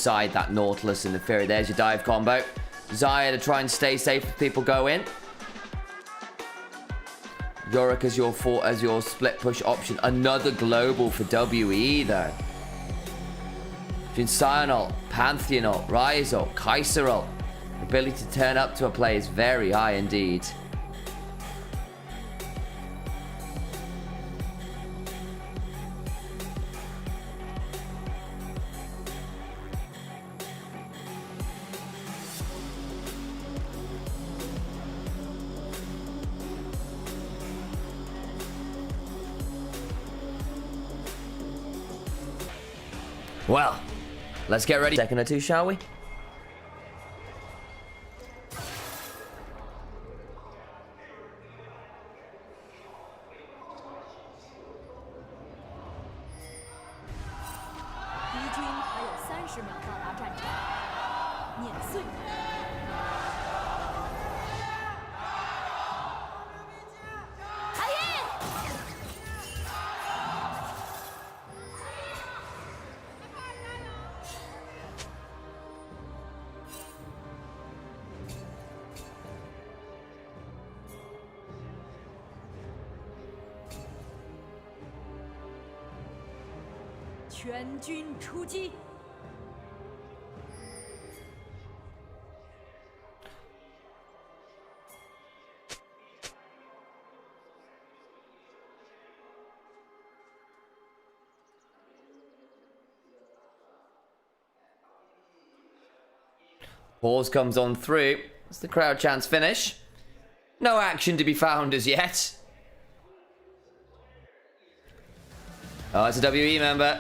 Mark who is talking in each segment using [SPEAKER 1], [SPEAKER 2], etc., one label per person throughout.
[SPEAKER 1] inside that Nautilus in the Fury. There's your dive combo. Xayah to try and stay safe if people go in. Yorick as your split push option. Another global for WE though. Between Sion ult, Pantheon ult, Ryze ult, Kai'Sa ult. Ability to turn up to a play is very high indeed. Well, let's get ready. Second or two, shall we? Pause comes on through. It's the crowd chants finish. No action to be found as yet. Oh, it's a WE member.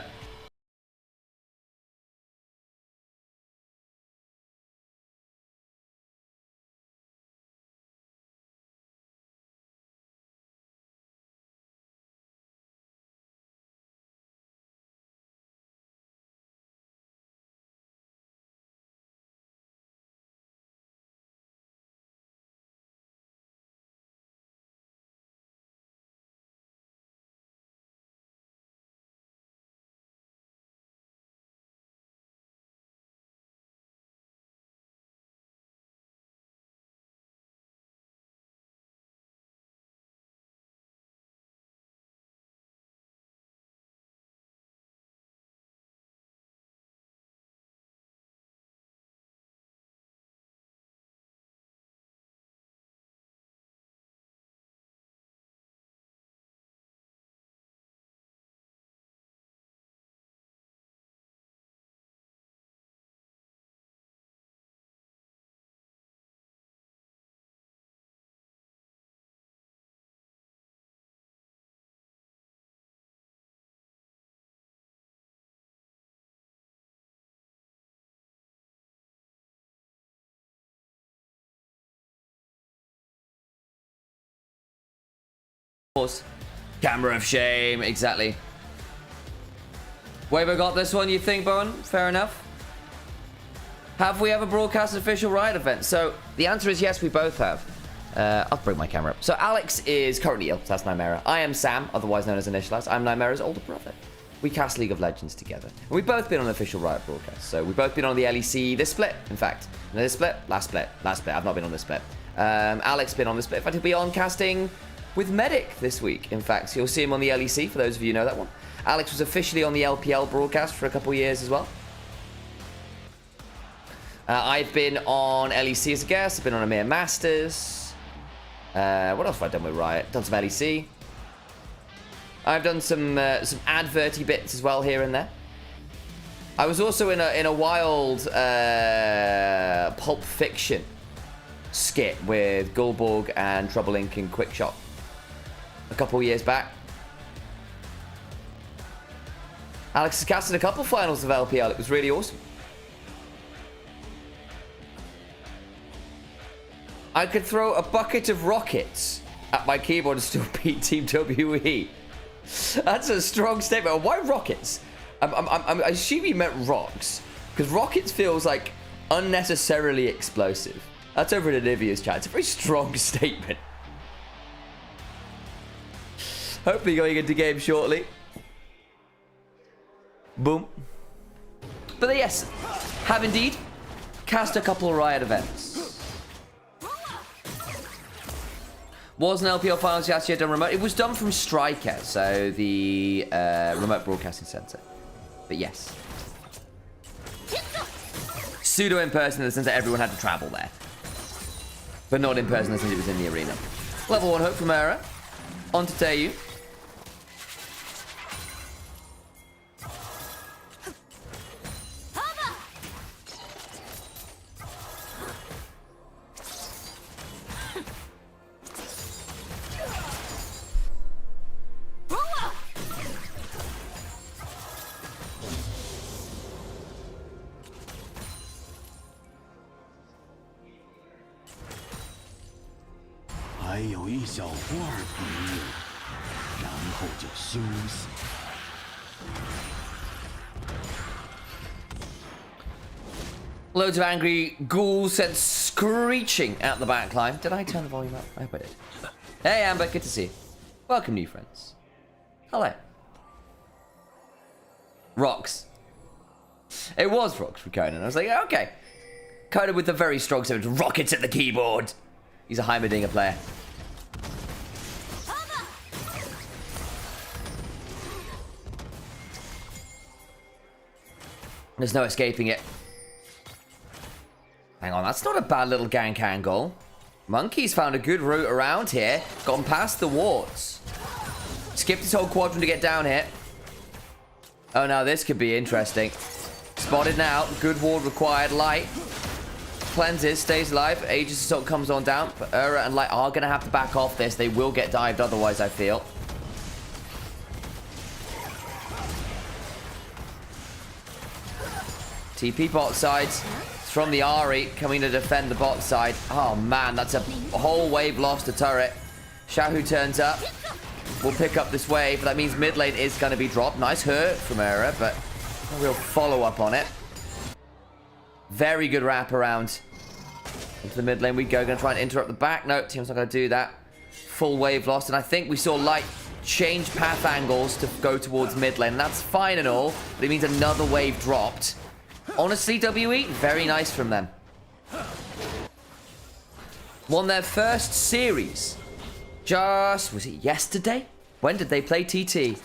[SPEAKER 1] Camera of shame, exactly. Weibo got this one, you think, Bowen? Fair enough. Have we ever broadcast an official Riot event? So the answer is yes, we both have. I'll bring my camera up. So Alex is currently ill, so that's Nymaera. I am Sam, otherwise known as Initialise. I'm Nymaera's older brother. We cast League of Legends together. And we've both been on an official Riot broadcast. So we've both been on the LEC this split, in fact. No, this split? Last split. Last split. I've not been on this split. Alex been on this split. In fact, he'll be on casting with Medic this week, in fact. So you'll see him on the LEC, for those of you who know that one. Alex was officially on the LPL broadcast for a couple of years as well. I've been on LEC as a guest. I've been on EMEA Masters. What else have I done with Riot? Done some LEC. I've done some adverty bits as well here and there. I was also in a wild Pulp Fiction skit with Gulborg and Trouble Inc. and Quickshot a couple of years back. Alex has casted a couple finals of LPL. It was really awesome. I could throw a bucket of rockets at my keyboard and still beat Team WE. That's a strong statement. Why rockets? I assume you meant rocks, because rockets feels like unnecessarily explosive. That's over in Onivia's chat. It's a very strong statement. Hopefully going into game shortly. Boom. But yes, have indeed cast a couple of Riot events. Was an LPL Finals last year done remote? It was done from Striker, so the remote broadcasting center. But yes. Pseudo in person in the sense that everyone had to travel there. But not in person in the sense it was in the arena. Level 1 hook from Nymaera. On to Taeyu. Loads of angry ghouls sent screeching at the backline. Did I turn the volume up? I hope I did. Hey Amber, good to see you. Welcome new friends. Hello. Rocks. It was Rocks for Conan. I was like, yeah, okay. Conan with the very strong sound. Rockets at the keyboard. He's a Heimerdinger player. There's no escaping it. Hang on, that's not a bad little gank angle. Monkey's found a good route around here. Gone past the wards. Skipped his whole quadrant to get down here. Oh, now this could be interesting. Spotted now. Good ward required. Light cleanses, stays alive. Aegis Assault comes on down. But Ura and Light are going to have to back off this. They will get dived otherwise, I feel. TP bot sides. From the Ari coming to defend the bot side. Oh man, that's a whole wave lost to turret. Shahu turns up. We'll pick up this wave. That means mid lane is going to be dropped. Nice hurt from Era, but no real follow-up on it. Very good wrap around. Into the mid lane we go. Going to try and interrupt the back. No, team's not going to do that. Full wave lost. And I think we saw Light change path angles to go towards mid lane. And that's fine and all, but it means another wave dropped. Honestly, WE, very nice from them. Won their first series. Was it yesterday? When did they play TT?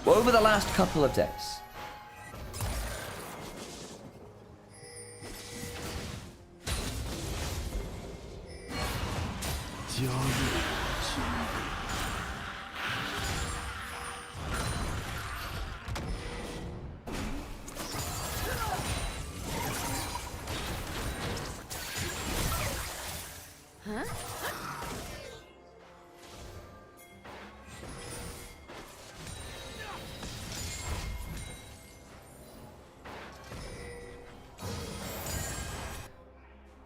[SPEAKER 1] Over the last couple of days.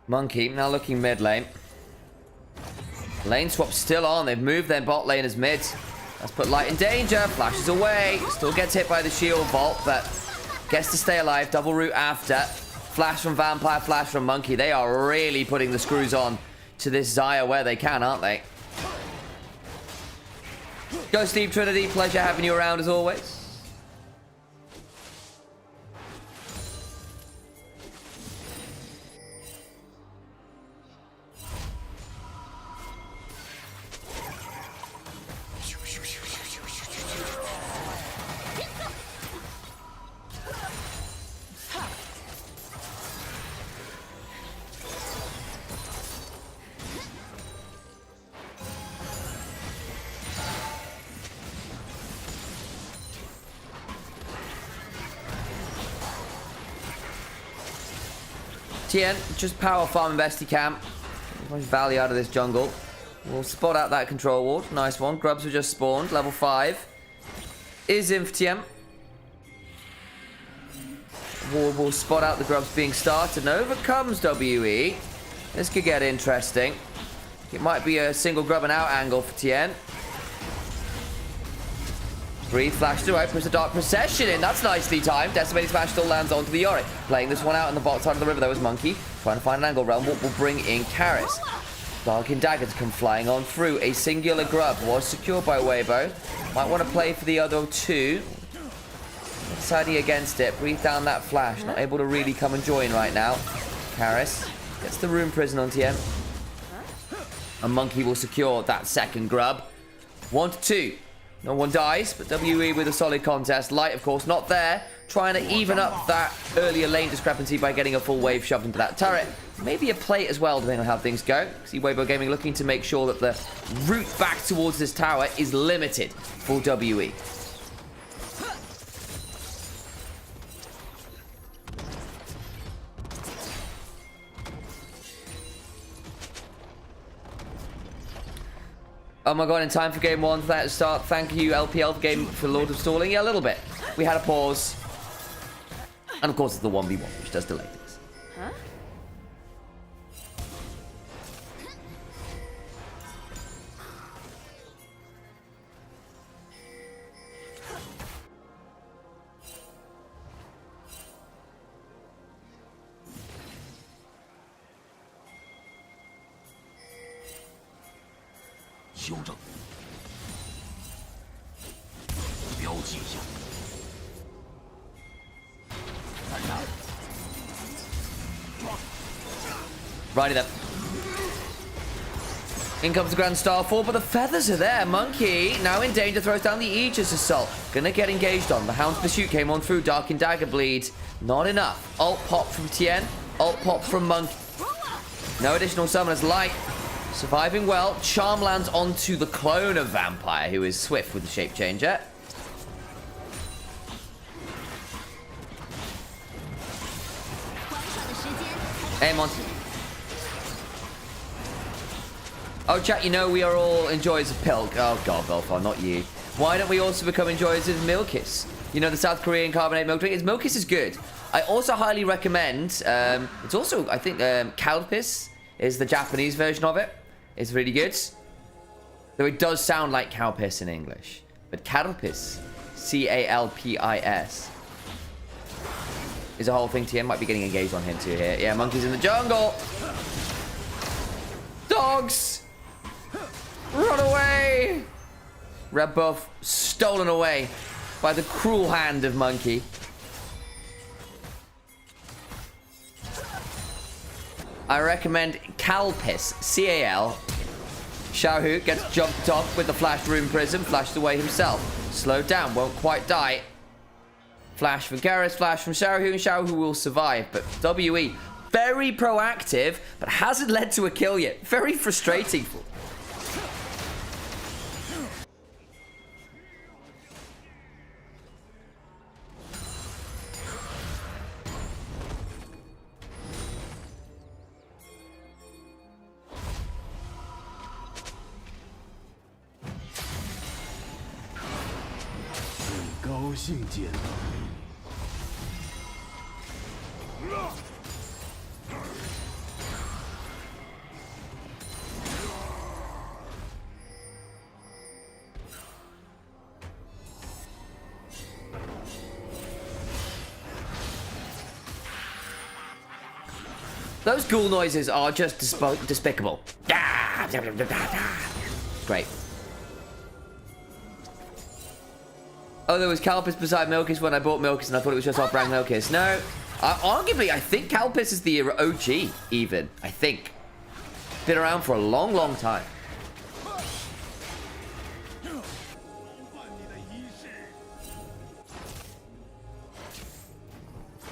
[SPEAKER 1] Monkey now looking mid lane. Lane swap still on. They've moved their bot lane as mid. Let's put Light in danger. Flashes away. Still gets hit by the shield vault, but gets to stay alive. Double root after. Flash from Vampire, flash from Monkey. They are really putting the screws on to this Xayah where they can, aren't they? Go Steve Trinity. Pleasure having you around as always. Tien, just power farm best he can. As much value out of this jungle. We'll spot out that control ward. Nice one. Grubs were just spawned. Level 5. Is in for Tien. We'll spot out the grubs being started. And over comes WE. This could get interesting. It might be a single grub and out angle for Tien. Breathe, flash to right, puts the Dark Procession in. That's nicely timed. Decimating Smash still lands onto the Yorick. Playing this one out on the bot side of the river, though, is Monkey. Trying to find an angle. Realm will bring in Karis. Darkin Daggers come flying on through. A singular grub was secured by Weibo. Might want to play for the other two. deciding against it. Breathe down that flash. Not able to really come and join right now. Karis gets the Rune Prison on TM. And Monkey will secure that second grub. 1 to 2. No one dies, but WE with a solid contest. Light, of course, not there. Trying to even up that earlier lane discrepancy by getting a full wave shoved into that turret. Maybe a plate as well, depending on how things go. See WBG Gaming looking to make sure that the route back towards this tower is limited for WE. Oh my god, in time for game 1, start. Thank you, LPL, for Lord of Stalling. Yeah, a little bit. We had a pause. And of course, it's the 1v1, which does delay things. Huh? Righty then. In comes the Grand Starfall, but the feathers are there. Monkey, now in danger, throws down the Aegis Assault. Gonna get engaged on. The Hound's Pursuit came on through. Dark and Dagger Bleed. Not enough. Ult pop from Tien. Ult pop from Monkey. No additional summoners. Light. Surviving well. Charm lands onto the clone of Vampire, who is swift with the Shape Changer. Hey, Monty. Oh, chat, you know we are all enjoyers of Pilk. Oh, God, Belfar, not you. Why don't we also become enjoyers of Milkis? You know, the South Korean carbonate milk drink. Milkis is good. I also highly recommend, it's also, I think, Calpis is the Japanese version of it. It's really good. Though it does sound like cow piss in English. But Calpis, C-A-L-P-I-S, is a whole thing. TM might be getting engaged on him too here. Yeah, Monkey's in the jungle. Dogs! Run away! Red buff stolen away by the cruel hand of Monkey. I recommend Calpis, C-A-L. Xiaohu gets jumped off with the flash Rune Prism, flashed away himself. Slowed down, won't quite die. Flash from Garrus, flash from Xiaohu, and Xiaohu will survive. But WE, very proactive, but hasn't led to a kill yet. Very frustrating. Those ghoul noises are just despicable. Great. Oh, there was Calpis beside Milkis when I bought Milkis and I thought it was just off-brand Milkis. No. Arguably, I think Calpis is the OG, even. I think. Been around for a long, long time.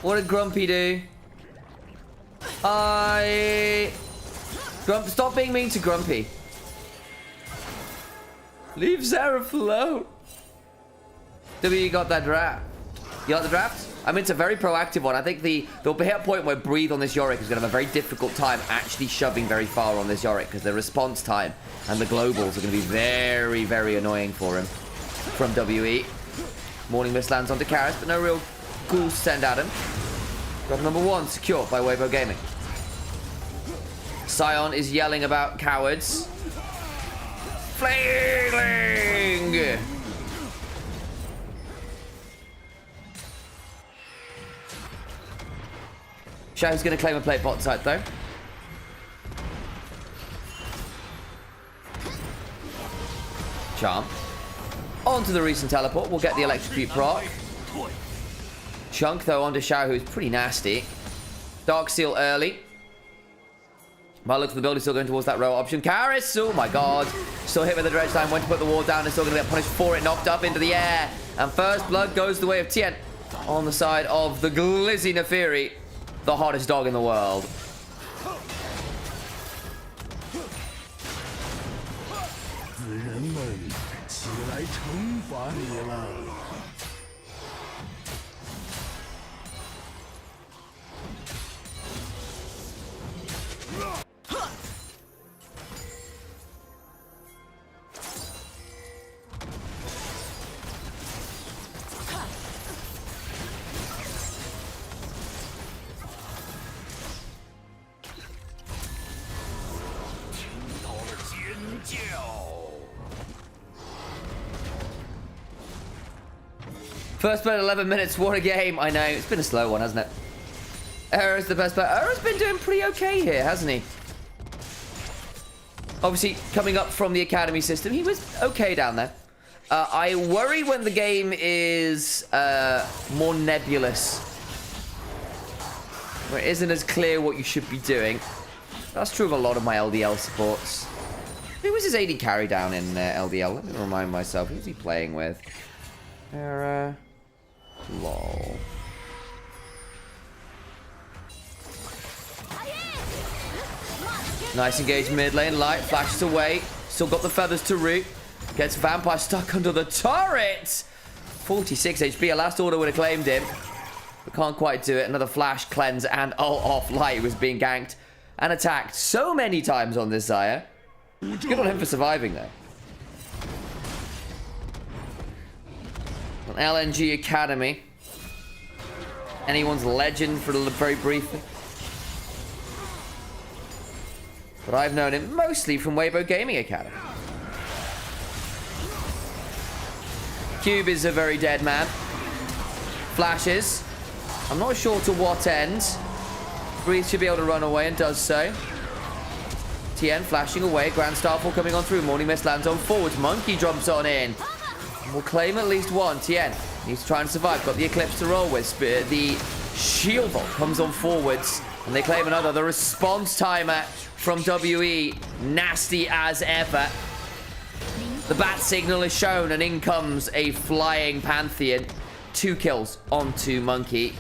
[SPEAKER 1] What did Grumpy do? Stop being mean to Grumpy. Leave Seraph alone. W got that draft. You got the draft? I mean, it's a very proactive one. I think there'll be a point where Breathe on this Yorick is going to have a very difficult time actually shoving very far on this Yorick because the response time and the globals are going to be very, very annoying for him. From WE. Morning Mist lands onto Karis, but no real ghouls to send at him. Grab number 1 secure by WBG Gaming. Sion is yelling about cowards. Flailing! Xiaohu's going to claim a plate bot side though. Charm. On to the recent teleport. We'll get the electrocute proc. Chunk, though, onto Xiao, who's pretty nasty. Dark Seal early. By the looks of the build, he's still going towards that row option. Karis, oh my god. Still hit with the dredge time. Went to put the wall down. Is still going to get punished for it. Knocked up into the air. And first blood goes the way of Tien. On the side of the Glizzy Nefiri. The hottest dog in the world. First blood, 11 minutes. What a game. I know. It's been a slow one, hasn't it? Era's the best player. Era's been doing pretty okay here, hasn't he? Obviously, coming up from the academy system, he was okay down there. I worry when the game is more nebulous. Where it isn't as clear what you should be doing. That's true of a lot of my LDL supports. Who was his AD carry down in LDL? Let me remind myself. Who's he playing with? Era. Lol. Nice engage mid lane. Light flashes away. Still got the feathers to root. Gets Vampire stuck under the turret. 46 HP. A last order would have claimed him. But can't quite do it. Another flash, cleanse, and ult off. Light was being ganked and attacked so many times on this Xayah. Good on him for surviving though. LNG Academy. Anyone's legend for very briefly. But I've known him mostly from Weibo Gaming Academy. Cube is a very dead man. Flashes. I'm not sure to what end. Breathe should be able to run away and does so. Tien flashing away. Grand Starfall coming on through. Morning Mist lands on forwards. Monkey jumps on in. We'll claim at least one. Tien needs to try and survive. Got the Eclipse to roll with. The Shield Vault comes on forwards. And they claim another. The response timer from WE. Nasty as ever. The bat signal is shown. And in comes a flying Pantheon. 2 kills onto Monkey.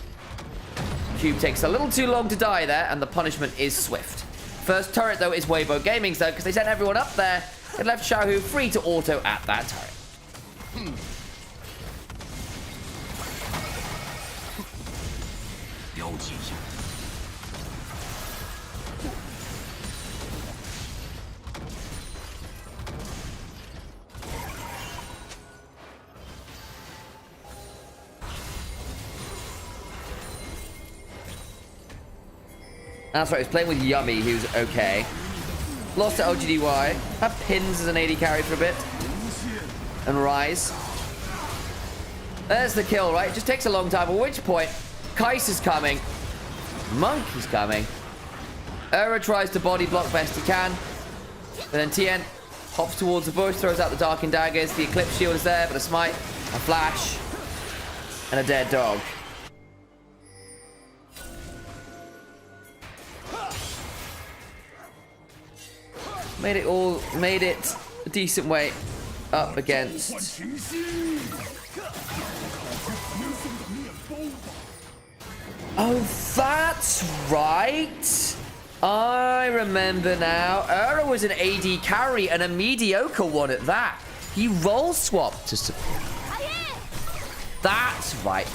[SPEAKER 1] Cube takes a little too long to die there. And the punishment is swift. First turret, though, is Weibo Gaming's, though. Because they sent everyone up there. It left Xiaohu free to auto at that turret. That's right, he's playing with Yummy, who's okay. Lost to LGDY. Had Pins as an AD carry for a bit. And Rise. There's the kill, right? It just takes a long time. At which point, Kais is coming. Monkey's coming. Era tries to body block best he can. But then Tien hops towards the bush, throws out the Darkened Daggers. The Eclipse Shield is there, but a smite, a flash, and a dead dog. Made it a decent way up against. Oh, that's right. I remember now. Era was an AD carry and a mediocre one at that. He roll swapped to support. That's right.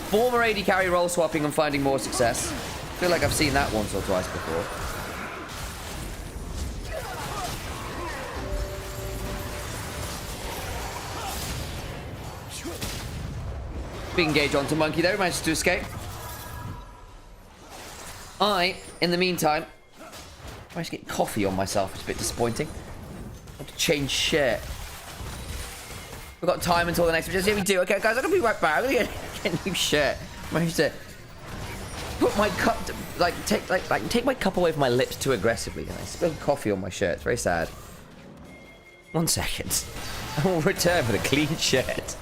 [SPEAKER 1] Former AD carry roll swapping and finding more success. I feel like I've seen that once or twice before. Big engage onto Monkey there, manages to escape. In the meantime, managed to get coffee on myself. It's a bit disappointing. I have to change shirt. We've got time until the next video. Yeah, we do. Okay, guys, I'm gonna be right back. I'm gonna get a new shirt. Managed to put my cup, take my cup away from my lips too aggressively, and I spilled coffee on my shirt. It's very sad. 1 second. I will return with a clean shirt.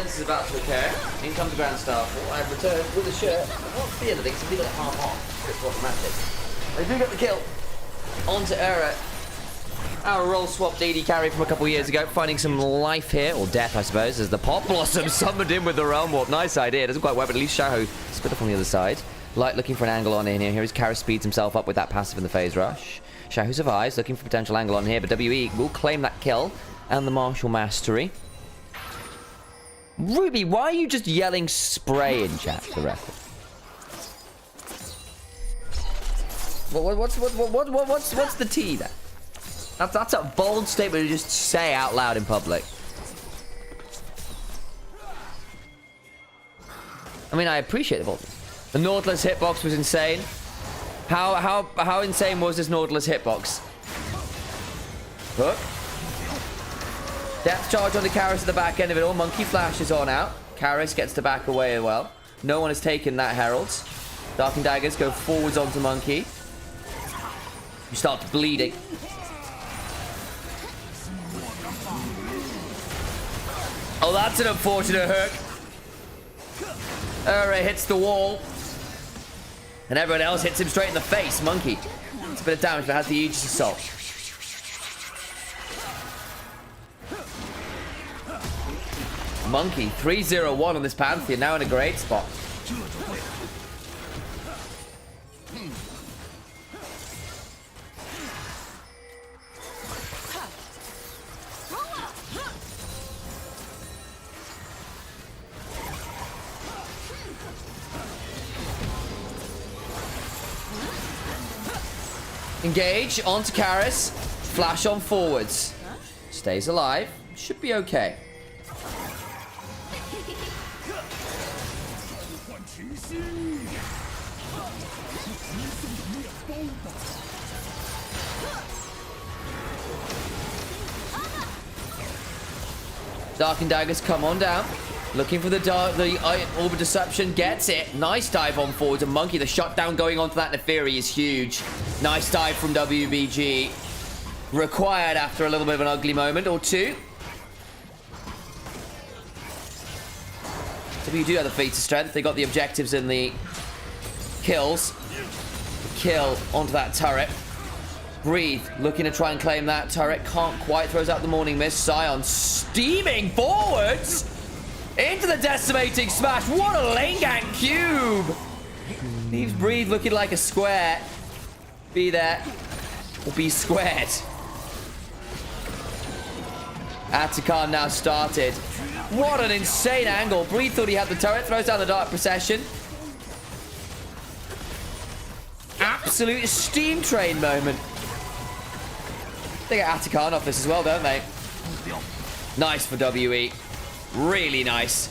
[SPEAKER 1] violence is about to occur. In comes the Grand Starfall. I've returned with a shirt. I won't feel anything, so people at half off. It's automatic. They do get the kill. Onto Era. Our role swapped AD carry from a couple years ago. Finding some life here, or death, I suppose, as the Pop Blossom summoned in with the Realm Warp. Nice idea. Doesn't quite work, but at least Xiaohu split up on the other side. Light looking for an angle on in here. Here is Karis speeds himself up with that passive in the phase rush. Xiaohu survives, looking for potential angle on here, but WE will claim that kill and the Martial Mastery. Ruby, why are you just yelling spray in chat for the record? What's the tea there? That's a bold statement to just say out loud in public. I mean, I appreciate the boldness. The Nautilus hitbox was insane. How insane was this Nautilus hitbox? Hook. Death charge on the Karis at the back end of it all. Monkey flashes on out. Karis gets to back away as well. No one has taken that Heralds. Dark and Daggers go forwards onto Monkey. You start bleeding. Oh, that's an unfortunate hook. Ura hits the wall. And everyone else hits him straight in the face. Monkey. It's a bit of damage, but has the Aegis Assault. Monkey, 3-0-1 on this Pantheon, now in a great spot. Engage onto Karis. Flash on forwards. Stays alive. Should be okay. Dark and Daggers come on down. Looking for the Orb of Deception. Gets it. Nice dive on forwards. And Monkey, the shutdown going onto that Neferi is huge. Nice dive from WBG. Required after a little bit of an ugly moment or two. W do have the feats of strength. They got the objectives and the kills. The kill onto that turret. Breathe, looking to try and claim that turret. Can't quite. Throws out the Morning Mist. Scion steaming forwards into the decimating smash. What a lane gank cube. Leaves Breathe looking like a square. Be there or be squared. Atakan now started. What an insane angle. Breathe thought he had the turret. Throws down the Dark Procession. Absolute steam train moment. They get Atakan off this as well, don't they? Nice for WE. Really nice.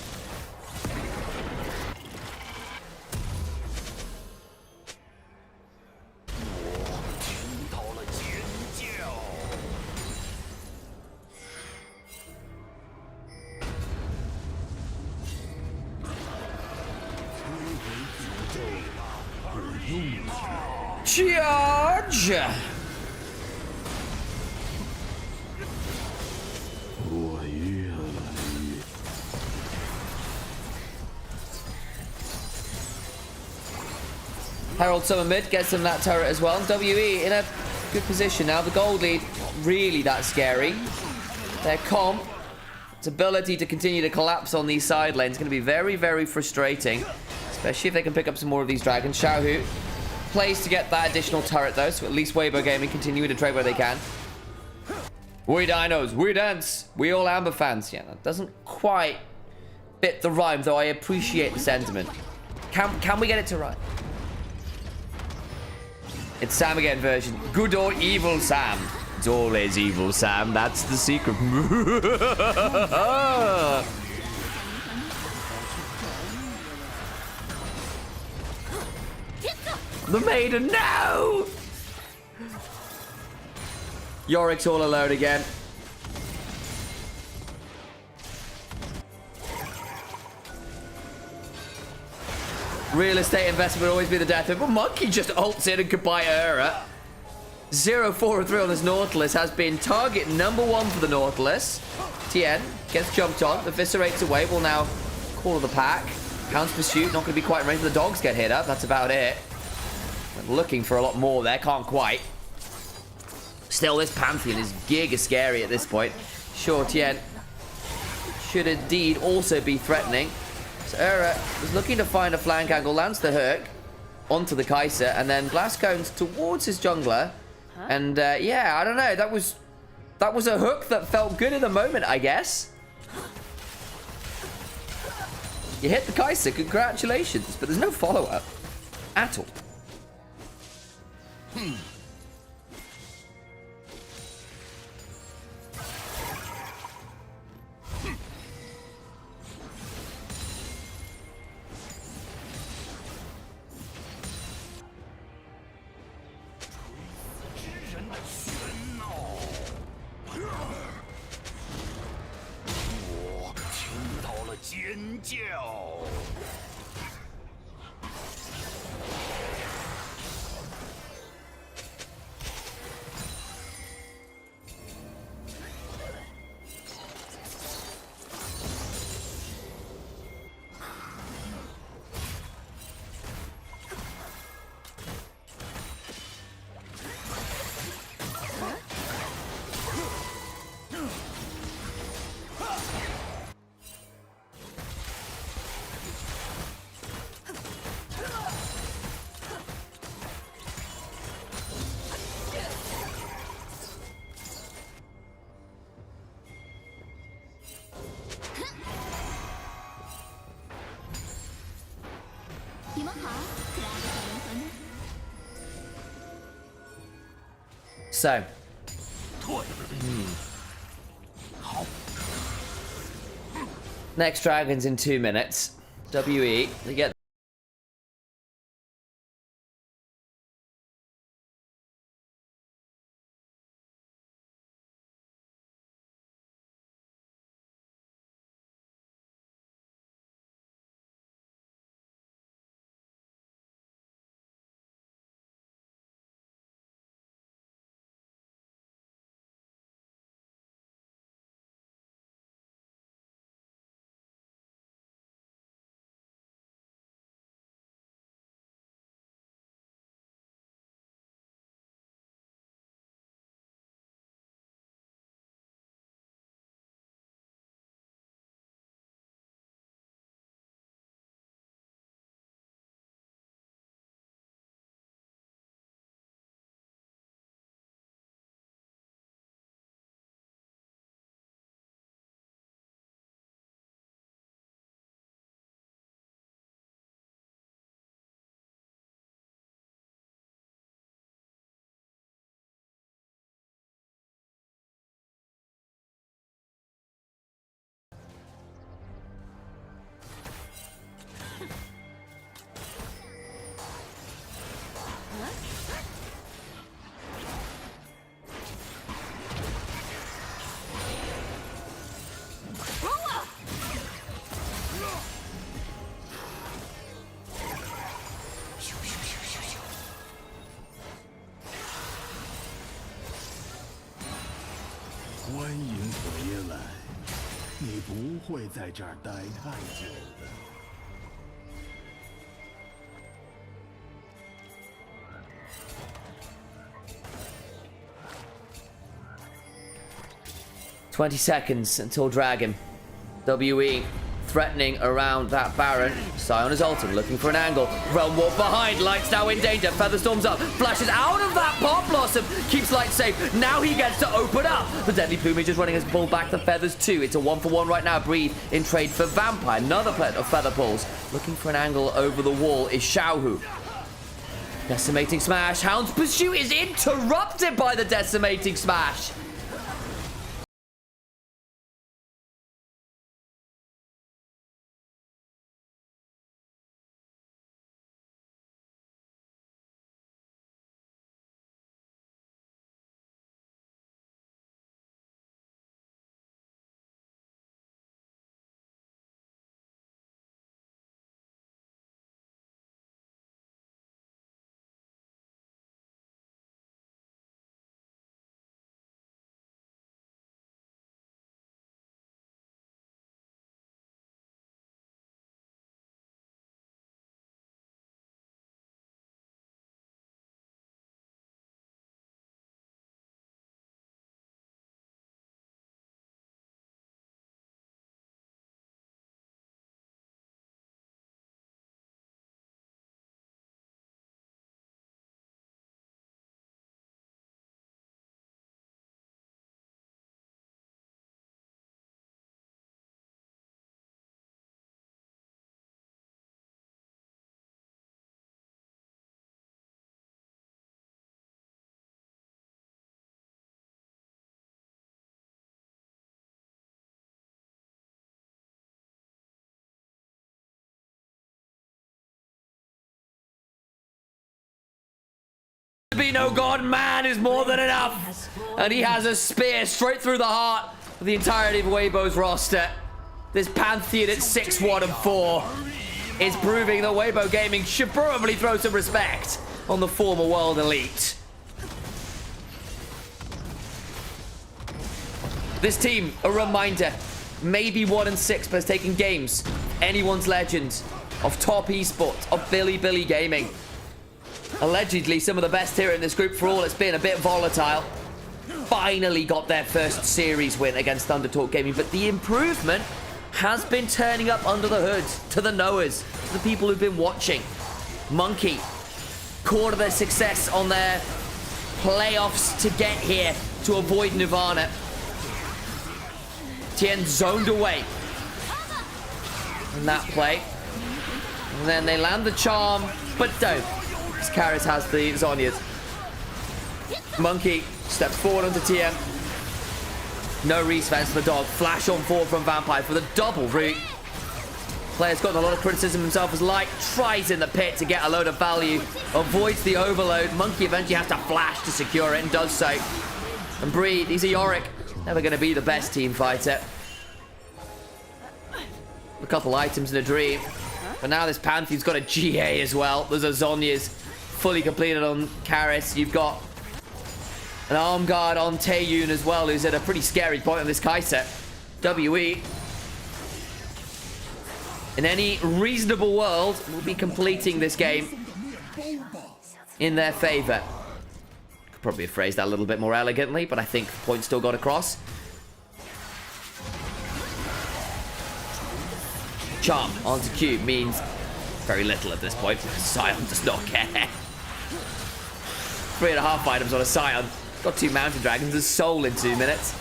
[SPEAKER 1] Charge! Herald Summer mid gets them that turret as well. And WE in a good position now. The gold lead, not really that scary. Their comp, its ability to continue to collapse on these side lanes is going to be very, very frustrating. Especially if they can pick up some more of these dragons. Xiaohu plays to get that additional turret though. So at least Weibo Gaming continuing to trade where they can. We dinos, we dance. We all Amber fans. Yeah, that doesn't quite fit the rhyme, though I appreciate the sentiment. Can we get it to rhyme? It's Sam again version. Good or evil Sam? It's always evil Sam. That's the secret. The maiden, no! Yorick's all alone again. Real estate investment would always be the death of it, but Monkey just ults in and goodbye Ura. 0-4-3 on this Nautilus has been target number 1 for the Nautilus. Tien gets jumped on. Eviscerates away. Will now call the pack. Hound's Pursuit. Not going to be quite in range. The dogs get hit up. That's about it. Looking for a lot more there. Can't quite. Still, this Pantheon is giga scary at this point. Sure, Tien should indeed also be threatening. So Ura is looking to find a flank angle. Lands the hook onto the Kai'Sa. And then Blast Cones towards his jungler. And yeah, I don't know. That was a hook that felt good in the moment, I guess. You hit the Kai'Sa. Congratulations. But there's no follow-up at all. So, next dragon's in 2 minutes. WE, they get
[SPEAKER 2] 欢迎回来，你不会在这儿待太久的。
[SPEAKER 1] 20 seconds until Dragon. WE threatening around that Baron. Sion is ulting, looking for an angle. Realm Warp behind. Light's now in danger. Featherstorm's up. Flashes out of that Pop Blossom. Keeps Light safe. Now he gets to open up. The Deadly Plumage is running his pull back to Feathers too. It's a 1-for-1 right now. Breathe in trade for Vampire. Another pet of Feather Pulls. Looking for an angle over the wall is Xiaohu. Decimating Smash. Hound's Pursuit is interrupted by the Decimating Smash. be no god, man is more than enough. And he has a spear straight through the heart of the entirety of Weibo's roster. This Pantheon at 6-1 and 4 is proving that Weibo Gaming should probably throw some respect on the former world elite. This team, a reminder, maybe 1-6, but has taken games. Anyone's legend of top esports, of Billy Gaming. Allegedly some of the best here in this group. For all it's been a bit volatile. Finally got their first series win against Thundertalk Gaming, but the improvement has been turning up under the hood to the knowers, to the people who've been watching. Monkey, core to their success on their playoffs to get here to avoid Nirvana. Tien zoned away in that play. And then they land the charm, but don't. As Karis has the Zhonya's. Monkey steps forward onto Tien. No resfence for the dog. Flash on forward from Vampire for the double root. Player's gotten a lot of criticism himself as Light tries in the pit to get a load of value. Avoids the overload. Monkey eventually has to flash to secure it and does so. And Breed, he's a Yorick. Never going to be the best team fighter. A couple items in a dream. But now this Pantheon's got a GA as well. There's a Zhonya's fully completed on Karis. You've got an arm guard on Taeyun as well, who's at a pretty scary point on this Kai'Sa. WE, in any reasonable world, will be completing this game in their favor. Could probably have phrased that a little bit more elegantly, but I think the point still got across. Charm onto Q means very little at this point. Scion does not care. 3.5 items on a Scion. Got 2 Mountain Dragons, a Soul in 2 minutes.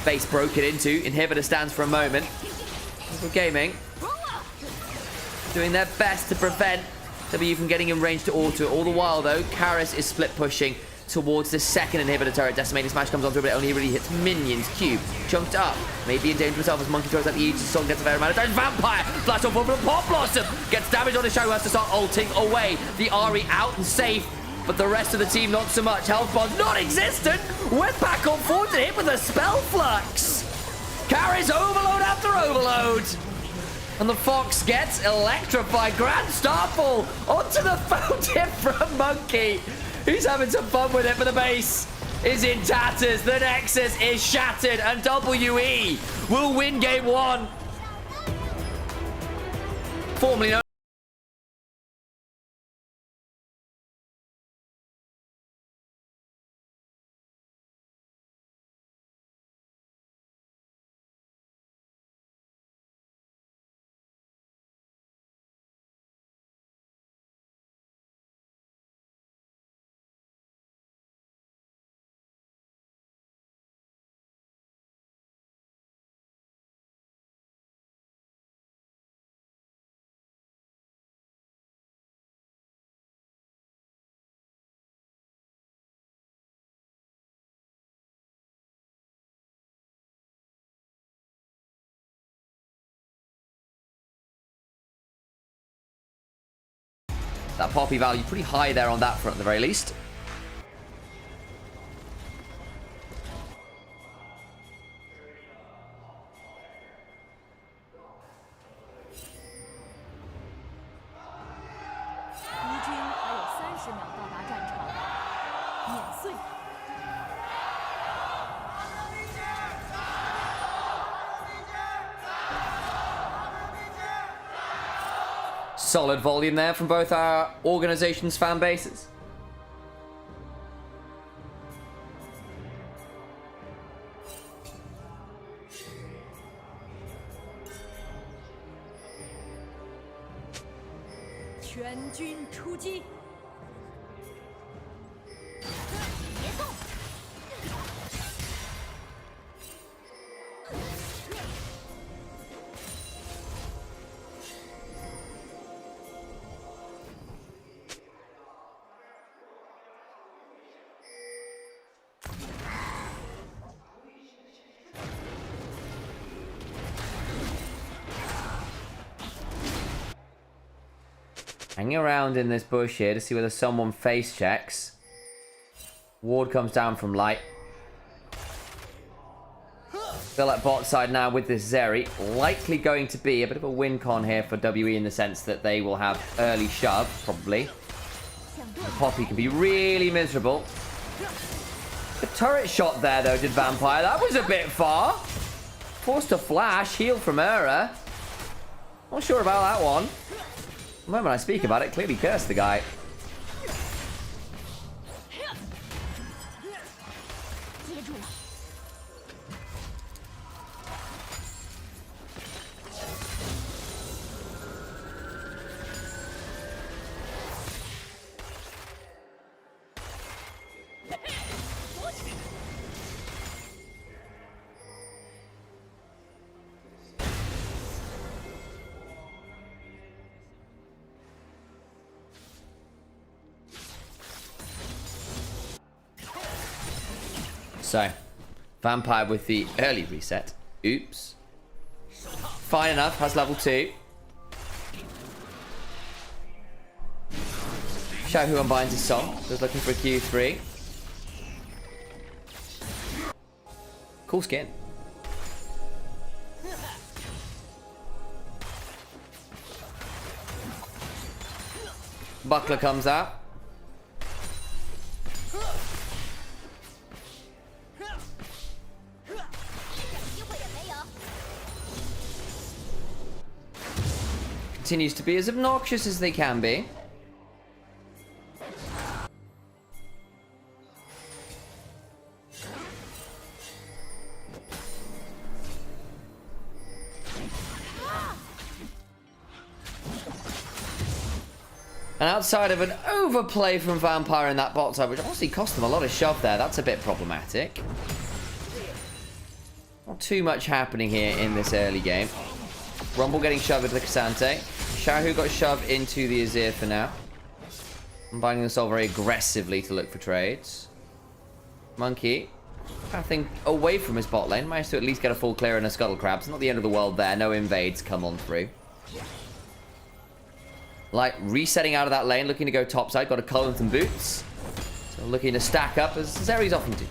[SPEAKER 1] Base broken into. Inhibitor stands for a moment. For Gaming, doing their best to prevent W from getting in range to auto. All the while, though, Karis is split pushing towards the second inhibitor turret. Decimating Smash comes on through, but it only really hits minions. Cube chunked up. Maybe in danger himself as Monkey throws out the Aegis. Song gets a fair amount of damage. Vampire! Flash on forward from Pop Blossom! Gets damage on his shadow, has to start ulting away. The Ahri out and safe, but the rest of the team not so much. Health bars non-existent! We're back on forward to hit with a Spell Flux! Carries overload after overload! And the Fox gets electrified. Grand Starfall onto the fountain from Monkey. He's having some fun with it, but the base is in tatters. The Nexus is shattered, and WE will win game 1. Formerly known. That Poppy value pretty high there on that front at the very least. Solid volume there from both our organizations' fan bases. Hanging around in this bush here to see whether someone face checks. Ward comes down from light. Still at bot side now with this Zeri. Likely going to be a bit of a win con here for WE in the sense that they will have early shove, probably. The Poppy can be really miserable. The turret shot there, though, did Vampire. That was a bit far. Forced to flash. Heal from Era. Not sure about that one. The moment I speak about it, clearly cursed the guy. So, Vampire with the early reset. Oops. Fine enough, has level 2. Xiaohu unbinds his song. Just looking for a Q3. Cool skin. Buckler comes out. Continues to be as obnoxious as they can be. And outside of an overplay from Vampire in that bot side, which obviously cost them a lot of shove there, that's a bit problematic. Not too much happening here in this early game. Rumble getting shoved into the Cassante. Xiaohu got shoved into the Azir for now. Combining the soul very aggressively to look for trades. Monkey, pathing away from his bot lane. Managed to at least get a full clear and a Scuttle Crab. It's not the end of the world there. No invades come on through. Light resetting out of that lane, looking to go topside. Got a Collins and Boots. So looking to stack up as Zeri's often do.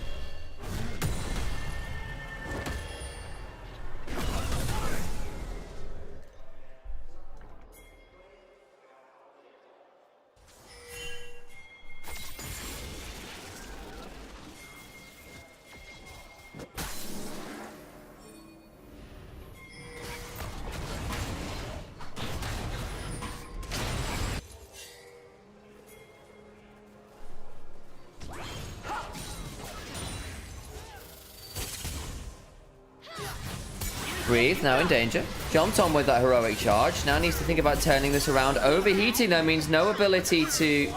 [SPEAKER 1] Breathe, now in danger. Jumped on with that heroic charge. Now needs to think about turning this around. Overheating, though, means no ability to use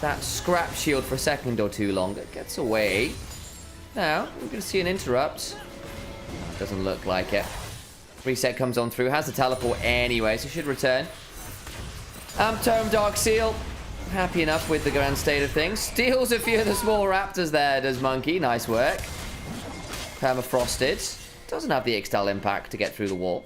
[SPEAKER 1] that scrap shield for a second or two longer. Gets away. Now, we're going to see an interrupt. Doesn't look like it. Reset comes on through. Has the teleport anyway, so should return. Tome Dark Seal. Happy enough with the grand state of things. Steals a few of the small raptors there, does Monkey. Nice work. Permafrosted. Doesn't have the Ixtal impact to get through the wall.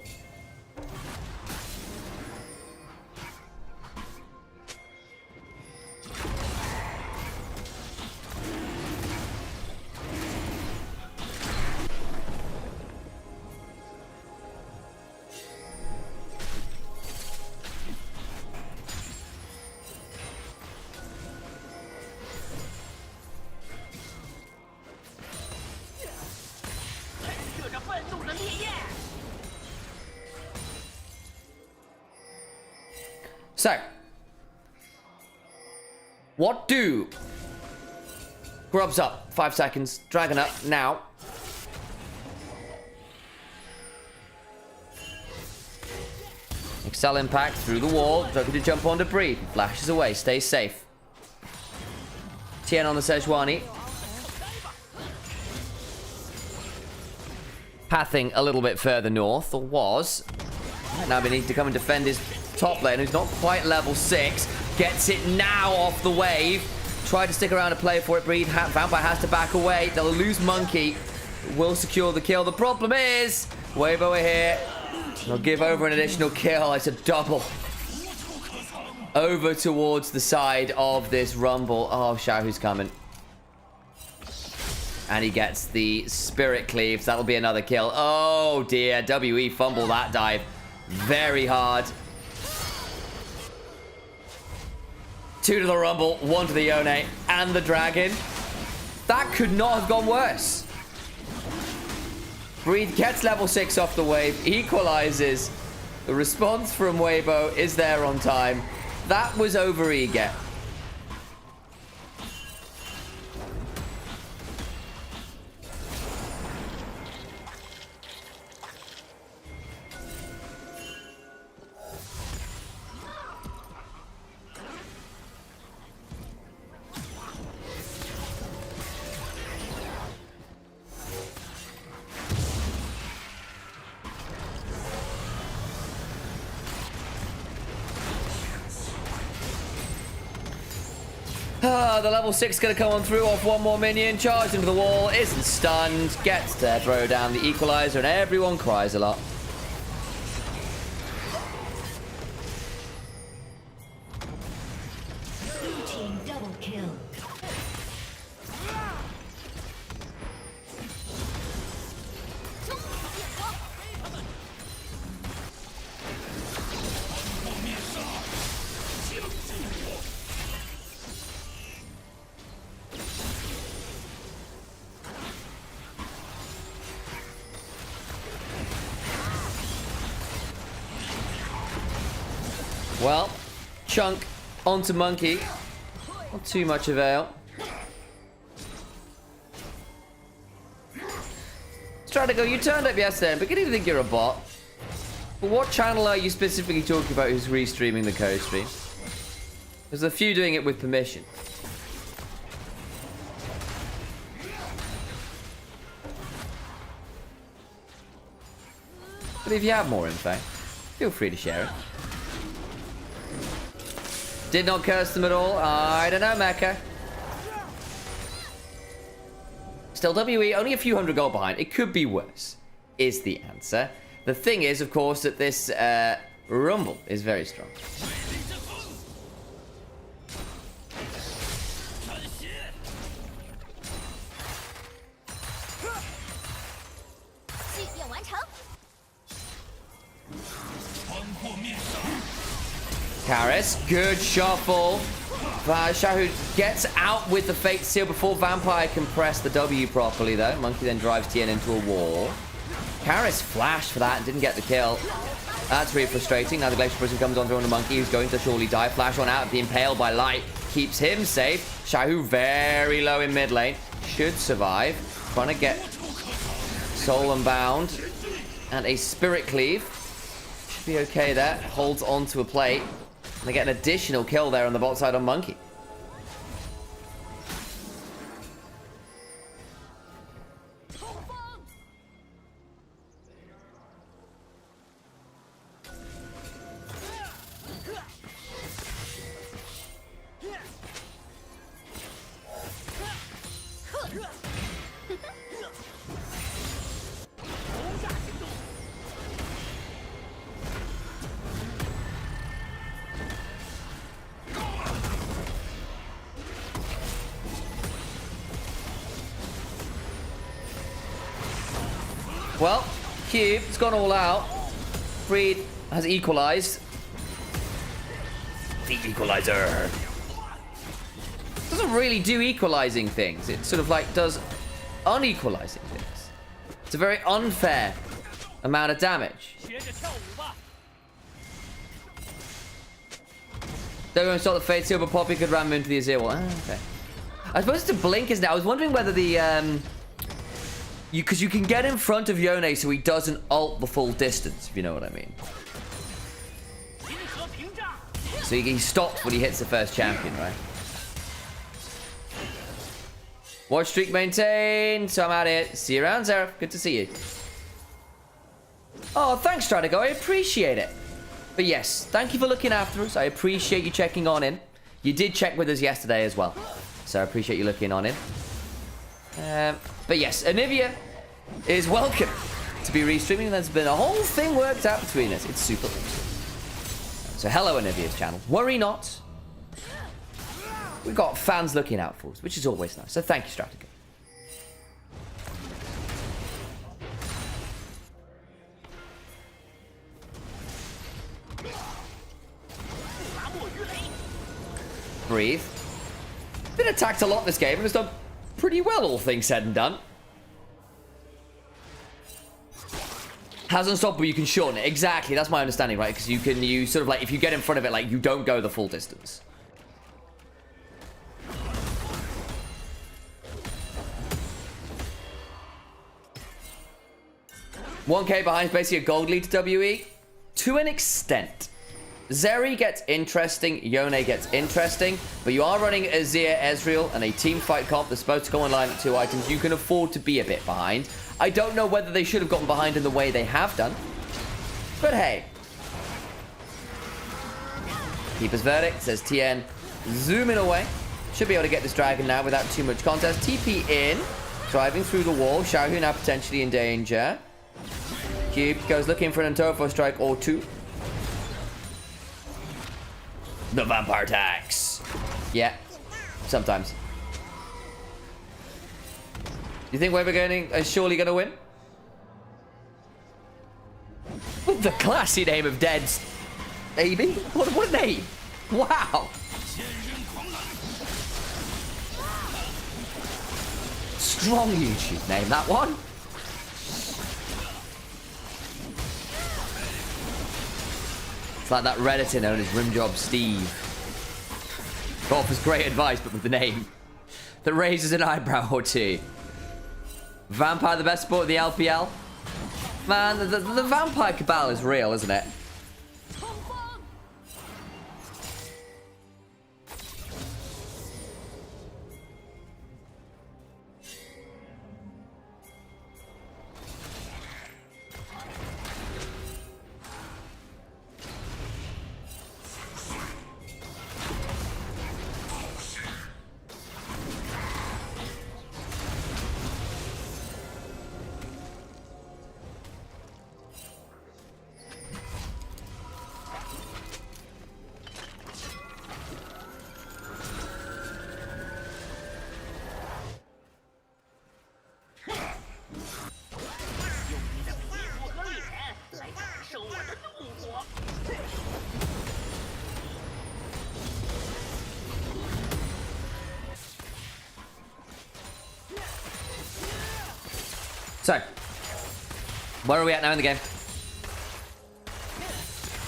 [SPEAKER 1] So, what do? Grub's up, 5 seconds. Dragon up, now. Excel impact through the wall. Looking to jump on to breathe. Flashes away, stays safe. Tien on the Sejuani. Pathing a little bit further north, or was. Now we need to come and defend his top lane, who's not quite level 6. Gets it now off the wave. Tried to stick around and play for it. Breathe. Vampire has to back away. They'll lose Monkey. Will secure the kill. The problem is, wave over here. I'll give over an additional kill. It's a double. Over towards the side of this Rumble. Oh, Xiaohu's coming. And he gets the Spirit Cleaves. That'll be another kill. Oh, dear. WE fumble that dive very hard. 2 to the Rumble, 1 to the Yone, and the Dragon. That could not have gone worse. Breathe gets level 6 off the wave, equalizes. The response from Weibo is there on time. That was over eager. The level 6 gonna come on through off one more minion, charged into the wall, isn't stunned, gets to throw down the equalizer, and everyone cries a lot.
[SPEAKER 3] Blue team double kill.
[SPEAKER 1] Well, Chunk onto Monkey. Not too much avail. Stradigo, you turned up yesterday, but beginning to think you're a bot. But what channel are you specifically talking about who's restreaming the code stream? There's a few doing it with permission. But if you have more info, feel free to share it. Did not curse them at all. I don't know, Mecha. Still, WE only a few hundred gold behind. It could be worse, is the answer. The thing is, of course, that this Rumble is very strong. Karis, good shuffle. Xiaohu gets out with the Fate Seal before Vampire can press the W properly, though. Monkey then drives Tien into a wall. Karis flashed for that and didn't get the kill. That's really frustrating. Now the Glacial Prism comes on through on the Monkey, who's going to surely die. Flash on out, being impaled by Light. Keeps him safe. Xiaohu very low in mid lane. Should survive. Trying to get Soul Unbound. And a Spirit Cleave. Should be okay there. Holds on to a plate. And they get an additional kill there on the bot side on Monkey. Well, Cube has gone all out. Freed has equalized. The equalizer. Doesn't really do equalizing things. It sort of like does unequalizing things. It's a very unfair amount of damage. They're going to start the Fate Seal, but Poppy could ram him into the Azir wall. Okay. I suppose it's a blink, isn't it? I was wondering whether the because you can get in front of Yone so he doesn't ult the full distance, if you know what I mean. So he stops when he hits the first champion, right? Watch streak maintained. So I'm out here. See you around, Zeref. Good to see you. Oh, thanks, Stradigo. I appreciate it. But yes, thank you for looking after us. I appreciate you checking on in. You did check with us yesterday as well. So I appreciate you looking on in. But yes, Onivia is welcome to be restreaming, and there's been a whole thing worked out between us. It's super awesome. So hello, Onivia's channel. Worry not. We've got fans looking out for us, which is always nice. So thank you, Stratico. Breathe. Been attacked a lot this game and has done pretty well, all things said and done. Has unstoppable, you can shorten it. Exactly, that's my understanding, right? Because you sort of like, if you get in front of it, like, you don't go the full distance. $1K behind is basically a gold lead to WE. To an extent. Zeri gets interesting, Yone gets interesting, but you are running Azir, Ezreal, and a team fight comp that's supposed to go online at 2 items. You can afford to be a bit behind. I don't know whether they should have gotten behind in the way they have done, but hey. Keeper's verdict, says TN, zooming away. Should be able to get this dragon now without too much contest. TP in, driving through the wall. Xiaohu now potentially in danger. Cube goes looking for an Antofo strike or two. The vampire attacks. Yeah, sometimes. You think Weber is surely going to win? With the classy name of Dead's Amy? What a name. Wow. Strong YouTube name, that one. It's like that Redditor known as Rimjob Steve. Who offers great advice, but with the name that raises an eyebrow or two. Vampire, the best sport of the LPL? Man, the vampire cabal is real, isn't it? So, where are we at now in the game?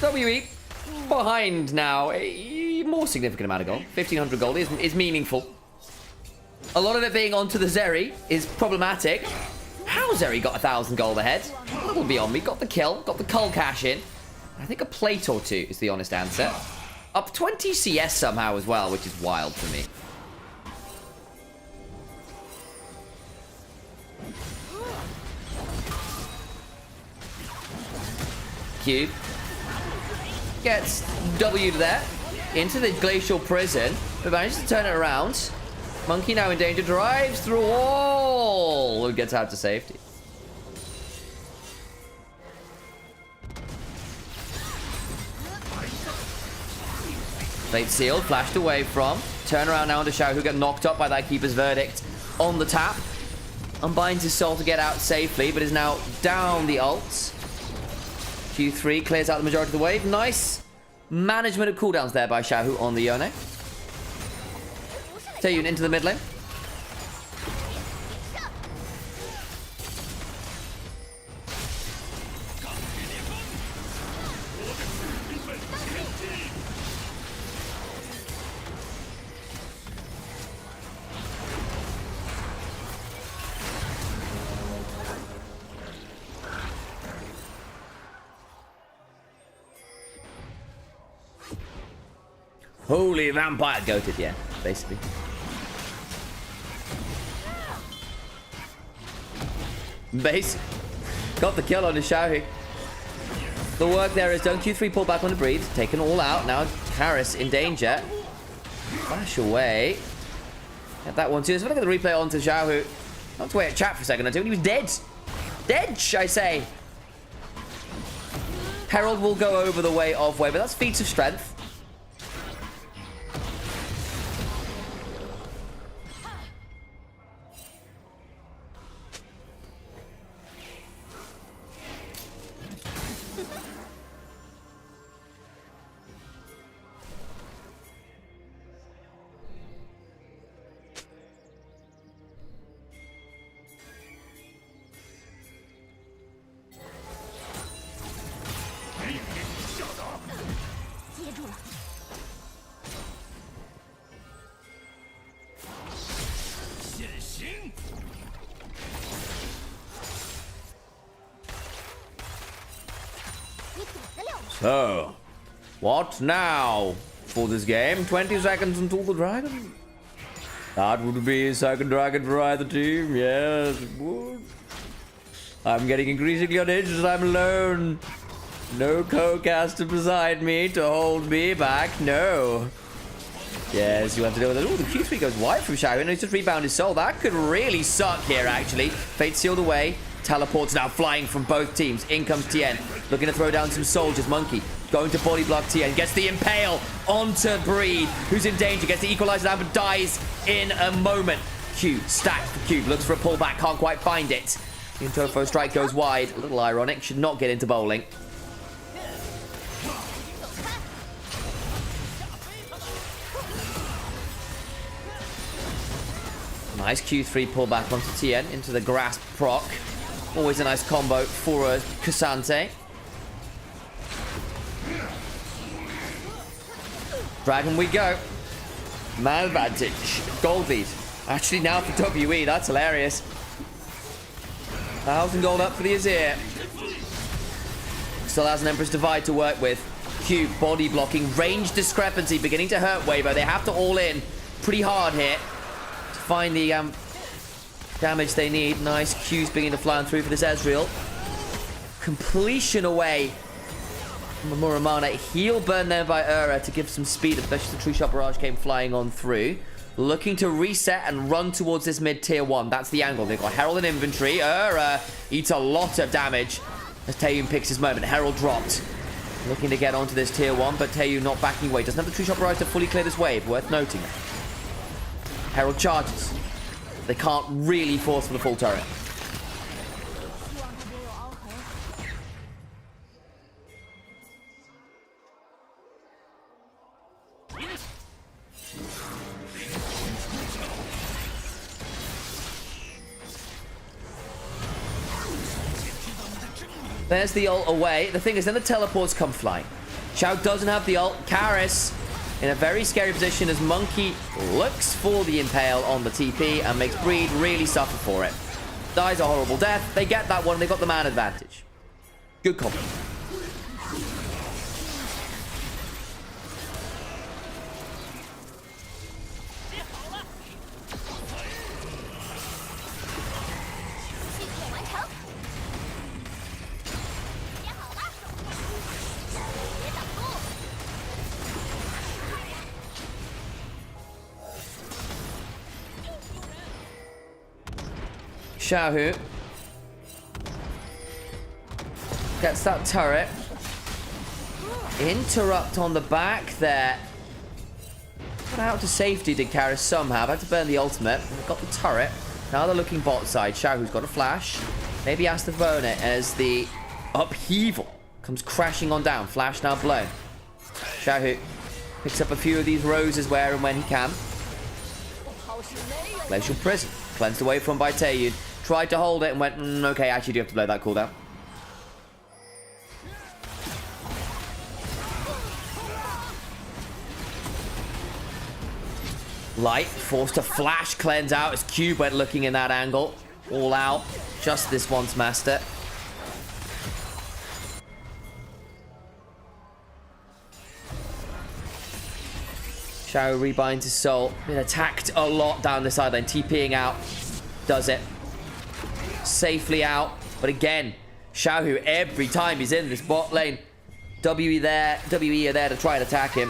[SPEAKER 1] WE behind now a more significant amount of gold. 1,500 gold is meaningful. A lot of it being onto the Zeri is problematic. How Zeri got 1,000 gold ahead? A little beyond me. Got the kill, got the cull cash in. I think a plate or two is the honest answer. Up 20 CS somehow as well, which is wild for me. Cube gets W'd there into the glacial prison, but manages to turn it around. Monkey now in danger, drives through a wall and gets out to safety. Plate sealed, flashed away from. Turn around now into Xiao, who got knocked up by that keeper's verdict on the tap. Unbinds his soul to get out safely, but is now down the ults. Q3 clears out the majority of the wave. Nice management of cooldowns there by Xiaohu on the Yone. Taeyun into the mid lane. Holy vampire goated, yeah, basically. Base. Got the kill on the Xiaohu. The work there is done. Q3 pulled back on the breathe. Taken all out. Now Harris in danger. Flash away. Get that one too. Let's look at the replay onto Xiaohu. Not to wait at chat for a second or two. He was dead. Edge, I say. Herald will go over the way of Wave, but that's feats of strength. So, what now for this game? 20 seconds until the dragon. That would be a second dragon for either team. Yes, it would. I'm getting increasingly on edge as I'm alone. No co-caster beside me to hold me back. No. Yes, you have to deal with it. Oh, the Q3 goes wide from Xiao, and he's just rebounded his soul. That could really suck here, actually. Fate sealed away. Teleports now flying from both teams. In comes Tien. Looking to throw down some soldiers. Monkey going to body block Tien. Gets the impale onto Breed, who's in danger. Gets the equalizer down, but dies in a moment. Cube stacked for Cube. Looks for a pullback. Can't quite find it. The Intofo strike goes wide. A little ironic. Should not get into bowling. Nice Q3 pullback onto Tien into the grasp proc. Always a nice combo for a Cassante. Dragon we go. Man advantage. Gold lead. Actually now for WE. That's hilarious. 1,000 gold up for the Azir. Still has an Empress Divide to work with. Cube body blocking. Range discrepancy beginning to hurt Waver. They have to all in pretty hard here to find the damage they need. Nice Q's beginning to fly through for this Ezreal. Completion away from Muramana. Heal burn there by Ura to give some speed, especially the True Shot Barrage came flying on through. Looking to reset and run towards this mid tier 1. That's the angle. They've got Herald in inventory. Ura eats a lot of damage as Taeyun picks his moment. Herald dropped. Looking to get onto this tier 1, but Taeyun not backing away. Doesn't have the True Shot Barrage to fully clear this wave. Worth noting. Herald charges. They can't really force for the full turret. There's the ult away. The thing is, then the teleports come flying. Xiao doesn't have the ult. Karis in a very scary position as Monkey looks for the impale on the TP and makes Breed really suffer for it. Dies a horrible death. They get that one. They got the man advantage. Good combo. Xiaohu gets that turret. Interrupt on the back there. Got out to safety, did Karis somehow. Had to burn the ultimate. Got the turret. Now they're looking bot side. Xiaohu's got a flash. Maybe has to burn it as the upheaval comes crashing on down. Flash now blown. Xiaohu picks up a few of these roses where and when he can. Glacial Prison. Cleansed away from by Taeyun. Tried to hold it and went, okay, actually do have to blow that cooldown. Light forced to flash cleanse out as Cube went looking in that angle. All out. Just this once, Master. Xiao rebinds his soul. Been attacked a lot down the sideline. TPing out. Does it. Safely out. But again, Xiaohu, every time he's in this bot lane, WE are there to try and attack him.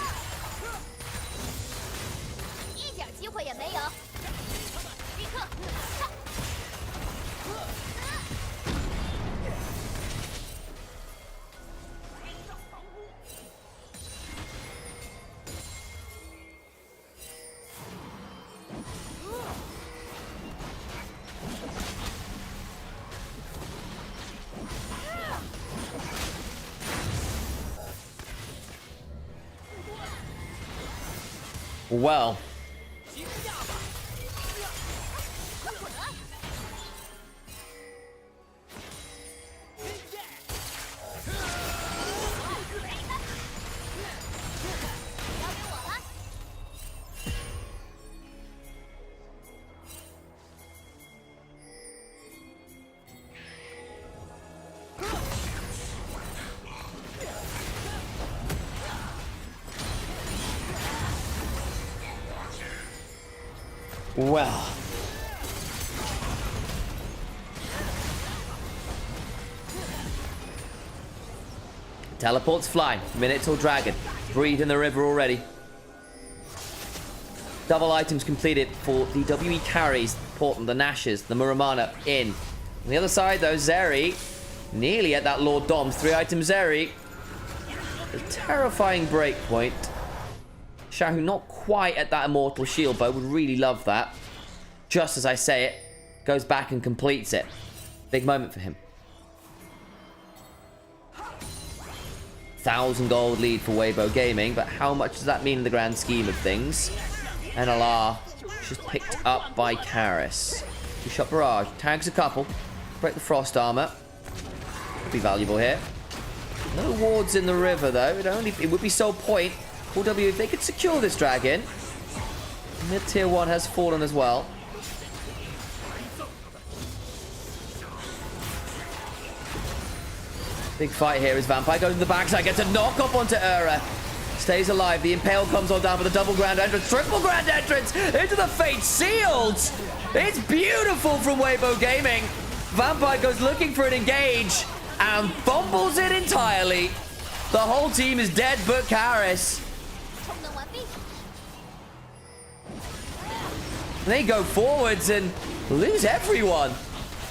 [SPEAKER 1] Well. Well. Teleports fly. Minute till dragon. Breathe in the river already. Double items completed for the WE carries. Portland, the Nashes, the Muramana in. On the other side, though, Zeri nearly at that Lord Dom's 3-item Zeri. A terrifying breakpoint. Xiaohu not quite at that Immortal Shield, but I would really love that. Just as I say it, goes back and completes it. Big moment for him. 1,000 gold lead for Weibo Gaming, but how much does that mean in the grand scheme of things? NLR just picked up by Karis. Two-shot barrage, tags a couple, break the frost armor. Could be valuable here. No wards in the river though. It would be sole point. Full W if they could secure this dragon. Mid tier 1 has fallen as well. Big fight here as Vampire goes to the backside, gets a knock up onto Ura. Stays alive. The Impale comes on down with a double grand entrance. Triple grand entrance into the Fate Sealed. It's beautiful from Weibo Gaming. Vampire goes looking for an engage and fumbles it entirely. The whole team is dead but Karis. They go forwards and lose everyone.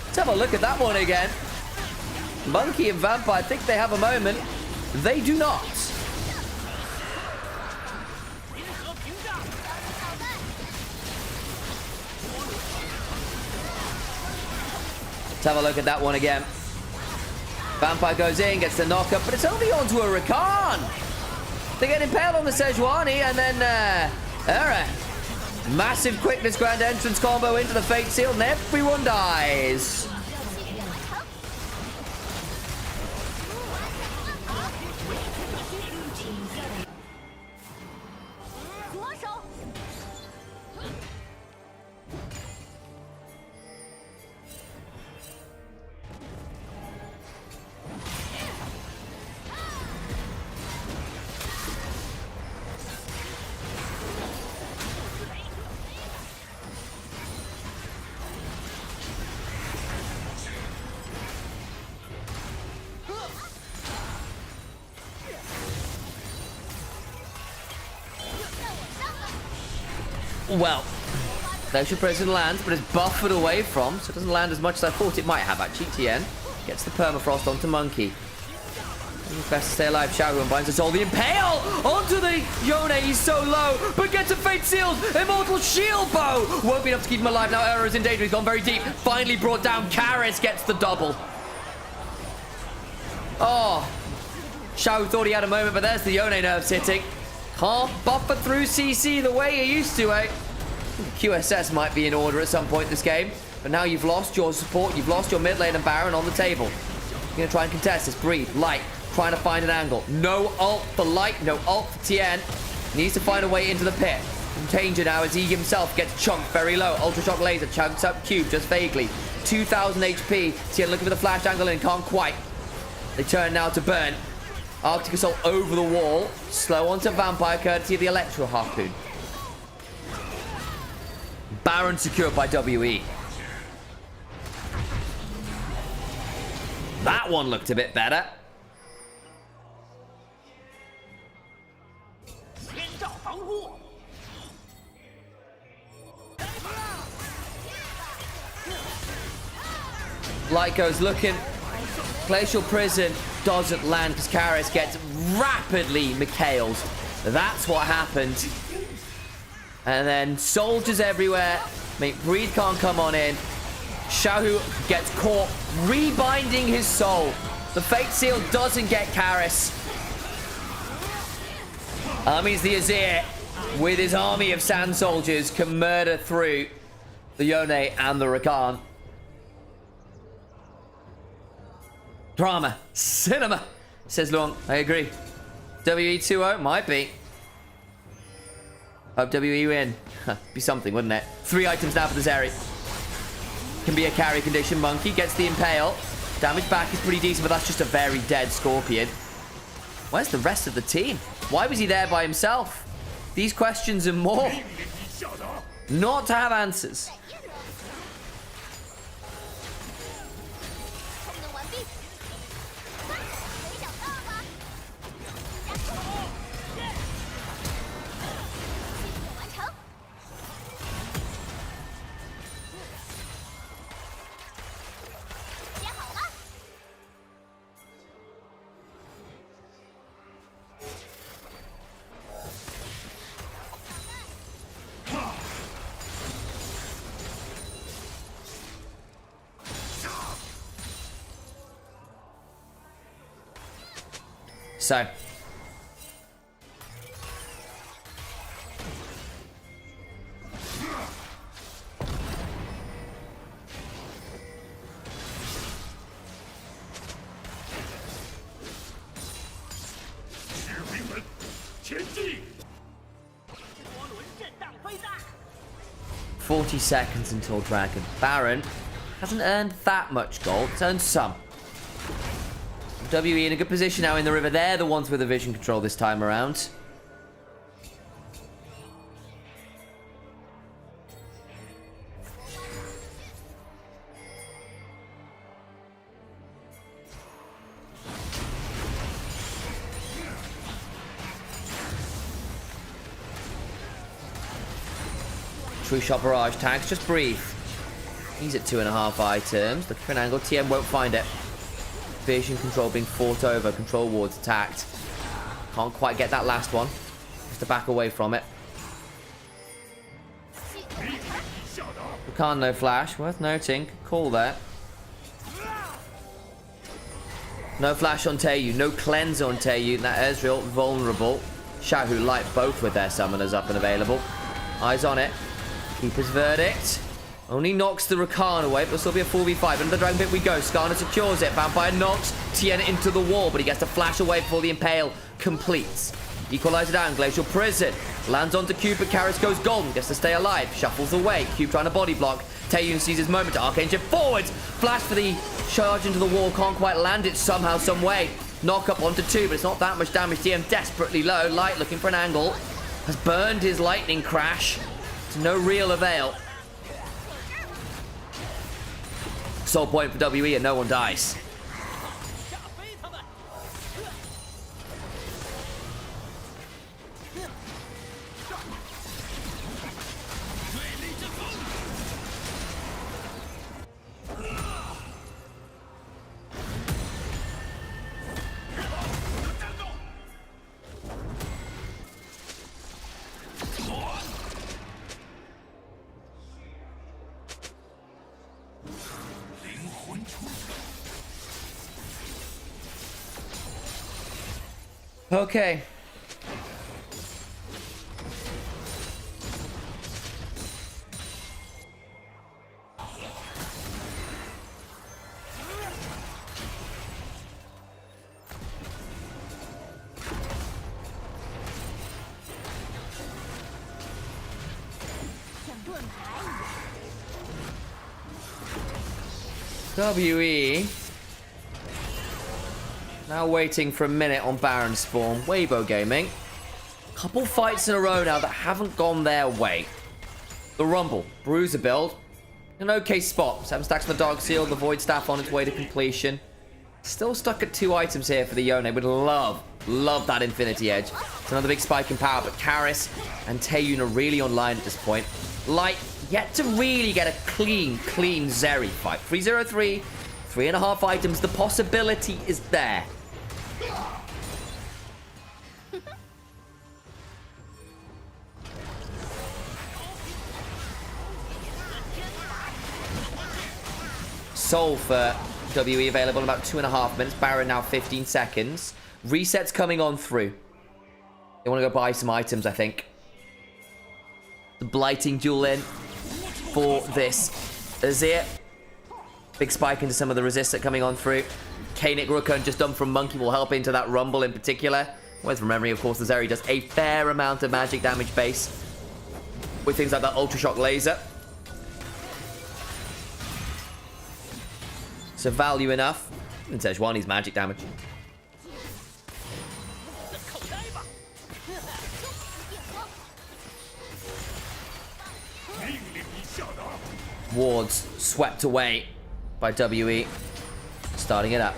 [SPEAKER 1] Let's have a look at that one again. Monkey and Vampire think they have a moment. They do not. Let's have a look at that one again. Vampire goes in, gets the knockup, but it's only onto a Rakan. They get impaled on the Sejuani, and then massive quickness grand entrance combo into the Fate Seal, and everyone dies. Well, Glacial Prison lands, but it's buffered away from, so it doesn't land as much as I thought it might have actually. TN gets the permafrost onto Monkey. Best to stay alive. Xiaohu binds the soul. The Impale onto the Yone. He's so low, but gets a Fate Sealed. Immortal Shield Bow. Won't be enough to keep him alive. Now Ura is in danger. He's gone very deep. Finally brought down. Karis gets the double. Oh. Xiaohu thought he had a moment, but there's the Yone nerves hitting. Can't buffer through CC the way he used to, eh? QSS might be in order at some point this game, but now you've lost your support, you've lost your mid lane and Baron on the table. You're going to try and contest this. Breathe, Light, trying to find an angle. No ult for Light, no ult for Tien. Needs to find a way into the pit. In danger now as he himself gets chunked very low. Ultra Shock Laser chunks up Cube just vaguely. 2,000 HP. Tien looking for the flash angle and can't quite. They turn now to burn. Arctic Assault over the wall. Slow onto Vampire, courtesy of the Electro Harpoon. Baron secured by WE. That one looked a bit better. Light goes looking. Glacial Prison doesn't land because Karis gets rapidly McHale'd. That's what happened. And then soldiers everywhere. Mate, Breathe can't come on in. Xiaohu gets caught rebinding his soul. The Fate Seal doesn't get Karis. Means the Azir with his army of sand soldiers, can murder through the Yone and the Rakan. Drama. Cinema, says Long. I agree. WE 2-0? Might be. Hope WE win. Be something, wouldn't it? 3 items now for the Zeri. Can be a carry condition. Monkey gets the Impale. Damage back is pretty decent, but that's just a very dead Scorpion. Where's the rest of the team? Why was he there by himself? These questions and more. Not to have answers. So, $40 seconds until Dragon. Baron hasn't earned that much gold. It's earned some. WE in a good position now in the river. They're the ones with the vision control this time around. True Shot Barrage tags. Just breathe. He's at 2.5 items. Looking for an angle. TM won't find it. Vision control being fought over. Control wards attacked. Can't quite get that last one. Has to back away from it. Rakan no flash. Worth noting. Call there. No flash on Taeyu. No cleanse on Taeyu. That Ezreal vulnerable. Shahu Light both with their summoners up and available. Eyes on it. Keeper's verdict. Only knocks the Rakan away, but it'll still be a 4v5. Under the Dragon Pit we go. Skarner secures it. Vampire knocks Tien into the wall, but he gets to flash away before the Impale completes. Equalizer down. Glacial Prison. Lands onto Cube, but Karis goes golden. Gets to stay alive. Shuffles away. Cube trying to body block. Taeyun sees his moment to Arcane Shift forwards. Flash for the charge into the wall. Can't quite land it somehow, some way. Knock up onto 2, but it's not that much damage. TM desperately low. Light looking for an angle. Has burned his lightning crash to no real avail. Soul point for WE and no one dies. Okay. WE. Now waiting for a minute on Baron spawn. Weibo Gaming. Couple fights in a row now that haven't gone their way. The Rumble. Bruiser build. An okay spot. 7 stacks on the Dark Seal. The Void Staff on its way to completion. Still stuck at 2 items here for the Yone. Would love that Infinity Edge. It's another big spike in power, but Karis and Taeyun are really online at this point. Light yet to really get a clean Zeri fight. 303, 3.5 items. The possibility is there. Soul for WE available in about 2.5 minutes. Baron now 15 seconds. Resets coming on through. They want to go buy some items, I think. The blighting duel in for this Azir. Big spike into some of the resistance coming on through. Kanik Rukun just done from Monkey will help into that Rumble in particular. Worth remembering, of course, the Zeri does a fair amount of magic damage base with things like that Ultra Shock Laser. So value enough. And Sejuani's magic damage. Wards swept away by WE. Starting it up.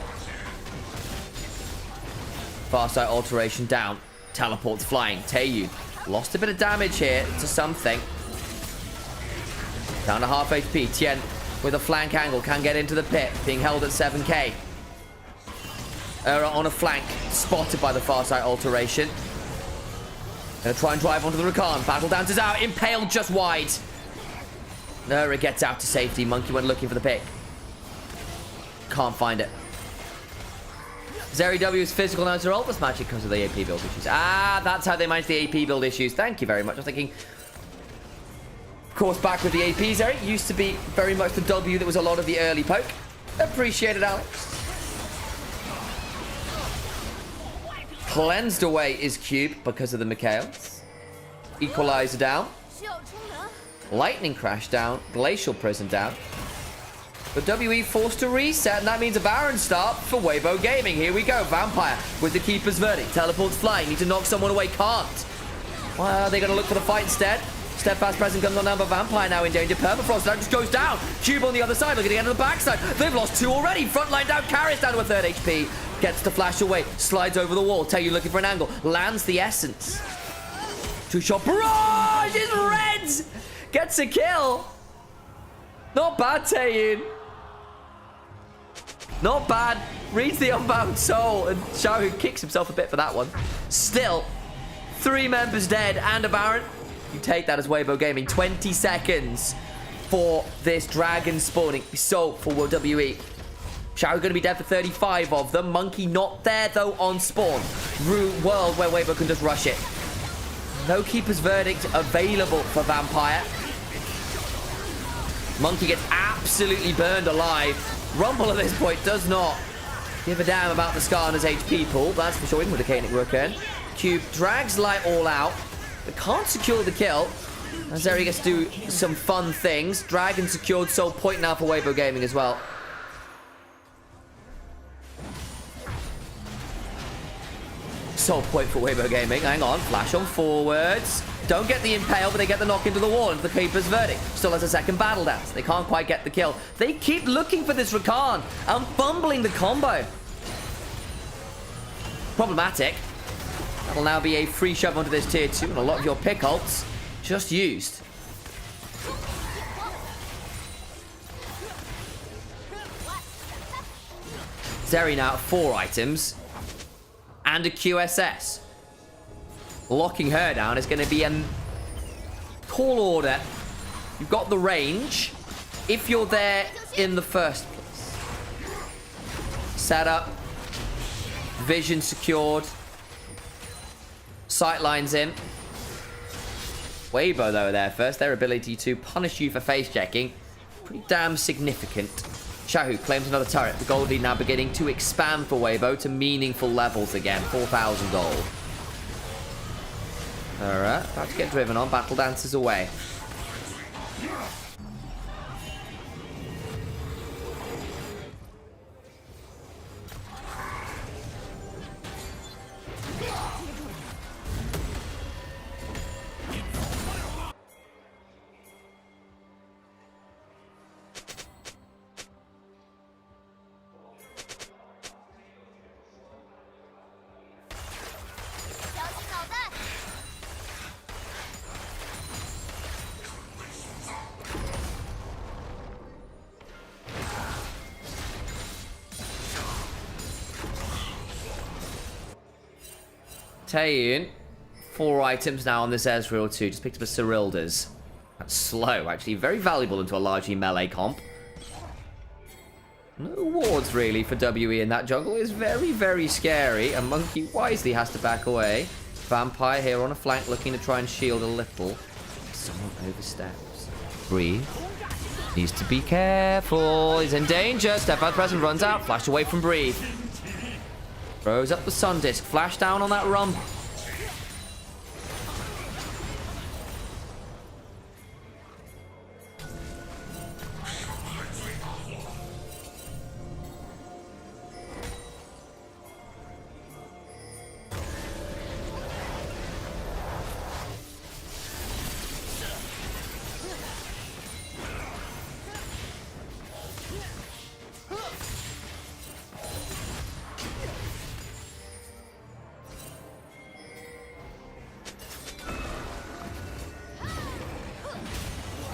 [SPEAKER 1] Farsight alteration down. Teleports flying. Taeyu lost a bit of damage here to something. Down to half HP. Tien with a flank angle can get into the pit. Being held at 7k. On a flank. Spotted by the Farsight alteration. Gonna try and drive onto the Rakan. Battle down to Zhao. Impaled just wide. Nura gets out to safety. Monkey went looking for the pick. Can't find it. Zeri W's physical notes are ultimate magic because of the AP build issues. Ah, that's how they manage the AP build issues. Thank you very much. I was thinking, of course, back with the AP, Zeri. Used to be very much the W that was a lot of the early poke. Appreciated, Alex. Cleansed away is Cube because of the Mikhails. Equalizer down. Lightning Crash down. Glacial Prison down. But WE forced to reset, and that means a Baron start for Weibo Gaming. Here we go. Vampire with the Keeper's Verdict. Teleports flying. Need to knock someone away. Can't. Well, they're going to look for the fight instead. Steadfast Present comes on down, but Vampire now in danger. Permafrost that just goes down. Cube on the other side. Looking at the end of the backside. They've lost 2 already. Frontline down. Carries down to a 3rd HP. Gets to flash away. Slides over the wall. Taeyu looking for an angle. Lands the Essence. 2-shot barrage is Reds. Gets a kill. Not bad, Taeyu. Not bad. Reads the Unbound Soul, and Xiaohu kicks himself a bit for that one. Still, 3 members dead and a Baron. You take that as Weibo Gaming. 20 seconds for this dragon spawning. So for WE. Xiaohu going to be dead for 35 of them. Monkey not there, though, on spawn. World where Weibo can just rush it. No Keeper's Verdict available for Vampire. Monkey gets absolutely burned alive. Rumble at this point does not give a damn about the Scar on his HP pool. That's for sure, even with the Kanik Rukun. Cube drags Light all out, but can't secure the kill. And Zeri gets to do some fun things. Dragon secured, Soul Point now for Weibo Gaming as well. Soul Point for Weibo Gaming. Hang on, flash on forwards. Don't get the impale, but they get the knock into the wall into the Keeper's Verdict. Still has a second battle dance. They can't quite get the kill. They keep looking for this Rakan and fumbling the combo. Problematic. That'll now be a free shove onto this tier 2, and a lot of your pick ults just used. Zeri now at 4 items and a QSS. Locking her down is going to be a tall order. You've got the range if you're there in the first place. Set up. Vision secured. Sightlines in. Weibo, though, there first. Their ability to punish you for face checking. Pretty damn significant. Xiaohu claims another turret. The gold lead now beginning to expand for Weibo to meaningful levels again. 4,000 gold. Alright, about to get driven on. Battle dances away. Taeyu, 4 items now on this Ezreal too. Just picked up a Cyrilda's. That's slow, actually. Very valuable into a largely melee comp. No wards, really, for WE in that jungle. Is very, very scary. And Monkey wisely has to back away. Vampire here on a flank looking to try and shield a little. Someone oversteps. Breathe. Needs to be careful. He's in danger. Step out present, runs out. Flash away from Breathe. Throws up the Sun Disc. Flash down on that Rumble.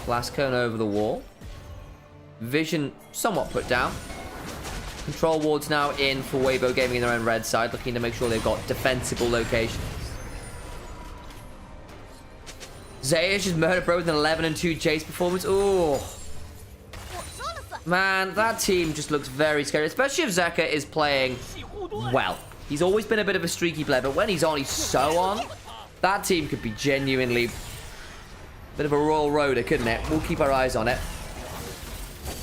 [SPEAKER 1] Blast cone over the wall. Vision somewhat put down. Control wards now in for Weibo Gaming in their own red side, looking to make sure they've got defensible locations. Zayish is murder bro with an 11-2 Jace performance. Ooh. Man, that team just looks very scary, especially if Zeka is playing well. He's always been a bit of a streaky player, but when he's on, he's so on. That team could be genuinely bit of a royal roader, couldn't it? We'll keep our eyes on it.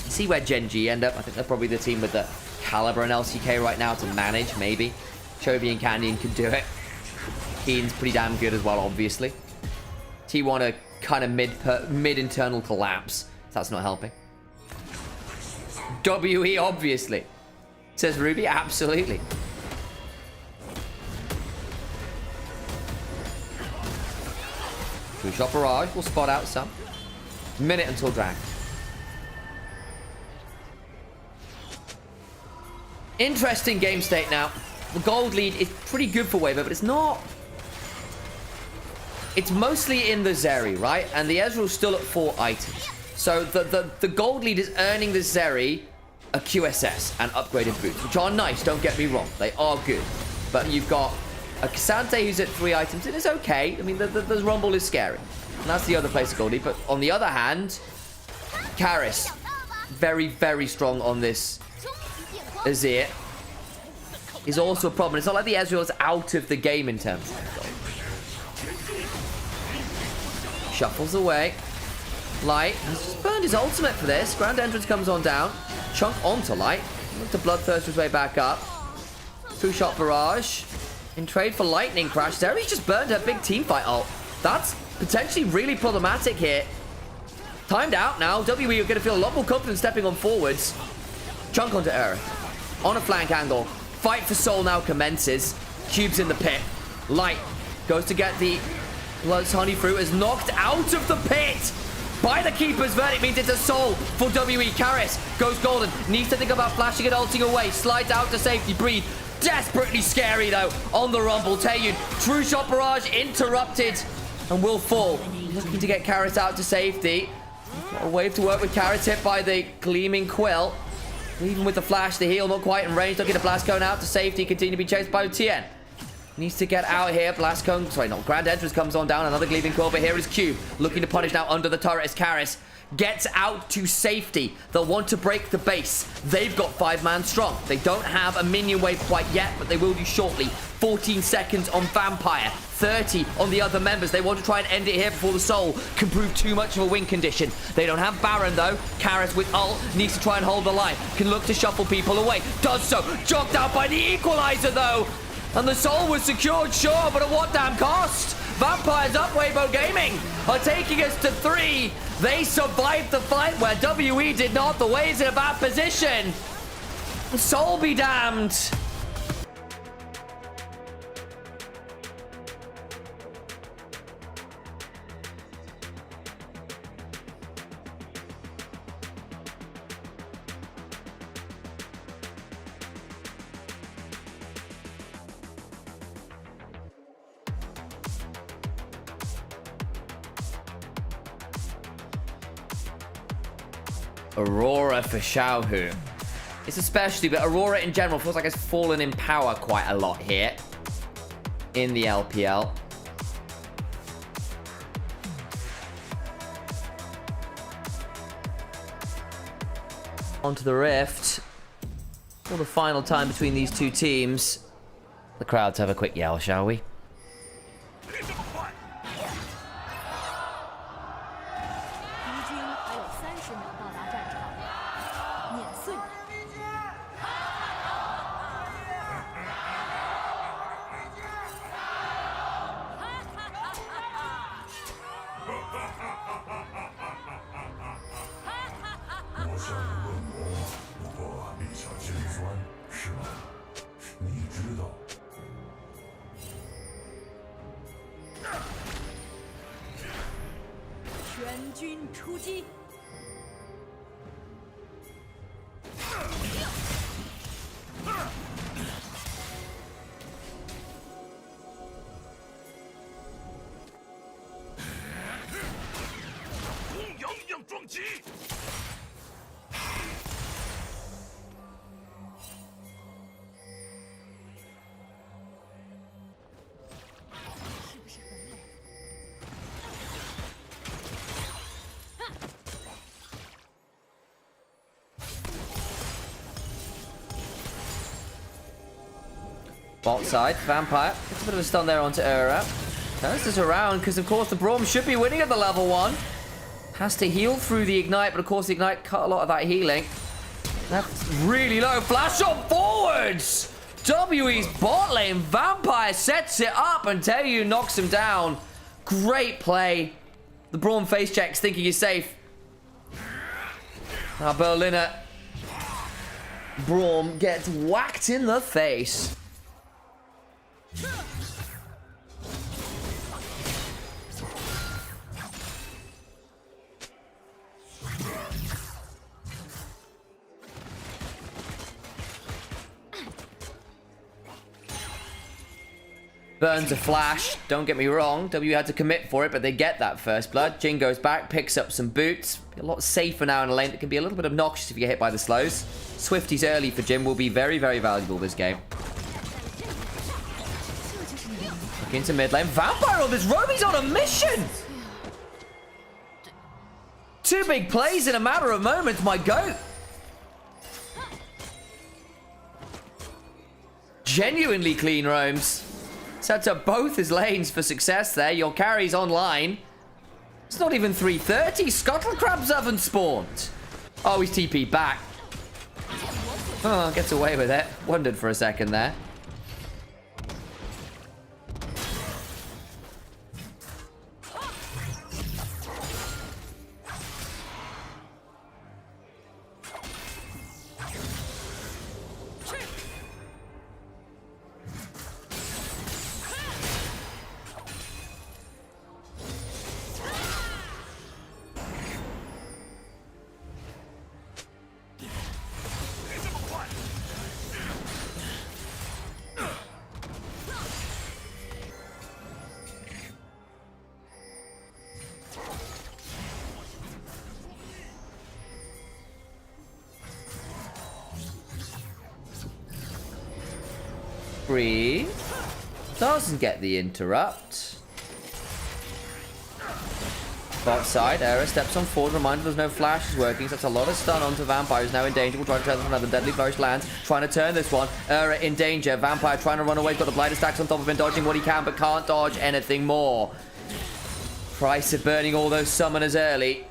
[SPEAKER 1] See where Gen G end up. I think they're probably the team with the caliber and LCK right now to manage, maybe. Chovy and Canyon can do it. Keen's pretty damn good as well, obviously. T1 a kind of mid-internal collapse. That's not helping. WE, obviously. Says Ruby, absolutely. Shot barrage will spot out some. Minute until drag. Interesting game state now. The gold lead is pretty good for Weibo, but it's not. It's mostly in the Zeri, right? And the Ezreal's still at 4 items. So the gold lead is earning the Zeri a QSS and upgraded boots, which are nice, don't get me wrong. They are good. But you've got a Cassante who's at 3 items. It is okay. I mean, the Rumble is scary. And that's the other place of Goldie. But on the other hand, Karis, very, very strong on this Azir, is also a problem. It's not like the Ezreal is out of the game in terms of gold. Shuffles away. Light has just burned his ultimate for this. Grand Entrance comes on down. Chunk onto Light. Look to Bloodthirst his way back up. 2-shot barrage. In trade for Lightning Crash, Zeri's just burned her big teamfight ult. That's potentially really problematic here. Timed out now. WE are going to feel a lot more confident stepping on forwards. Chunk onto Earth. On a flank angle. Fight for soul now commences. Cube's in the pit. Light goes to get the Blood's Honey Fruit. Is knocked out of the pit by the keeper's verdict. Means it's a soul for WE. Karis goes golden. Needs to think about flashing and ulting away. Slides out to safety. Breathe. Desperately scary though on the Rumble. Taeyun, true shot barrage interrupted and will fall. Looking to get Karis out to safety. Got a wave to work with. Karis hit by the gleaming quill. Even with the flash, the heal not quite in range. Looking to blast cone out to safety. Continue to be chased by Tien. Needs to get out here. Blast cone, sorry, not Grand Entrance comes on down. Another gleaming quill, but here is Cube looking to punish now under the turret as Karis gets out to safety. They'll want to break the base. They've got 5-man strong. They don't have a minion wave quite yet, but they will do shortly. 14 seconds on Vampire, 30 on the other members. They want to try and end it here before the Soul can prove too much of a win condition. They don't have Baron though. Karis with ult needs to try and hold the line. Can look to shuffle people away. Does so. Jogged out by the Equalizer though. And the Soul was secured, sure, but at what damn cost? Vampires up, Weibo Gaming are taking us to 3. They survived the fight where WE did not. The Wave's in a bad position. Soul be damned. Aurora for Xiaohu. It's a specialty, but Aurora in general feels like it's fallen in power quite a lot here in the LPL. Onto the Rift. For the final time between these two teams. The crowds have a quick yell, shall we?
[SPEAKER 4] 出击！
[SPEAKER 2] 公羊一样撞击。
[SPEAKER 1] Bot side, Vampire. Gets a bit of a stun there onto Ura. Turns this around because, of course, the Braum should be winning at the level 1. Has to heal through the Ignite, but, of course, the Ignite cut a lot of that healing. That's really low. Flash on forwards! WE's bot lane. Vampire sets it up and Taeyu knocks him down. Great play. The Braum face checks, thinking he's safe. Now Berliner Braum gets whacked in the face. Burns a flash. Don't get me wrong. W had to commit for it, but they get that first blood. Jin goes back, picks up some boots. A lot safer now in a lane that can be a little bit obnoxious if you get hit by the slows. Swifties early for Jin will be very, very valuable this game. Look into mid lane. Vampire on this road. He's on a mission. 2 big plays in a matter of moments. My goat. Genuinely clean roams. Sets up both his lanes for success there. Your carry's online. It's not even 3:30. Scuttle Crabs haven't spawned. Oh, he's TP'd back. Oh, gets away with it. Wondered for a second there. Breathe. Doesn't get the interrupt. Bot side, Era steps on forward. Reminder there's no flash is working. So that's a lot of stun onto Vampire, who's now in danger. We'll try to turn this another deadly flourish lands. Trying to turn this one. Era in danger. Vampire trying to run away. Got the blighter stacks on top of him, dodging what he can, but can't dodge anything more. Price of burning all those summoners early.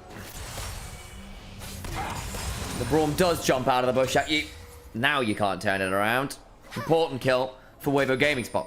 [SPEAKER 1] The Braum does jump out of the bush at you. Now you can't turn it around. Important kill for Weibo Gaming Spot.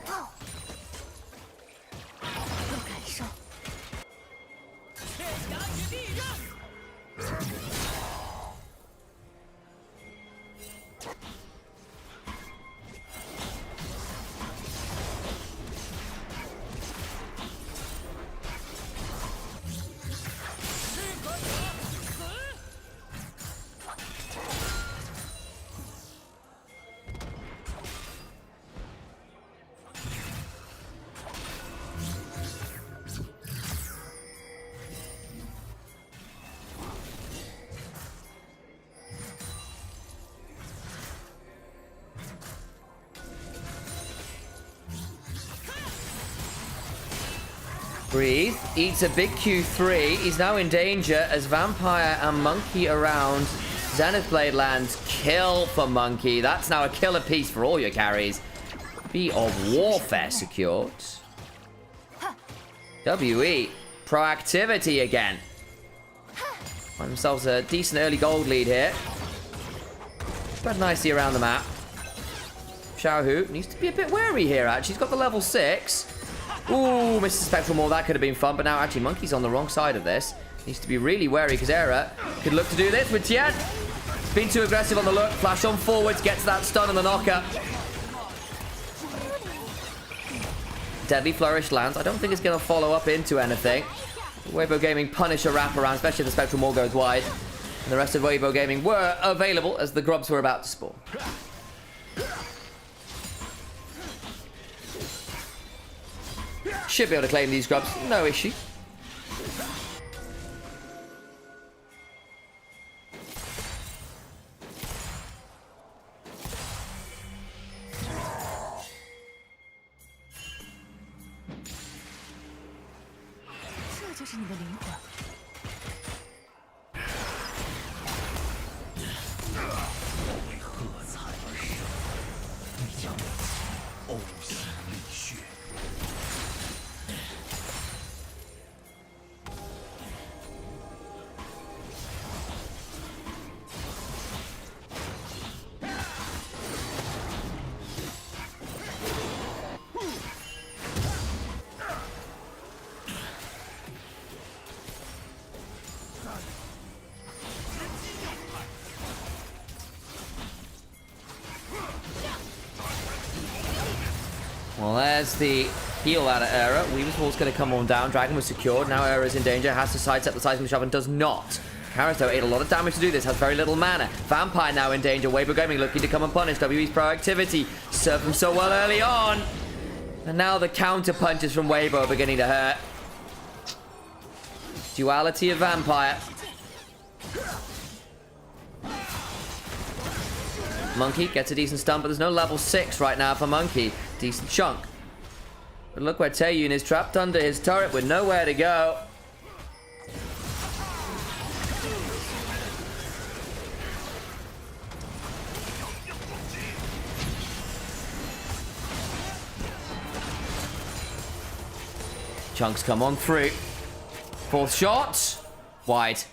[SPEAKER 1] Breathe. Eats a big Q3. He's now in danger as Vampire and Monkey around Zenith Blade lands. Kill for Monkey. That's now a killer piece for all your carries. Beat of Warfare secured. WE. Proactivity again. Find themselves a decent early gold lead here. Spread nicely around the map. Xiaohu needs to be a bit wary here, actually. He's got the level 6. Ooh, Mr. Spectral Maul, that could have been fun, but now actually Monkey's on the wrong side of this. Needs to be really wary because Era could look to do this with Tian. Been too aggressive on the look. Flash on forwards, gets that stun and the knocker. Deadly Flourish lands. I don't think it's going to follow up into anything. Weibo Gaming punish a wraparound, especially if the Spectral Maul goes wide. And the rest of Weibo Gaming were available as the grubs were about to spawn. Should be able to claim these grubs, no issue. Well, there's the heal out of Era. Weaver's Wall's going to come on down. Dragon was secured. Now Era is in danger. Has to sidestep the Seismic Shove and does not. Karras, though, ate a lot of damage to do this. Has very little mana. Vampire now in danger. Weibo Gaming looking to come and punish. WE's proactivity served them so well early on. And now the counter punches from Weibo are beginning to hurt. Duality of Vampire. Monkey gets a decent stun, but there's no level 6 right now for Monkey. Decent chunk. But look where Taeyun is trapped under his turret with nowhere to go. Chunks come on through. Fourth shot. Wide.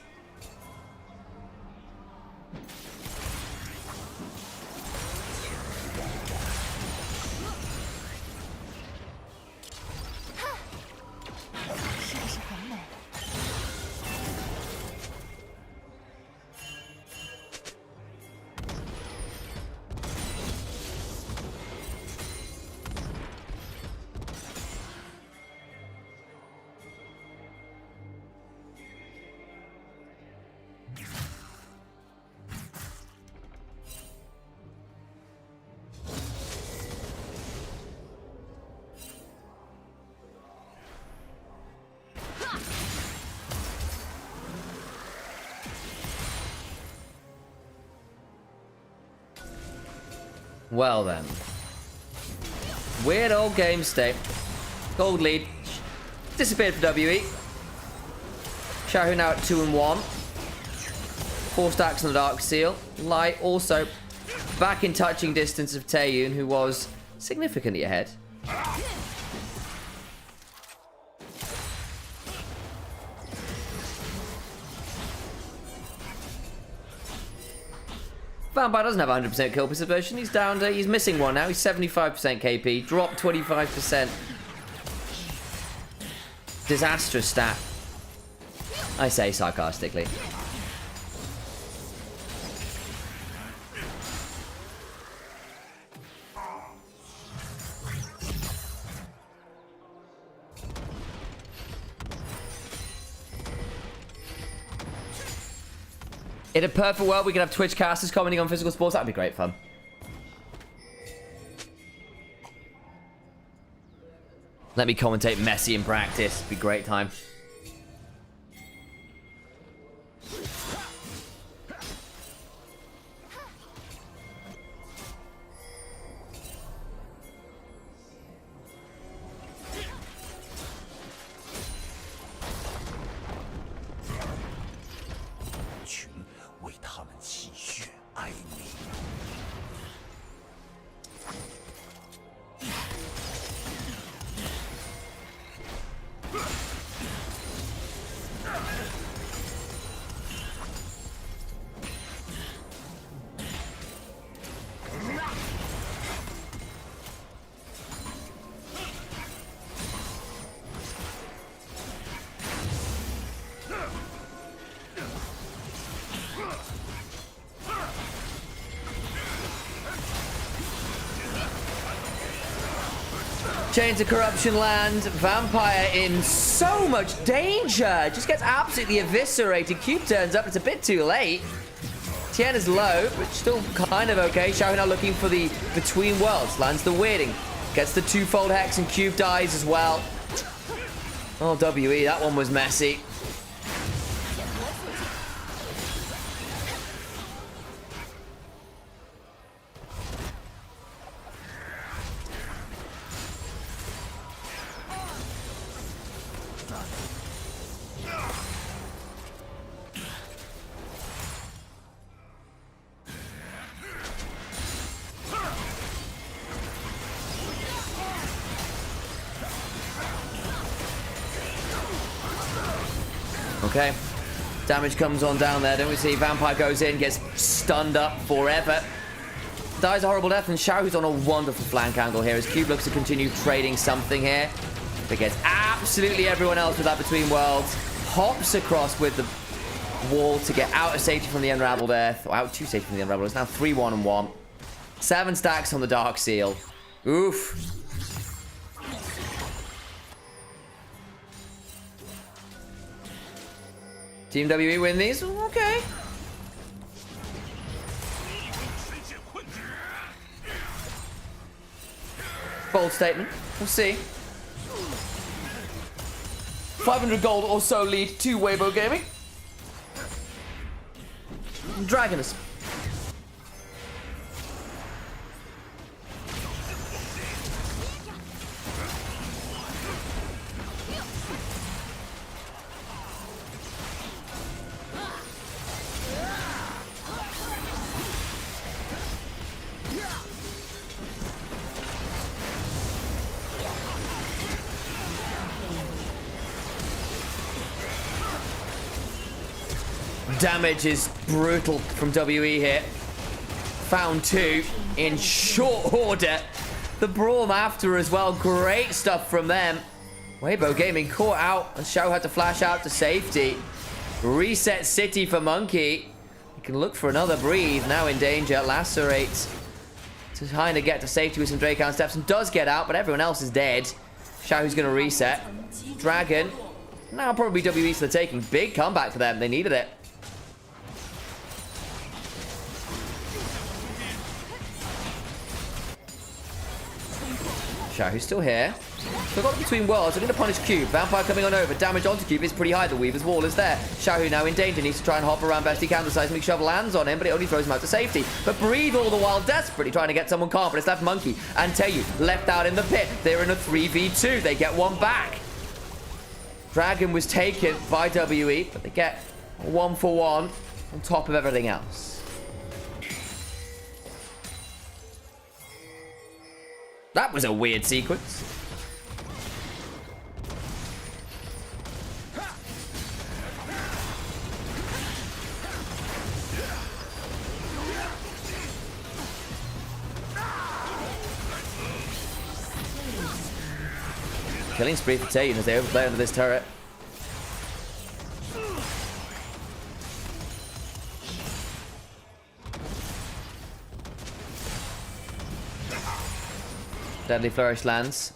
[SPEAKER 1] Well then. Weird old game state. Gold lead. Disappeared for WE. Xiaohu now at 2-1. 4 stacks on the Dark Seal. Light also back in touching distance of Taeyun, who was significantly ahead. Vampire doesn't have 100% kill participation. He's down to, he's missing one now. He's 75% KP. Dropped 25%. Disastrous stat. I say sarcastically. In a perfect world, we could have Twitch casters commenting on physical sports. That'd be great fun. Let me commentate Messi in practice. It'd be a great time. Chains of Corruption land. Vampire in so much danger. Just gets absolutely eviscerated. Cube turns up. It's a bit too late. Tien is low, but still kind of okay. Xiao now looking for the Between Worlds. Lands the Weirding. Gets the twofold Hex and Cube dies as well. Oh, WE, that one was messy. Okay, damage comes on down there, don't we see? Vampire goes in, gets stunned up forever. Dies a horrible death, and Xiao, who's on a wonderful flank angle here, as Cube looks to continue trading something here. But gets absolutely everyone else with that Between Worlds. Hops across with the wall to get out of safety from the Unraveled Earth. Or out to safety from the Unraveled. It's now 3-1-1. 7 stacks on the Dark Seal. Oof. Team WE win these? Okay. Bold statement. We'll see. 500 gold or so lead to Weibo Gaming. Dragonus. Damage is brutal from WE here. Found 2 in short order. The Braum after as well. Great stuff from them. Weibo Gaming caught out, and Xiao had to flash out to safety. Reset City for Monkey. He can look for another breathe. Now in danger. Lacerates to kind of get to safety with some Drakehound steps, and does get out, but everyone else is dead. Xiao's going to reset. Dragon. Now probably WE for the taking. Big comeback for them. They needed it. Xiao, who's still here. Still got Between Worlds. They're going to punish Cube. Vampire coming on over. Damage onto Cube is pretty high. The Weaver's Wall is there. Xiao now in danger. Needs to try and hop around best he can. The Seismic Shove lands on him, but it only throws him out to safety. But Breathe all the while desperately trying to get someone calm. But it's left Monkey and Teiyu left out in the pit. They're in a 3v2. They get one back. Dragon was taken by WE, but they get a 1-for-1 on top of everything else. That was a weird sequence. Killing spree for Teiyu as they overplay under this turret. Deadly Flourish lands.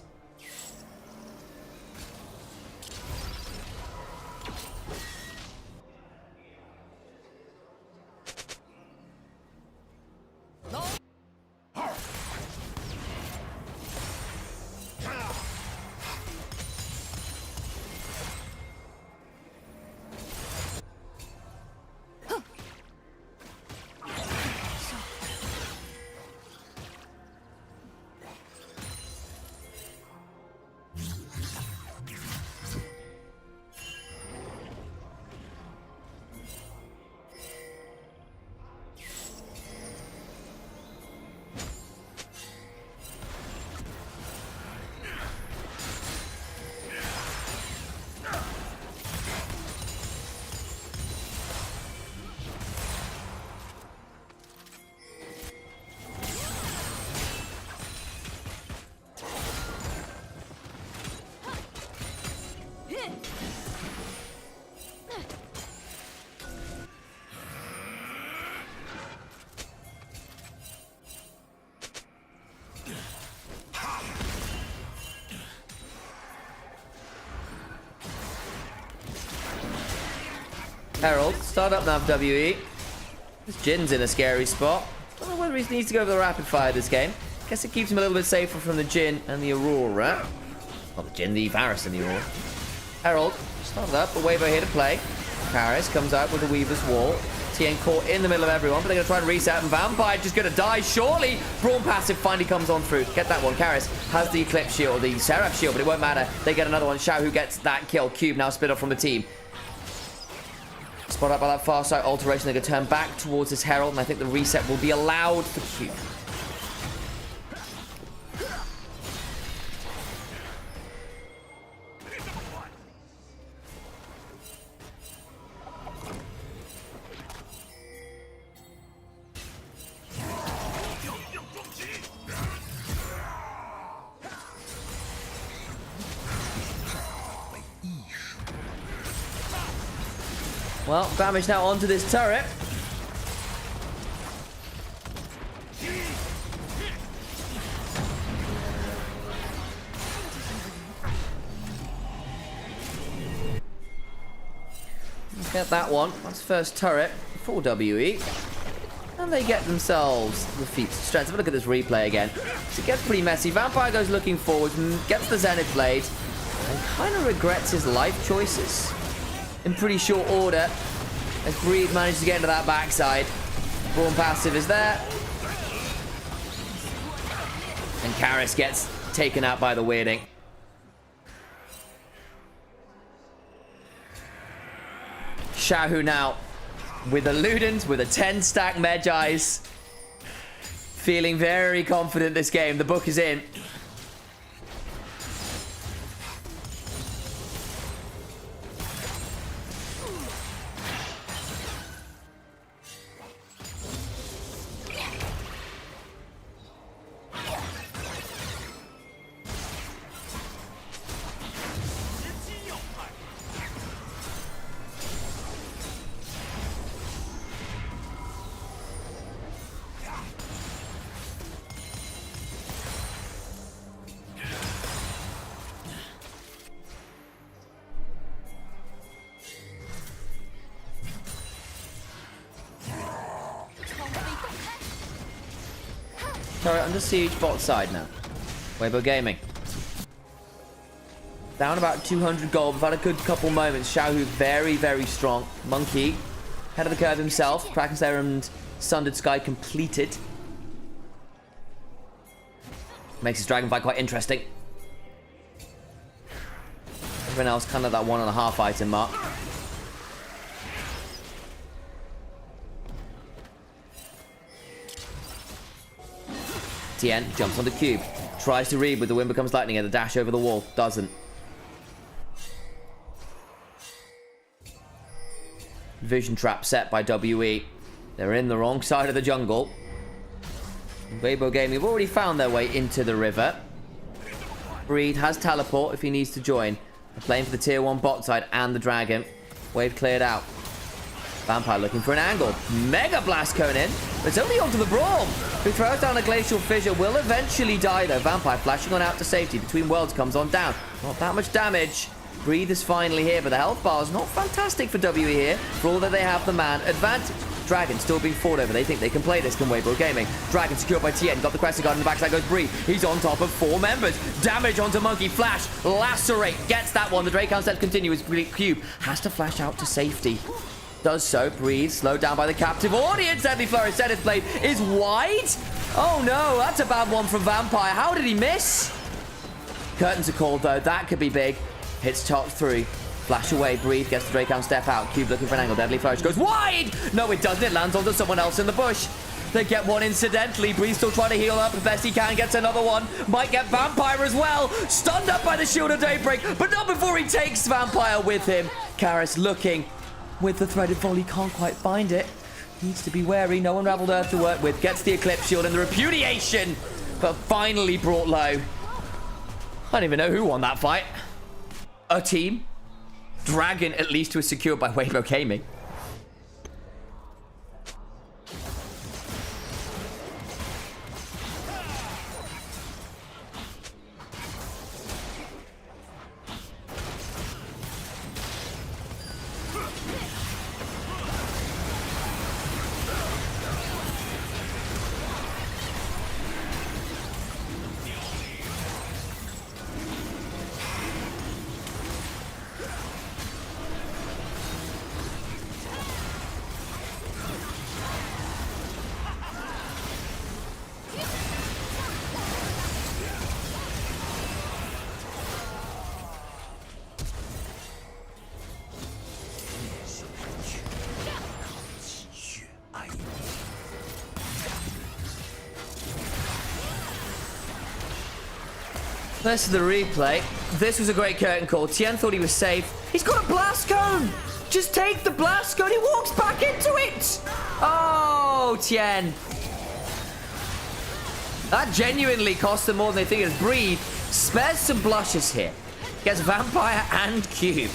[SPEAKER 1] Herald, start up now for WE. This Jin's in a scary spot. I don't know whether he needs to go for the rapid fire this game. Guess it keeps him a little bit safer from the Jin and the Aurora. Not the Jin, the Varus and the Aurora. Herald, started up, but Weibo here to play. Paris comes out with the Weaver's Wall. Tien caught in the middle of everyone, but they're going to try and reset, and Vampire just going to die, surely. Brawn passive finally comes on through. Get that one. Karis has the Eclipse shield, the Seraph shield, but it won't matter. They get another one. Xiao, who gets that kill. Cube now split off from the team. Spot up by that far side alteration. They're going to turn back towards this Herald, and I think the reset will be allowed for Cube. Well, damage now onto this turret. Get that one. That's first turret for WE. And they get themselves the feat strength. Have a look at this replay again. So it gets pretty messy. Vampire goes looking forward, gets the Zenith Blade, and kind of regrets his life choices in pretty short order, as Breathe manages to get into that backside. Brawn passive is there. And Karis gets taken out by the weirding. Xiaohu now with a Ludens, with a 10-stack Medjais. Feeling very confident this game. The book is in. Turret under siege, bot side now. Weibo Gaming. Down about 200 gold. We've had a good couple moments. Xiaohu very, very strong. Monkey, head of the curve himself. Kraken Slayer and Sundered Sky completed. Makes his dragon fight quite interesting. Everyone else kind of that 1.5 item mark. Tien jumps on the cube. Tries to read with the wind becomes lightning and the dash over the wall. Doesn't. Vision trap set by WE. They're in the wrong side of the jungle. Weibo Gaming have already found their way into the river. Breed has teleport if he needs to join. They're playing for the tier 1 bot side and the dragon. Wave cleared out. Vampire looking for an angle. Mega Blast Cone in. But it's only onto the Brawl, who throws down a Glacial Fissure. Will eventually die though. Vampire flashing on out to safety. Between Worlds comes on down. Not that much damage. Breathe is finally here, but the health bar is not fantastic for WE here. For all that they have the man advantage. Dragon still being fought over. They think they can play this, can Weibo Gaming. Dragon secured by Tien. Got the Crescent Guard in the backside goes Breathe. He's on top of 4 members. Damage onto Monkey. Flash. Lacerate. Gets that one. The Drake set continues. Cube has to flash out to safety. Does so. Breathe. Slowed down by the captive audience. Deadly Flourish. Zenith Blade is wide. Oh no. That's a bad one from Vampire. How did he miss? Curtains are called though. That could be big. Hits top 3. Flash away, Breathe, gets the Drake step out. Cube looking for an angle. Deadly Flourish goes wide! No, it doesn't. It lands onto someone else in the bush. They get one incidentally. Breathe still trying to heal up as best he can. Gets another one. Might get Vampire as well. Stunned up by the Shield of Daybreak, but not before he takes Vampire with him. Karis looking with the threaded volley. Can't quite find it. Needs to be wary. No Unraveled Earth to work with. Gets the Eclipse Shield and the Repudiation, but finally brought low. I don't even know who won that fight. A team. Dragon at least was secured by Weibo Gaming. This is the replay. This was a great curtain call. Tien thought he was safe. He's got a blast cone! Just take the blast cone. He walks back into it! Oh, Tien. That genuinely cost him more than they think it was. Breathe. Spares some blushes here. Gets Vampire and Cube.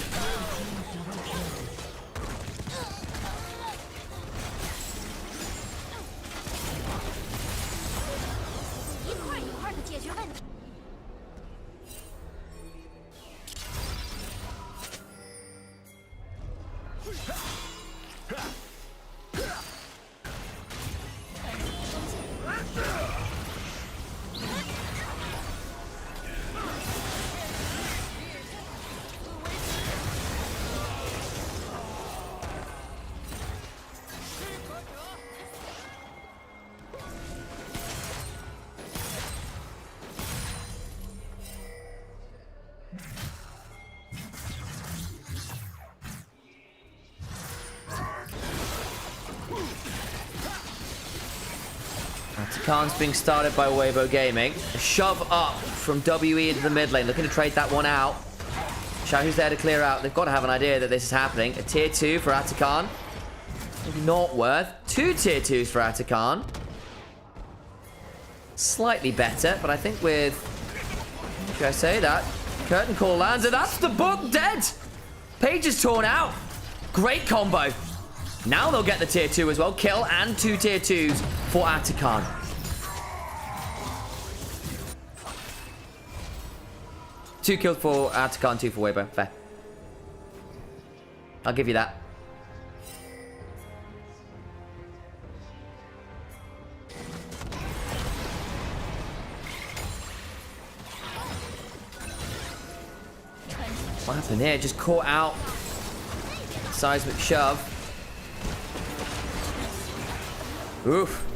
[SPEAKER 1] Khan's being started by Weibo Gaming. A shove up from WE into the mid lane. Looking to trade that one out. Xiaohu's there to clear out. They've got to have an idea that this is happening. A tier 2 for Atakan. Not worth. 2 tier 2s for Atakan. Slightly better, but I think with... Should I say that? Curtain call lands, and that's the book dead! Page is torn out. Great combo. Now they'll get the tier 2 as well. Kill and 2 tier 2s for Atakan. Two kills for Atakan, 2 for Weibo. Fair. I'll give you that. What happened here? Just caught out. Seismic shove. Oof.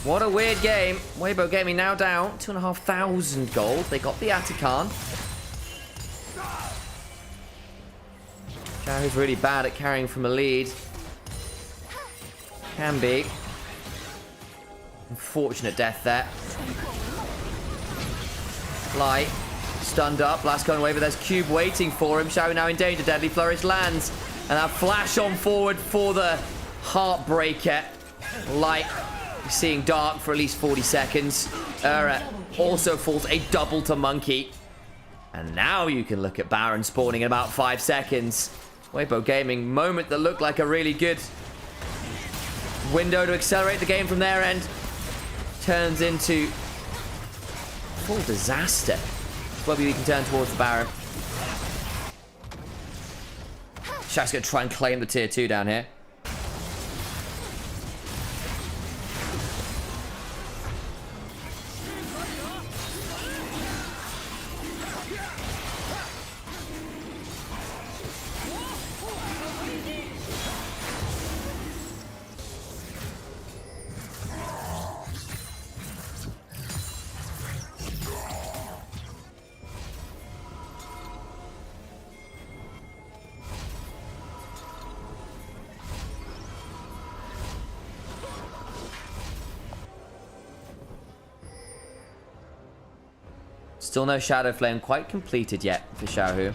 [SPEAKER 1] What a weird game. Weibo Gaming now down 2,500 gold. They got the Atakan. Xiaohu's really bad at carrying from a lead. Can be. Unfortunate death there. Light. Stunned up. Last going away, but there's Cube waiting for him. Xiaohu now in danger. Deadly Flourish lands. And that flash on forward for the Heartbreaker. Light. Seeing dark for at least 40 seconds. Also falls a double to Monkey. And now you can look at Baron spawning in about 5 seconds. Weibo Gaming, moment that looked like a really good window to accelerate the game from their end. Turns into full disaster. WBG can turn towards the Baron. Shaq's going to try and claim the tier 2 down here. Still no Shadow Flame quite completed yet for Xiaohu.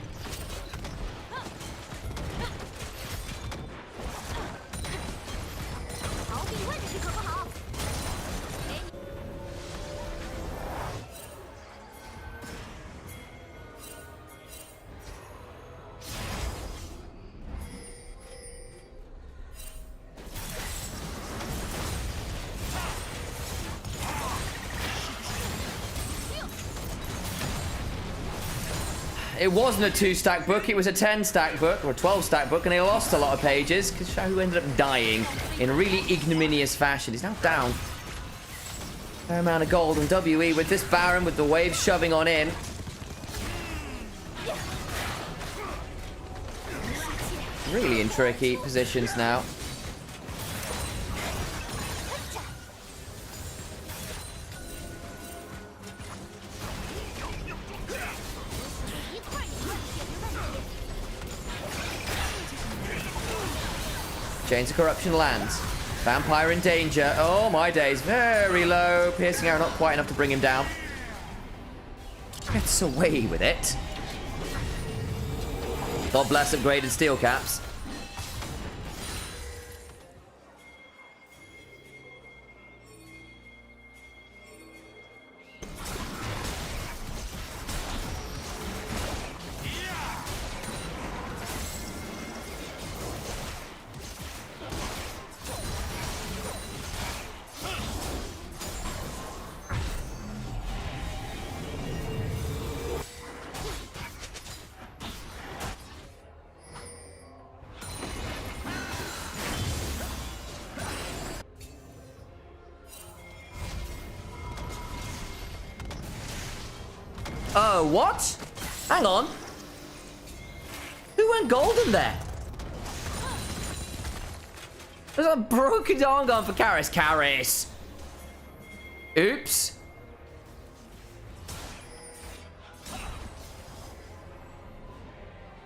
[SPEAKER 1] It wasn't a 2-stack book, it was a 10-stack book, or a 12-stack book, and they lost a lot of pages, because Xiaohu ended up dying in a really ignominious fashion. He's now down. Fair amount of gold, and WE with this Baron, with the waves shoving on in. Really in tricky positions now. Chains of Corruption lands. Vampire in danger. Oh, my days. Very low. Piercing arrow not quite enough to bring him down. Gets away with it. God bless upgraded steel caps. Oh, what? Hang on. Who went golden there? There's a broken arm gun for Karis. Karis. Oops.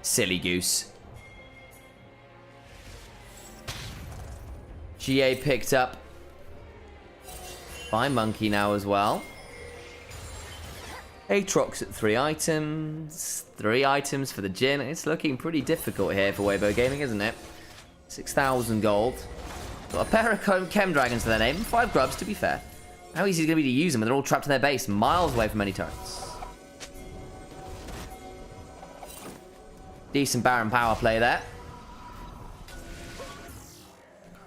[SPEAKER 1] Silly goose. GA picked up by Monkey now as well. Aatrox at 3 items. 3 items for the Jin. It's looking pretty difficult here for Weibo Gaming, isn't it? 6,000 gold. Got a pair of Chem Dragons to their name. 5 grubs, to be fair. How easy is it going to be to use them when they're all trapped in their base, miles away from any turrets? Decent Baron power play there.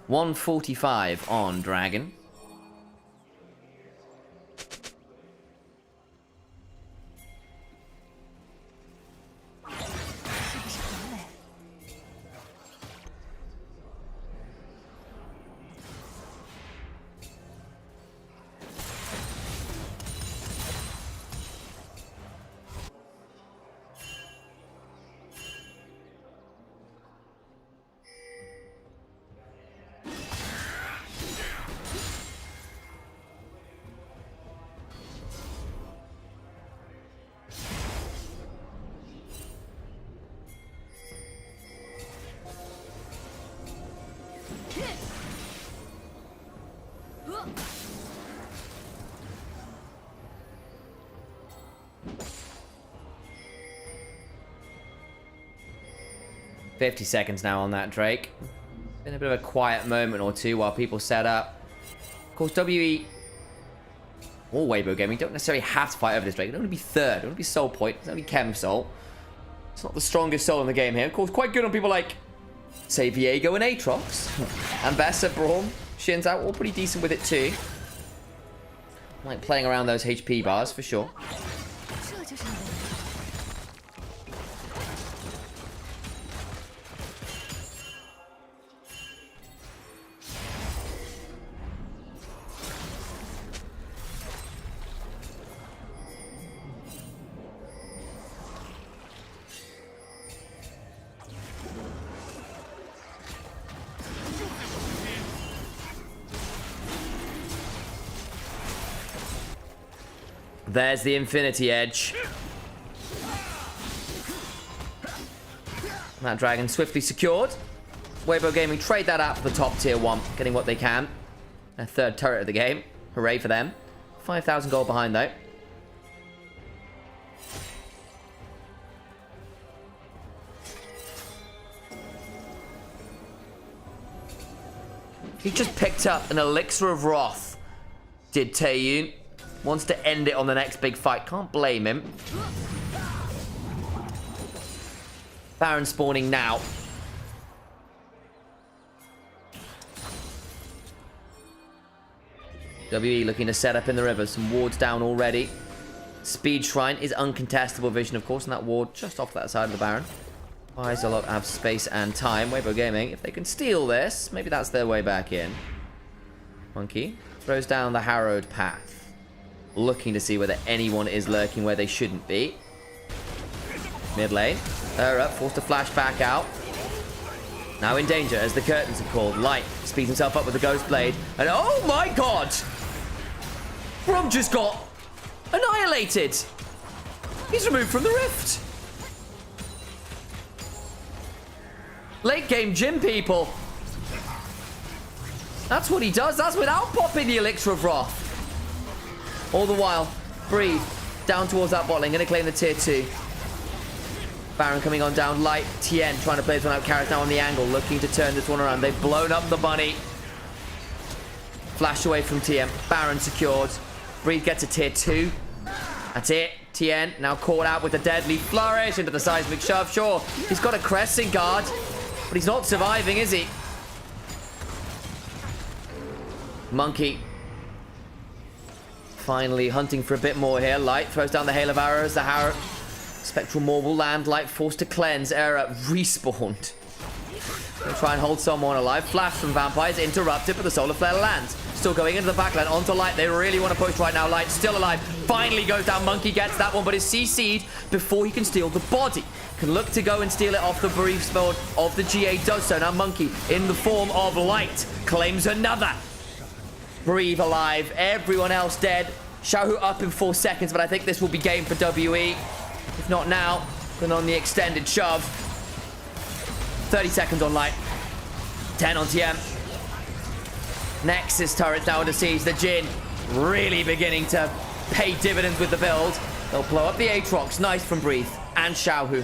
[SPEAKER 1] 145 on Dragon. $50 seconds now on that Drake. Been a bit of a quiet moment or two while people set up. Of course, WE or Weibo Gaming don't necessarily have to fight over this Drake. It don't want to be third. It don't want to be soul point. It's only Chem Soul. It's not the strongest soul in the game here. Of course, quite good on people like, say, Viego and Aatrox. And Bessa, Braum, Shin's out. All pretty decent with it too. Like playing around those HP bars for sure. There's the Infinity Edge. That Dragon swiftly secured. Weibo Gaming trade that out for the top tier 1, getting what they can. Their 3rd turret of the game. Hooray for them. 5,000 gold behind though. He just picked up an Elixir of Wrath. Did Taeyun. Wants to end it on the next big fight. Can't blame him. Baron spawning now. WE looking to set up in the river. Some wards down already. Speed Shrine is uncontestable vision, of course, and that ward just off that side of the Baron. Buys a lot of space and time. Weibo Gaming, if they can steal this, maybe that's their way back in. Monkey throws down the Harrowed Path. Looking to see whether anyone is lurking where they shouldn't be. Mid lane. They're up, forced to flash back out. Now in danger as the curtains have called. Light speeds himself up with the Ghost Blade. And oh my god! Braum just got annihilated. He's removed from the rift. Late game gym people. That's what he does. That's without popping the Elixir of Wrath. All the while, Breathe down towards that bot lane. Going to claim the tier 2. Baron coming on down light. Tien trying to play this one out. Carrot now on the angle, looking to turn this one around. They've blown up the bunny. Flash away from Tien. Baron secured. Breathe gets a tier 2. That's it. Tien now caught out with a deadly flourish into the seismic shove. Sure, he's got a crescent guard, but he's not surviving, is he? Monkey finally hunting for a bit more here. Light throws down the hail of arrows. The Harrow Spectral Maw will land. Light forced to cleanse. Era respawned. Gonna try and hold someone alive. Flash from Vampires interrupted, but the Solar Flare lands. Still going into the backline onto Light. They really want to push right now. Light still alive. Finally goes down. Monkey gets that one, but is CC'd before he can steal the body. Can look to go and steal it off the brief spell of the GA. Does so. Now Monkey in the form of Light claims another. Breathe alive. Everyone else dead. Xiaohu up in 4 seconds, but I think this will be game for WE. If not now, then on the extended shove. 30 seconds on Light. 10 on TM. Nexus turret now to seize the Jin. Really beginning to pay dividends with the build. They'll blow up the Aatrox. Nice from Breathe and Xiaohu.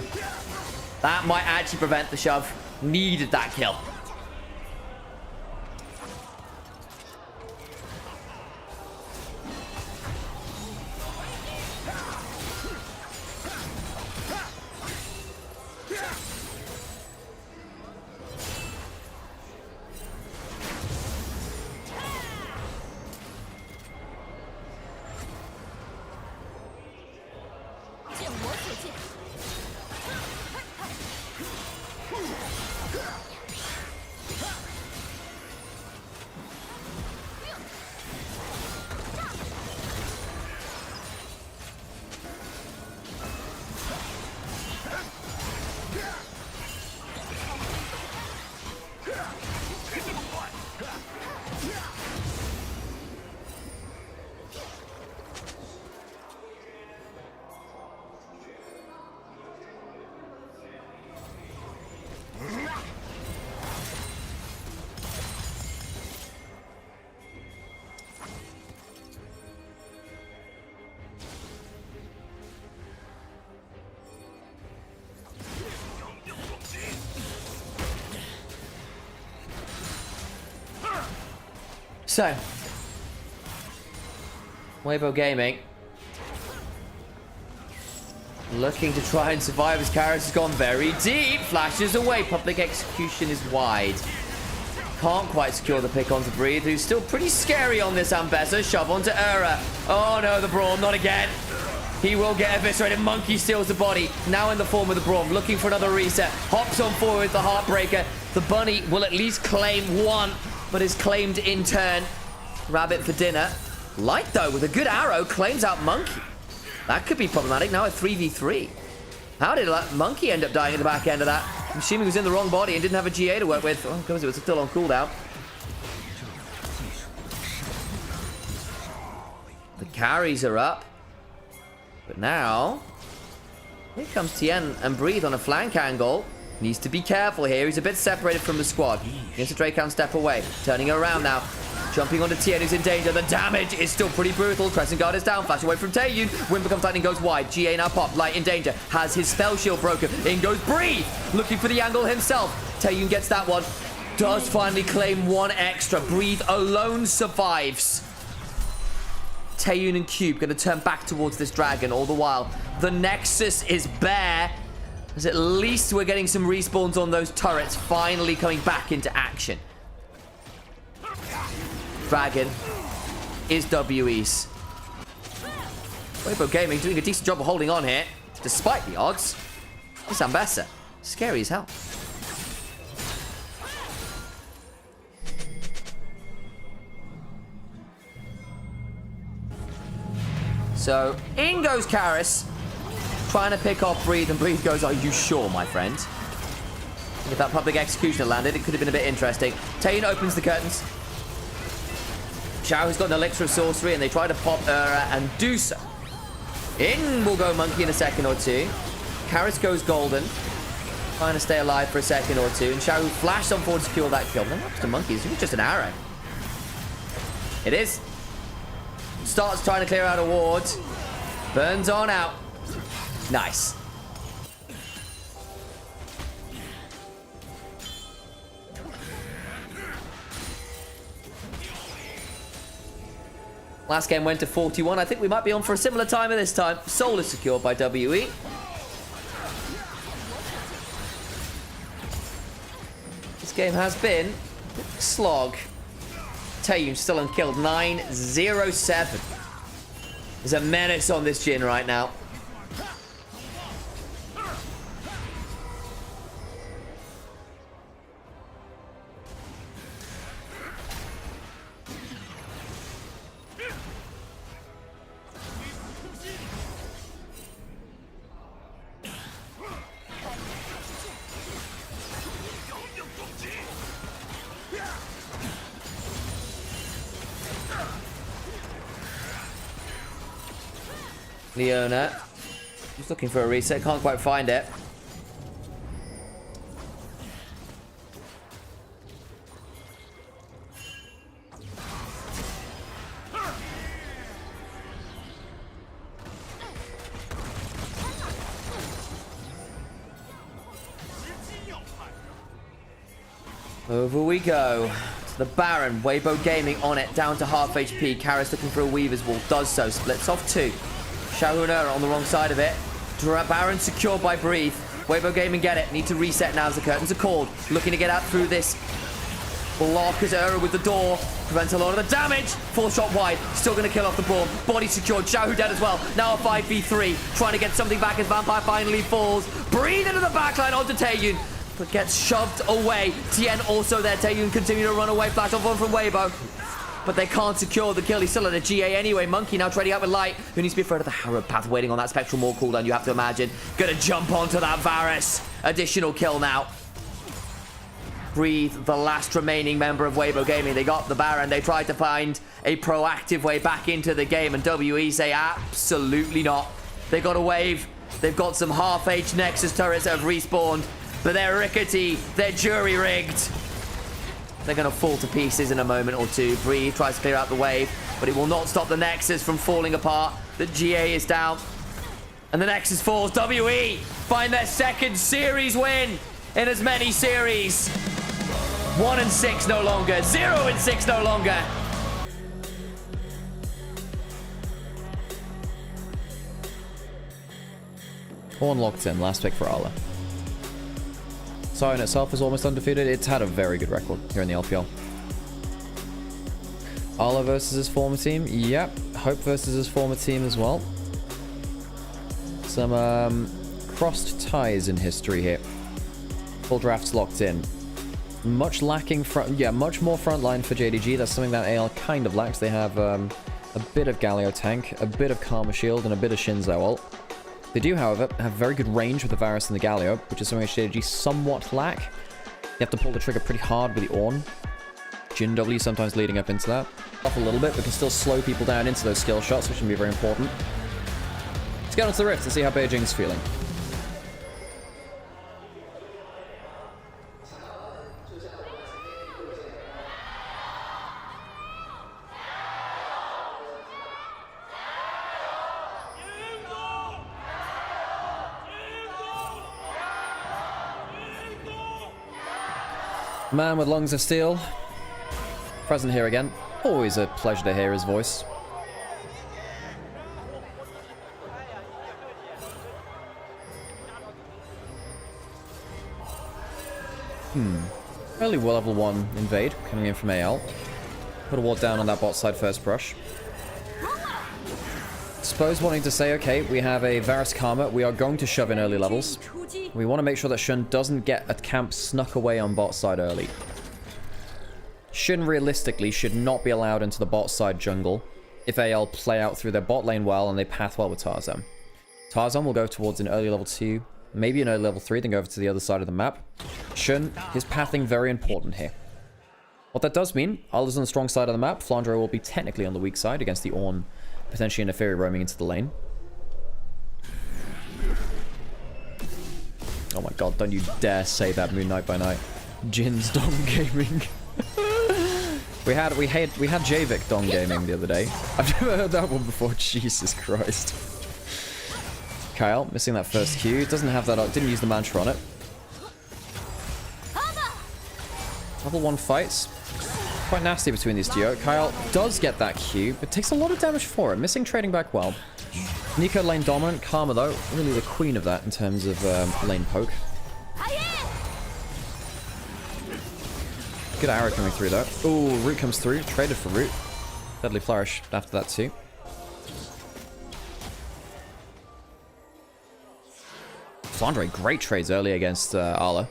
[SPEAKER 1] That might actually prevent the shove. Needed that kill. So, Weibo Gaming looking to try and survive as Karras has gone very deep. Flashes away. Public Execution is wide. Can't quite secure the pick onto Breathe, who's still pretty scary on this Ambessa. Shove onto Ura. Oh no, the Braum, not again. He will get eviscerated. Monkey steals the body. Now in the form of the Braum, looking for another reset. Hops on forward with the Heartbreaker. The Bunny will at least claim one, but is claimed in turn. Rabbit for dinner. Light, though, with a good arrow, claims out Monkey. That could be problematic. Now a 3v3. How did Monkey end up dying at the back end of that? I'm assuming he was in the wrong body and didn't have a GA to work with. Oh, because it was still on cooldown. The carries are up. But now, here comes Tien and Breathe on a flank angle. Needs to be careful here. He's a bit separated from the squad. Gets a Drakehound step away. Turning around now. Jumping onto Tien, who's in danger. The damage is still pretty brutal. Crescent Guard is down. Flash away from Taeyun. Wind becomes lightning, goes wide. GA now pop. Light in danger. Has his spell shield broken. In goes Breathe. Looking for the angle himself. Taeyun gets that one. Does finally claim one extra. Breathe alone survives. Taeyun and Cube going to turn back towards this dragon all the while. The Nexus is bare. As at least we're getting some respawns on those turrets finally coming back into action. Dragon is WE's. Weibo Gaming doing a decent job of holding on here, despite the odds. This Ambessa, scary as hell. So, in goes Karras, trying to pick off Breathe, and Breathe goes, "Are you sure, my friend?" If that Public Executioner landed, it could have been a bit interesting. Taeyun opens the curtains. Xiao has got an Elixir of Sorcery, and they try to pop Ura and do so. In will go Monkey in a second or two. Karras goes Golden, trying to stay alive for a second or two, and Xiao flashed on forward to secure that kill. Then up to Monkey, it was just an arrow. It is. Starts trying to clear out a ward. Burns on out. Nice. Last game went to 41. I think we might be on for a similar timer this time. Soul is secured by WE. This game has been slog. Taeyun still unkilled. 9-0-7. There's a menace on this Jhin right now. Leona. Just looking for a reset. Can't quite find it. Over we go. To the Baron. Weibo Gaming on it. Down to half HP. Kara's looking for a Weaver's Wall. Does so. Splits off 2. Xiaohun'er on the wrong side of it. Baron secured by Breathe. Weibo Gaming get it. Need to reset now as the curtains are called. Looking to get out through this block as Ura with the door. Prevents a lot of the damage. 4 shot wide. Still going to kill off the Braum. Body secured. Xiaohu dead as well. Now a 5v3. Trying to get something back as Vampire finally falls. Breathe into the backline onto Taeyun. But gets shoved away. Tien also there. Taeyun continue to run away. Flash off one from Weibo. But they can't secure the kill. He's still at a GA anyway. Monkey now trading up with Light, who needs to be afraid of the Harrowed Path, waiting on that Spectral Maul cooldown, you have to imagine. Gonna jump onto that Varus. Additional kill now. Breathe, the last remaining member of Weibo Gaming. They got the Baron. They tried to find a proactive way back into the game, and WE say absolutely not. They got a wave. They've got some half-H Nexus turrets that have respawned, but they're rickety. They're jury-rigged. They're going to fall to pieces in a moment or two. Breathe tries to clear out the wave, but it will not stop the Nexus from falling apart. The GA is down, and the Nexus falls. WE find their second series win in as many series. 1-6 no longer. 0-6 no longer.
[SPEAKER 4] Horn locked in. Last pick for Arla. Sion itself is almost undefeated. It's had a very good record here in the LPL. Arla versus his former team. Yep. Hope versus his former team as well. Some crossed ties in history here. Full drafts locked in. Much lacking front. Yeah, much more frontline for JDG. That's something that AL kind of lacks. They have a bit of Galio tank, a bit of Karma Shield, and a bit of Shinzo ult. They do, however, have very good range with the Varus and the Galio, which is something JDG somewhat lack. You have to pull the trigger pretty hard with the Ornn. Jhin W sometimes leading up into that. Off a little bit, but can still slow people down into those skill shots, which can be very important. Let's get onto the Rift and see how Beijing's feeling. Man with lungs of steel. Present here again. Always a pleasure to hear his voice. Early level 1 invade coming in from AL. Put a ward down on that bot side first brush. Suppose wanting to say, okay, we have a Varus Karma. We are going to shove in early levels. We want to make sure that Shun doesn't get a camp snuck away on bot side early. Shun realistically should not be allowed into the bot side jungle if AL play out through their bot lane well and they path well with Tarzan. Tarzan will go towards an early level 2, maybe an early level 3, then go over to the other side of the map. Shun, his pathing very important here. What that does mean, Arla's on the strong side of the map. Flandre will be technically on the weak side against the Ornn, potentially in a Fury roaming into the lane. Oh my god, don't you dare say that, Moon Knight by Night. Jin's Dom Gaming. We had Javik Dong Gaming the other day. I've never heard that one before. Jesus Christ. Kyle missing that first Q. Doesn't have that. Didn't use the mantra on it. Level 1 fights. Quite nasty between these duo. Kyle does get that Q, but takes a lot of damage for it. Missing trading back well. Nico lane dominant. Karma though, really the queen of that in terms of lane poke. Good arrow coming through though. Ooh, root comes through. Traded for root. Deadly flourish after that too. Flandre, great trades early against Arla.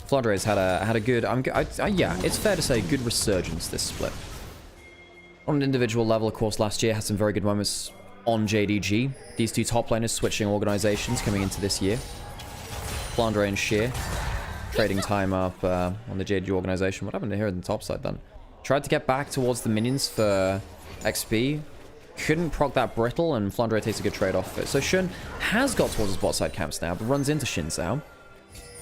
[SPEAKER 4] Flandre's had a good, yeah, it's fair to say good resurgence this split. On an individual level, of course, last year had some very good moments on JDG. These two top laners switching organizations coming into this year. Flandre and Sheer trading time up on the JDG organization. What happened to here on the top side then? Tried to get back towards the minions for XP. Couldn't proc that brittle, and Flandre takes a good trade off of it. So Shun has got towards his bot side camps now, but runs into Xin Zhao.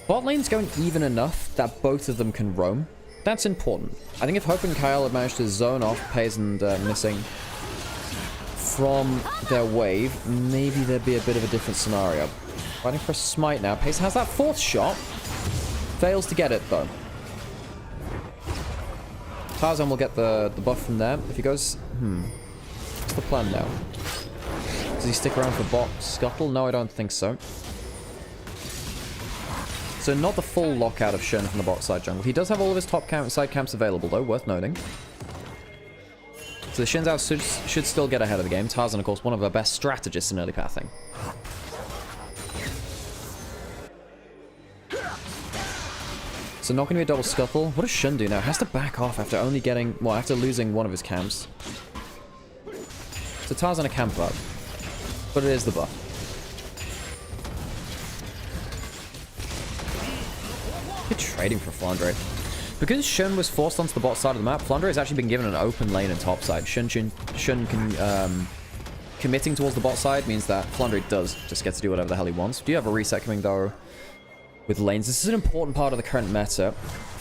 [SPEAKER 4] Bot lane's going even enough that both of them can roam. That's important. I think if Hope and Kyle had managed to zone off Pays and Missing from their wave, maybe there'd be a bit of a different scenario. Fighting for a smite now. Pays has that fourth shot. Fails to get it, though. Tarzan will get the buff from there. If he goes... What's the plan now? Does he stick around for bot scuttle? No, I don't think so. So not the full lockout of Shun from the bot side jungle. He does have all of his top side camps available, though, worth noting. So the Xin Zhao should still get ahead of the game. Tarzan, of course, one of our best strategists in early pathing. So not going to be a double scuttle. What does Shun do now? Has to back off after only getting... Well, after losing one of his camps. So Tarzan a camp up. But it is the buff. Good trading for Flandre. Because Shun was forced onto the bot side of the map, Flandre has actually been given an open lane and top side. Shun can... committing towards the bot side means that Flandre does just get to do whatever the hell he wants. Do you have a reset coming, though, with lanes? This is an important part of the current meta.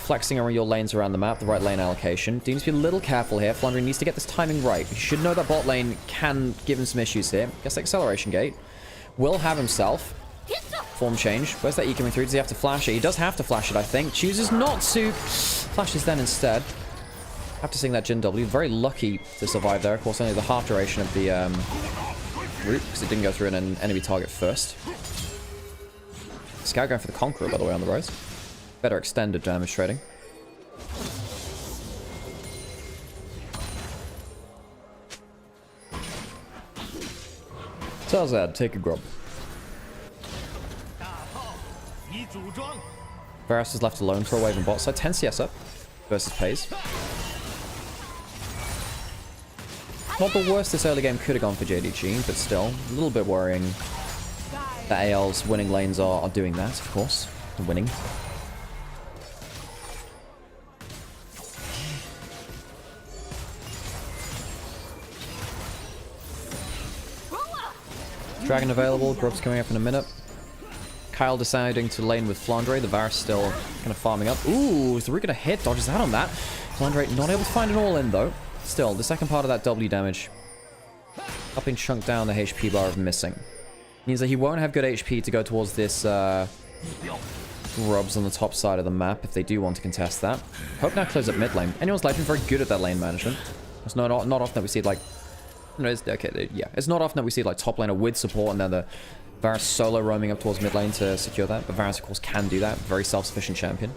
[SPEAKER 4] Flexing around your lanes around the map, the right lane allocation. Do you need to be a little careful here? Flandre needs to get this timing right. He should know that bot lane can give him some issues here. Gets the acceleration gate. Will have himself. Form change. Where's that E coming through? Does he have to flash it? He does have to flash it, I think. Chooses not to. Flashes then instead. Have to sing that Jin W. Very lucky to survive there. Of course, only the half duration of the route, because it didn't go through an enemy target first. Scout going for the Conqueror, by the way, on the road. Better extended damage trading. Tarzad, take a grub. Varus is left alone for a wave on bot side. 10 CS up versus Pays. Not the worst this early game could have gone for JDG, but still, a little bit worrying that AL's winning lanes are doing that, of course. Winning. Dragon available, Grub's coming up in a minute. Kyle deciding to lane with Flandre. The Varus still kind of farming up. Ooh, is the root going to hit? Dodges out on that. Flandre not able to find an all-in, though. Still, the second part of that W damage. Helping chunk down the HP bar of Missing. Means that he won't have good HP to go towards this Grubs on the top side of the map if they do want to contest that. Hope now clears up mid lane. Anyone's life been very good at that lane management. It's not often that we see, like... No, it's, okay, yeah. It's not often that we see, like, top laner with support and then the Varus solo roaming up towards mid lane to secure that. But Varus, of course, can do that. Very self-sufficient champion.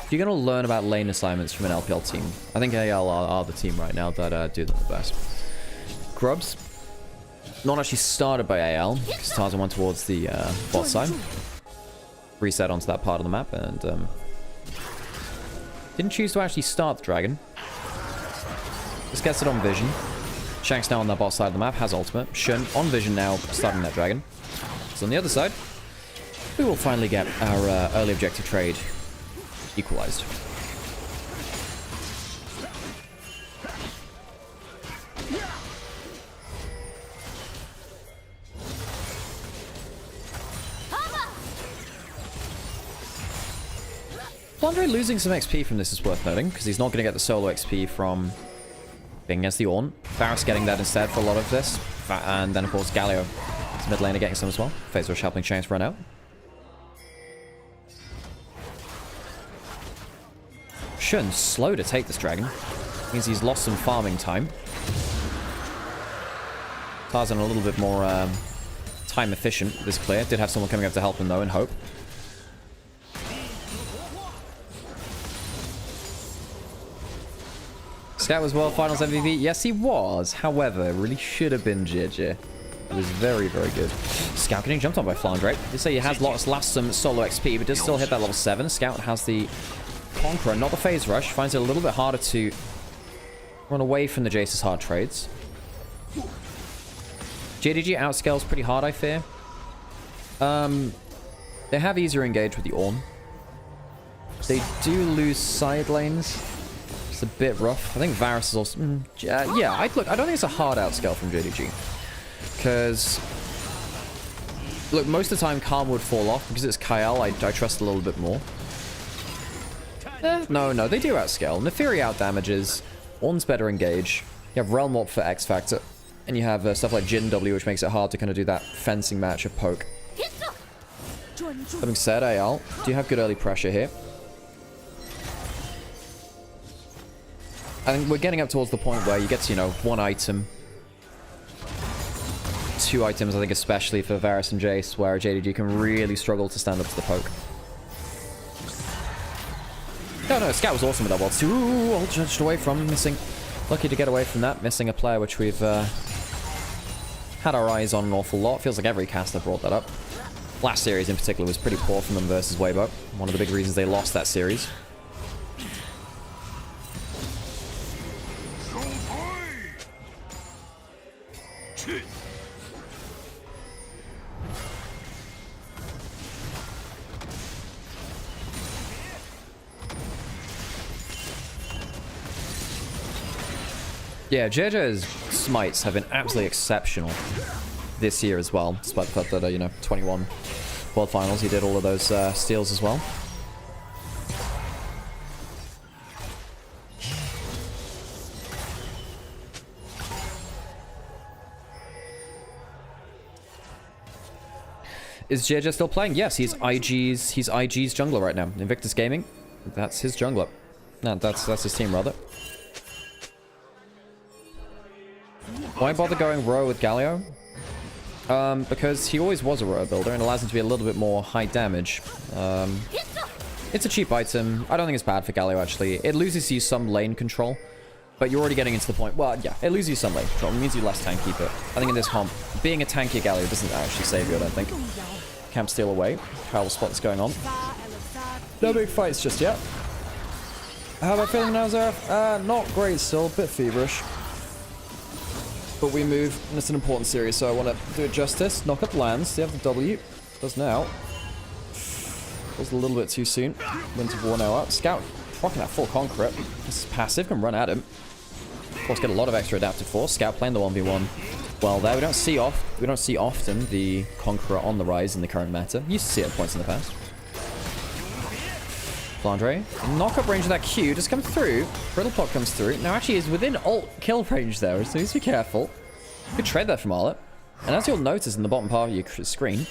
[SPEAKER 4] If you're going to learn about lane assignments from an LPL team, I think AL are the team right now that do them the best. Grubs, not actually started by AL, because Tarzan went towards the bot side. Reset onto that part of the map, and didn't choose to actually start the dragon. Just gets it on vision. Shank's now on that bot side of the map, has ultimate. Shun on vision now, starting that dragon. So on the other side, we will finally get our early objective trade equalized. Flandre losing some XP from this is worth noting, because he's not going to get the solo XP from being against the Ornn. Varus getting that instead for a lot of this. And then, of course, Galio, mid laner, getting some as well. Phase Rush helping Chance run out. Shun slow to take this dragon. Means he's lost some farming time. Tarzan a little bit more time efficient, this clear. Did have someone coming up to help him, though, in Hope. Scout was World Finals MVP. Yes, he was. However, it really should have been JJ. It was very, very good. Scout getting jumped on by Flandre. They say he has lost some solo XP, but does still hit that level 7. Scout has the Conqueror, not the Phase Rush. Finds it a little bit harder to run away from the Jace's hard trades. JDG outscales pretty hard, I fear. They have easier engage with the Ornn. They do lose side lanes. It's a bit rough. I think Varus is also... yeah, look, I don't think it's a hard outscale from JDG. Because... Look, most of the time Calm would fall off. Because it's Kyle, I trust a little bit more. No, they do outscale. Neferi outdamages. Ornn's better engage. You have Realm Warp for X Factor. And you have stuff like Jin W, which makes it hard to kind of do that fencing match of poke. Having said, Ayal, do you have good early pressure here? I think we're getting up towards the point where you get to, you know, 1 item. 2 items, I think, especially for Varus and Jace, where JDG can really struggle to stand up to the poke. No, Scout was awesome with that wall. Ooh, all judged away from, missing. Lucky to get away from that, missing a player which we've had our eyes on an awful lot. Feels like every caster brought that up. Last series in particular was pretty poor from them versus Weibo. One of the big reasons they lost that series. Yeah, JJ's smites have been absolutely exceptional this year as well, despite the fact that, you know, 21 World Finals, he did all of those steals as well. Is JJ still playing? Yes, he's IG's jungler right now. Invictus Gaming, that's his jungler. No, that's his team, rather. Why bother going row with Galio? Because he always was a row builder and allows him to be a little bit more high damage. It's a cheap item. I don't think it's bad for Galio, actually. It loses you some lane control, but you're already getting into the point. Well, yeah, it loses you some lane control. It means you less tanky, but I think in this comp, being a tanky Galio doesn't actually save you, I don't think. Camp steal away. Kyle will spot what's going on. No big fights just yet. How am I feeling now, Zareth? Not great still. A bit feverish. But we move, and it's an important series, so I want to do it justice. Knock up lands. They have the W. Does now. Was a little bit too soon. Winter of War now up. Scout rocking that full Conqueror. This is passive. Can run at him. Of course, get a lot of extra adaptive force. Scout playing the 1v1 well there. We don't see often the Conqueror on the rise in the current meta. Used to see it at points in the past. Flandre. Knock up range of that Q. Just comes through. Brittle Pot comes through. Now actually is within ult kill range there, so just be careful. Good trade there from Arlet. And as you'll notice in the bottom part of your screen,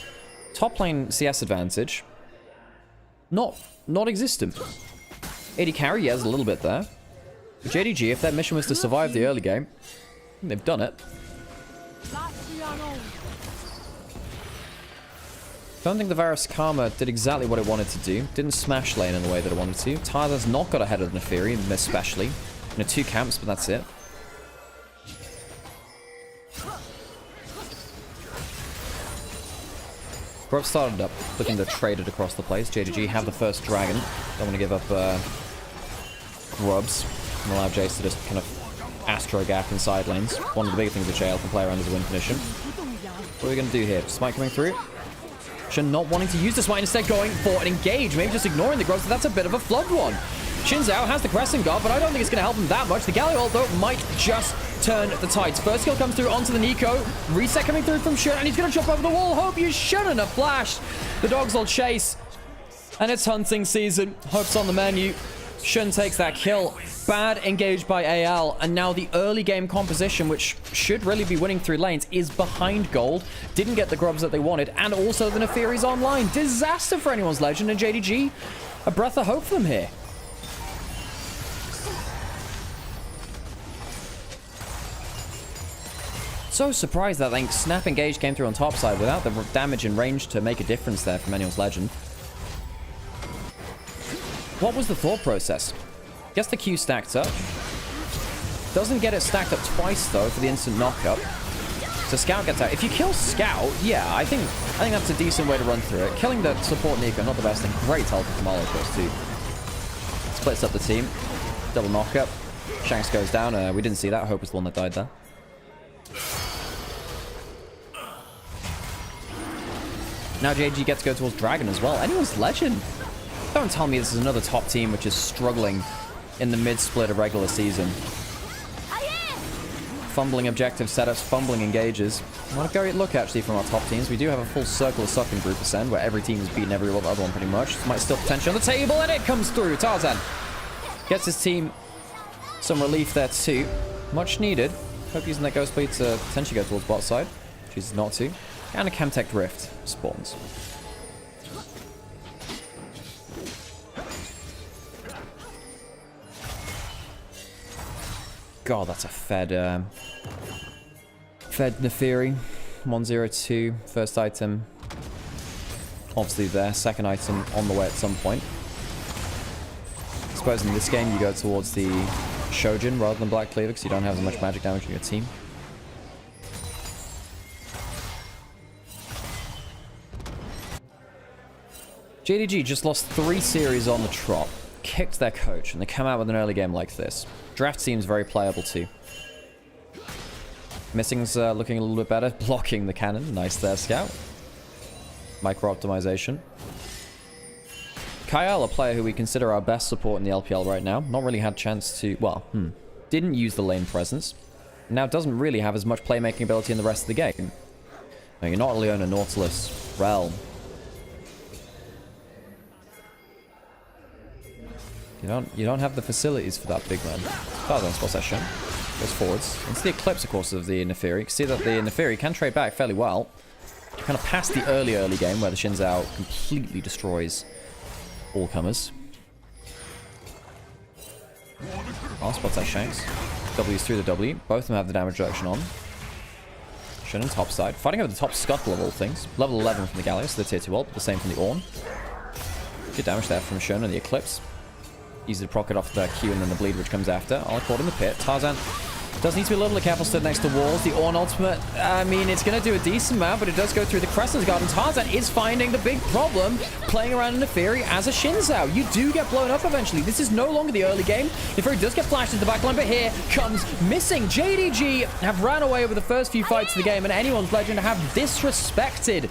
[SPEAKER 4] top lane CS advantage, not existent. AD carry, yeah, there's a little bit there. But JDG, if their mission was to survive the early game, I think they've done it. Don't think the Varus Karma did exactly what it wanted to do. Didn't smash lane in the way that it wanted to. Tarzan's not got ahead of the Neferi, especially. You know, 2 camps, but that's it. Grub started up, looking to trade it across the place. JDG have the first dragon. Don't want to give up Grubs and allow Jace to just kind of Astro gap in side lanes. One of the big things that JL can play around is a win condition. What are we going to do here? Smite coming through. Shin not wanting to use the smite, instead going for an engage. Maybe just ignoring the growth, so that's a bit of a flubbed one. Shin Zhao has the Crescent Guard, but I don't think it's going to help him that much. The Galio ult, though, might just turn the tides. First kill comes through onto the Nico. Reset coming through from Shun, and he's going to jump over the wall. Hope you shouldn't have flashed. The dogs will chase. And it's hunting season. Hope's on the menu. Shun takes that kill. Bad engaged by AL. And now the early game composition, which should really be winning through lanes, is behind gold. Didn't get the grubs that they wanted. And also the Neferi's online. Disaster for anyone's legend. And JDG, a breath of hope for them here. So surprised that like snap engage came through on top side without the damage and range to make a difference there from anyone's legend. What was the thought process? Gets the Q stacked up. Doesn't get it stacked up twice though for the instant knockup. So Scout gets out. If you kill Scout, yeah, I think that's a decent way to run through it. Killing the support Nico, not the best thing. Great help from Malo, of course, too. Splits up the team. Double knockup. Shanks goes down. We didn't see that. Hope was the one that died there. Now JDG gets to go towards Dragon as well. Anyone's legend. Don't tell me this is another top team which is struggling in the mid-split of regular season. Fumbling objective setups, fumbling engages. I want to go look actually from our top teams. We do have a full circle of sucking group ascend where every team has beaten every other one pretty much. This might still potentially on the table and it comes through. Tarzan gets his team some relief there too. Much needed. Hope using that Ghost Blade to potentially go towards bot side. Chooses not to. And a Chemtech Rift spawns. God, that's a fed Neferi. 102. First item. Obviously there. Second item on the way at some point. I suppose in this game you go towards the Shojin rather than Black Cleaver because you don't have as much magic damage in your team. JDG just lost 3 series on the trot, kicked their coach, and they come out with an early game like this. Draft seems very playable too. Missing's looking a little bit better, blocking the cannon. Nice there, Scout. Micro optimization. Kyle, a player who we consider our best support in the LPL right now, not really had chance to, well, didn't use the lane presence. Now doesn't really have as much playmaking ability in the rest of the game. Now, you're not Leona, Nautilus, Realm. You don't have the facilities for that big man. Tarzan spots that shot. Goes forwards. Into the Eclipse, of course, of the Neferi. You can see that the Neferi can trade back fairly well. Kind of past the early game where the Xin Zhao completely destroys all comers. Spots that Shanks. W's through the W. Both of them have the damage reduction on. Shin and top side. Fighting over the top scuttle of all things. Level 11 from the Gallius, the tier 2 ult. The same from the Ornn. Good damage there from Shun and the Eclipse. Easy to proc it off the Q and then the bleed which comes after. All caught in the pit. Tarzan does need to be a little bit careful stood next to walls. The Ornn ultimate, I mean, it's going to do a decent amount, but it does go through the Crescent's Guard. And Tarzan is finding the big problem playing around in Neferi as a Xin Zhao. You do get blown up eventually. This is no longer the early game. Neferi does get flashed into the backline, but here comes Missing. JDG have ran away with the first few fights of the game, and anyone's legend have disrespected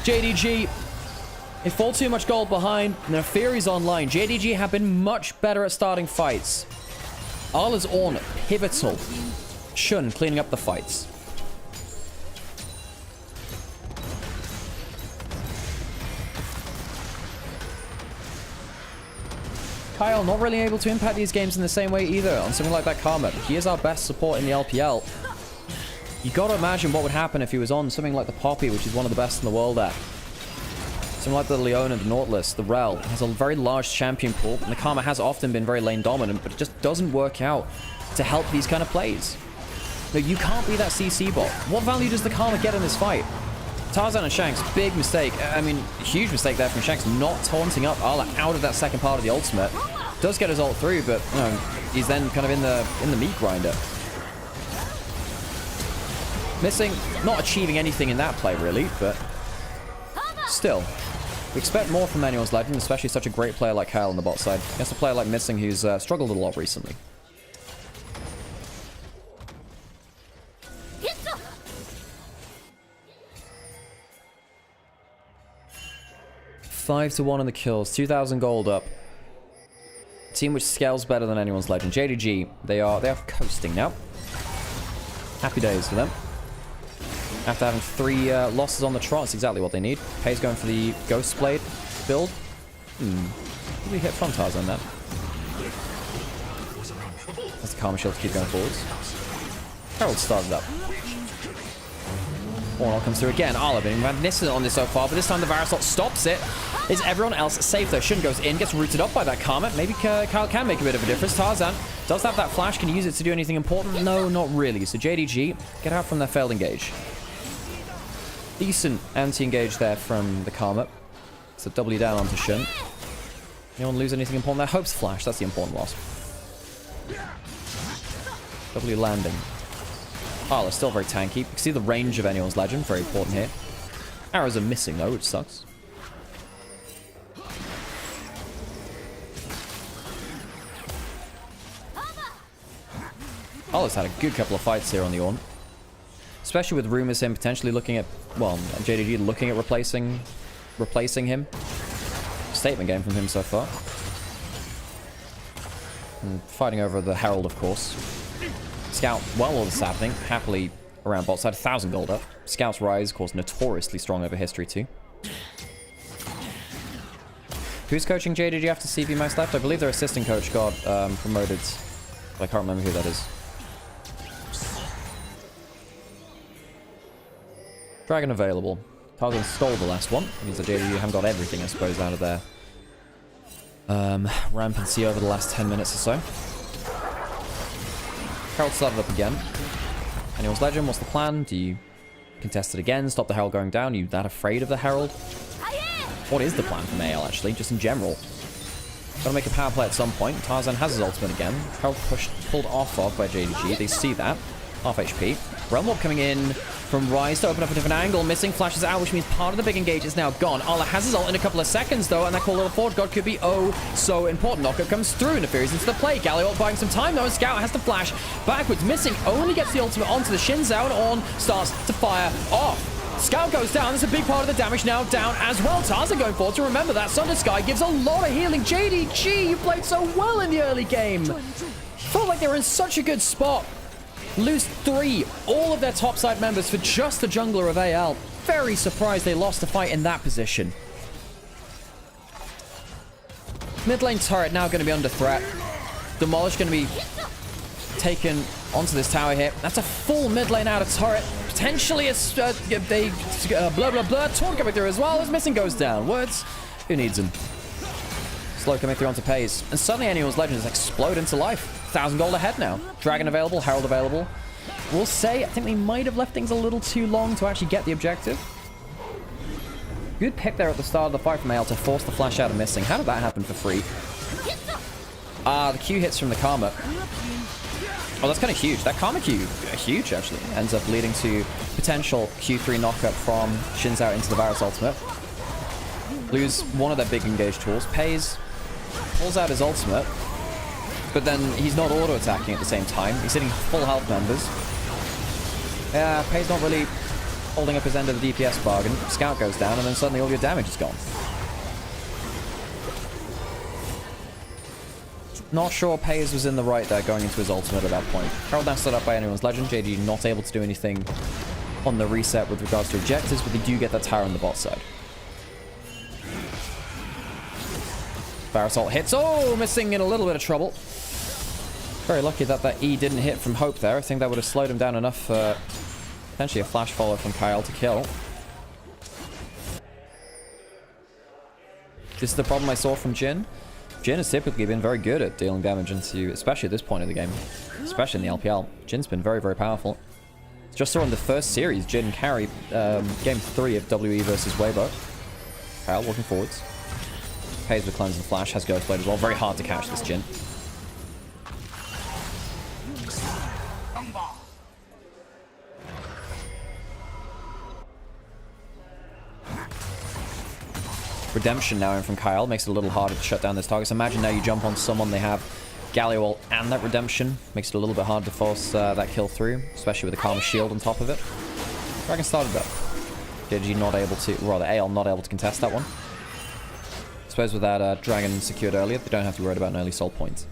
[SPEAKER 4] JDG. They fall too much gold behind. Neferi's online. JDG have been much better at starting fights. Arla's Ornn, pivotal. Shun cleaning up the fights. Kyle not really able to impact these games in the same way either on something like that Karma. He is our best support in the LPL. You gotta imagine what would happen if he was on something like the Poppy, which is one of the best in the world at. Something like the Leona, the Nautilus, the Rel has a very large champion pool, and the Karma has often been very lane dominant, but it just doesn't work out to help these kind of plays. No, you can't be that CC bot. What value does the Karma get in this fight? Tarzan and Shanks, big mistake. I mean, huge mistake there from Shanks, not taunting up Arla out of that second part of the ultimate. Does get his ult through, but you know, he's then kind of in the meat grinder. Missing, not achieving anything in that play really, but still. We expect more from anyone's legend, especially such a great player like Kyle on the bot side. Against a player like Missing who's struggled a lot recently. Five to 1 on the kills, 2,000 gold up. Team which scales better than anyone's legend. JDG, they are coasting now. Happy days for them. After having 3 losses on the trot, it's exactly what they need. Pay's going for the Ghost Blade build. Did we hit from Tarzan then? That's the Karma Shield to keep going forwards. Herald started up. Ornal comes through again. Arla being magnificent on this so far, but this time the Varusalt stops it. Is everyone else safe though? Shin goes in, gets rooted up by that Karma. Maybe Kyle can make a bit of a difference. Tarzan does have that flash. Can he use it to do anything important? No, not really. So JDG, get out from their failed engage. Decent anti-engage there from the Karma. So W down onto Shin. Anyone lose anything important there? Hope's flash. That's the important loss. W landing. Arla still very tanky. You can see the range of anyone's legend. Very important here. Arrows are missing though, which sucks. Arla's had a good couple of fights here on the Ornn. Especially with rumors him potentially looking at, well, JDG looking at replacing him. Statement game from him so far. And fighting over the Herald, of course. Scout, while all this is happening, happily around bot side, 1,000 gold up. Scout's Rise, of course, notoriously strong over history too. Who's coaching JDG after CV Max left? I believe their assistant coach got promoted. But I can't remember who that is. Dragon available. Tarzan stole the last one. It means that JDG haven't got everything, I suppose, out of their rampancy over the last 10 minutes or so. Herald started up again. Anyone's legend, what's the plan? Do you contest it again? Stop the Herald going down? Are you that afraid of the Herald? What is the plan from AL, actually? Just in general. Gotta make a power play at some point. Tarzan has his ultimate again. Herald pulled off of by JDG. They see that. Half HP. Realm Warp coming in from Rise to open up a different angle. Missing flashes out, which means part of the big engage is now gone. Arla has his ult in a couple of seconds, though, and that cool little Forge God could be oh so important. Knockup comes through, interferes into the play. Galio buying some time, though, and Scout has to flash backwards. Missing only gets the ultimate onto the Shin Zhao, and Ornn starts to fire off. Scout goes down. That's a big part of the damage now down as well. Tarzan going forward to remember that. Sunder Sky gives a lot of healing. JDG, you played so well in the early game. Felt like they were in such a good spot. Lose 3, all of their topside members for just the jungler of AL. Very surprised they lost the fight in that position. Mid lane turret now going to be under threat. Demolish going to be taken onto this tower here. That's a full mid lane out of turret. Potentially a blah blah blah. Taunt coming through as well as Missing goes down. Words, who needs them? Slow coming through onto Pays. And suddenly anyone's legends explode into life. 1,000 gold ahead now. Dragon available, Herald available. We'll say, I think they might have left things a little too long to actually get the objective. Good pick there at the start of the fight from AL to force the flash out of Missing. How did that happen for free? The Q hits from the Karma. Oh, that's kind of huge. That Karma Q, huge actually. Ends up leading to potential Q3 knockup from Shin Zhao into the Varus ultimate. Lose one of their big engage tools. Pays, pulls out his ultimate. But then he's not auto-attacking at the same time. He's hitting full health members. Yeah, Pay's not really holding up his end of the DPS bargain. Scout goes down, and then suddenly all your damage is gone. Not sure Pays was in the right there going into his ultimate at that point. Herald now stood up by anyone's legend. JD not able to do anything on the reset with regards to objectives, but they do get that tower on the bot side. Varusalt hits. Oh, Missing in a little bit of trouble. Very lucky that that E didn't hit from Hope there. I think that would have slowed him down enough for potentially a flash follow from Kyle to kill. This is the problem I saw from Jhin. Jhin has typically been very good at dealing damage into, especially at this point of the game, especially in the LPL. Jin's been very, very powerful. Just saw in the first series, Jhin carried game 3 of WE versus Weibo. Kyle walking forwards. Pays with Cleanse and Flash, has Ghostblade as well. Very hard to catch this Jhin. Redemption now in from Kyle makes it a little harder to shut down this target. So imagine now you jump on someone, they have Galio ult and that Redemption. Makes it a little bit hard to force that kill through, especially with the Karma Shield on top of it. Dragon started up. JDG not able to, rather AL not able to contest that one. I suppose with that Dragon secured earlier, they don't have to worry about an early soul point.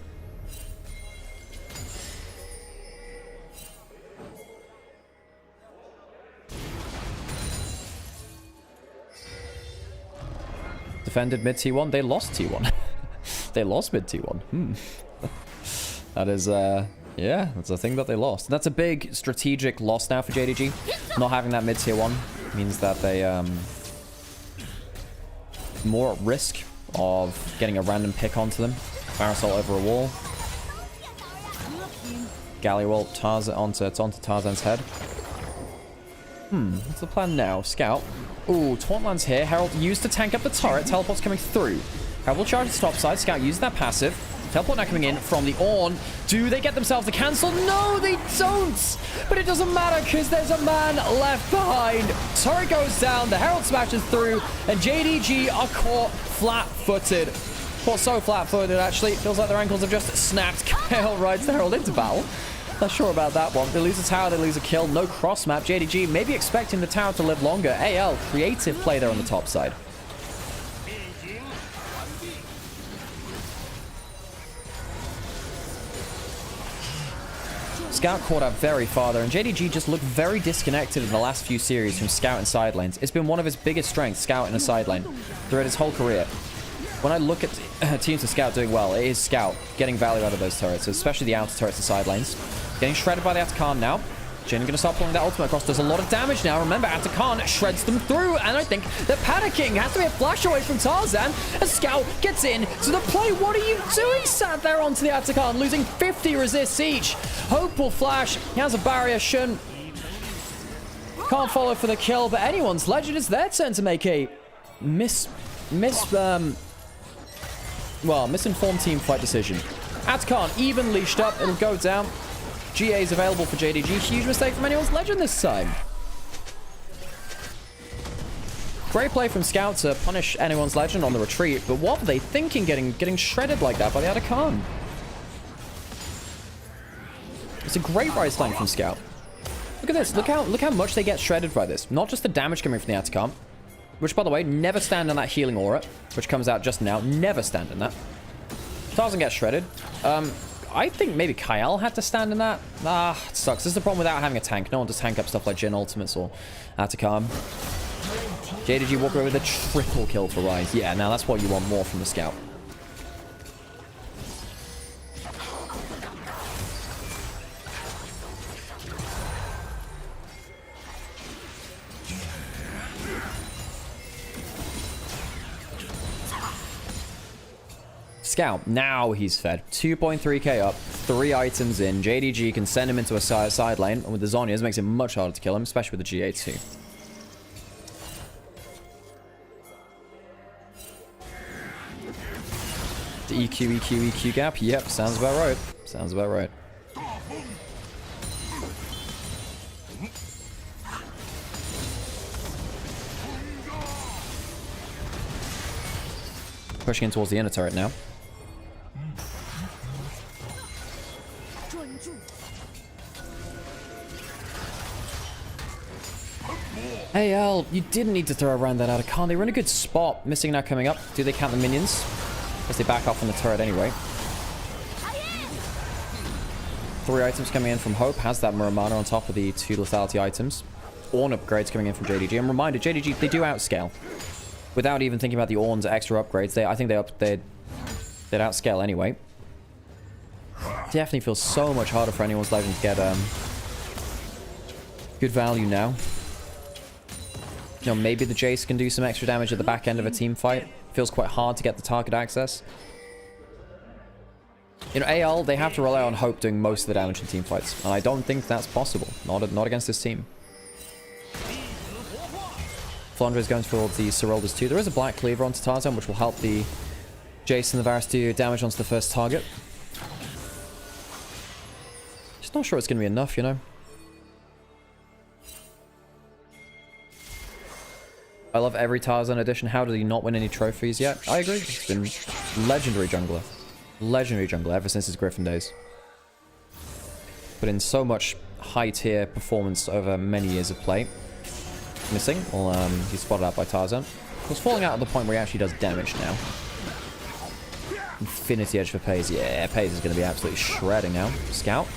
[SPEAKER 4] defended mid T1. They lost T1. They lost mid T1. That is, yeah, that's a thing that they lost. That's a big strategic loss now for JDG. Not having that mid tier 1 means that they, more at risk of getting a random pick onto them. Parasol over a wall. Gallywalt, Tarzan onto Tarzan's head. What's the plan now? Scout. Ooh, Tauntland's here. Herald used to tank up the turret. Teleport's coming through. Herald will charge the top side. Scout used that passive. Teleport now coming in from the Ornn. Do they get themselves the cancel? No, they don't! But it doesn't matter because there's a man left behind. Turret goes down. The Herald smashes through. And JDG are caught flat-footed. Caught so flat-footed, actually. It feels like their ankles have just snapped. Kale rides the Herald into battle. Not sure about that one. They lose a tower, they lose a kill. No cross map. JDG maybe expecting the tower to live longer. AL, creative play there on the top side. Scout caught up very far there, and JDG just looked very disconnected in the last few series from Scout and side lanes. It's been one of his biggest strengths, Scout in a side lane, throughout his whole career. When I look at teams of Scout doing well, it is Scout getting value out of those turrets, especially the outer turrets and side lanes. Getting shredded by the Atakan now. Jhin going to start pulling that ultimate across. Does a lot of damage now. Remember, Atakan shreds them through. And I think they're panicking. Has to be a flash away from Tarzan. And Scout gets in to the play. What are you doing? Sat there onto the Atakan, losing 50 resists each. Hope will flash. He has a barrier. Shun can't follow for the kill. But anyone's legend. It's their turn to make a misinformed team fight decision. Atakan even leashed up. It'll go down. GA is available for JDG. Huge mistake from anyone's legend this time. Great play from Scout to punish anyone's legend on the retreat, but what were they thinking getting shredded like that by the Atakan? It's a great rise flank from Scout. Look at this. Look how much they get shredded by this. Not just the damage coming from the Atakan, which, by the way, never stand in that healing aura, which comes out just now. Never stand in that. Doesn't get shredded. I think maybe Kyle had to stand in that. It sucks. This is the problem without having a tank. No one does tank up stuff like Jhin Ultimates or Atakan. JDG walk away with a triple kill for Rise. Yeah, now that's what you want more from the Scout. Scout, now he's fed. 2.3k up, 3 items in. JDG can send him into a side lane, and with the Zhonya's makes it much harder to kill him, especially with the GA too. The EQ gap? Yep, sounds about right. Sounds about right. Pushing in towards the inner turret now. AL, you didn't need to throw around that Atakan. They were in a good spot. Missing now coming up. Do they count the minions? As they back off from the turret anyway. 3 items coming in from Hope. Has that Muramana on top of the 2 lethality items. Ornn upgrades coming in from JDG. And reminder, JDG, they do outscale. Without even thinking about the Ornn's extra upgrades, I think they'd outscale anyway. Definitely feels so much harder for anyone's legend to get good value now. You know, maybe the Jace can do some extra damage at the back end of a team fight. Feels quite hard to get the target access. You know, AL, they have to rely on Hope doing most of the damage in team fights. And I don't think that's possible. Not against this team. Flandre is going towards the Seroldas too. There is a Black Cleaver onto Tarzan, which will help the Jace and the Varus do damage onto the first target. Just not sure it's going to be enough, you know. I love every Tarzan edition. How did he not win any trophies yet? I agree. He's been legendary jungler. Legendary jungler ever since his Griffin days. Put in so much high-tier performance over many years of play. Missing. Well, he's spotted out by Tarzan. Was falling out at the point where he actually does damage now. Infinity Edge for Paze. Yeah, Paze is going to be absolutely shredding now. Scout.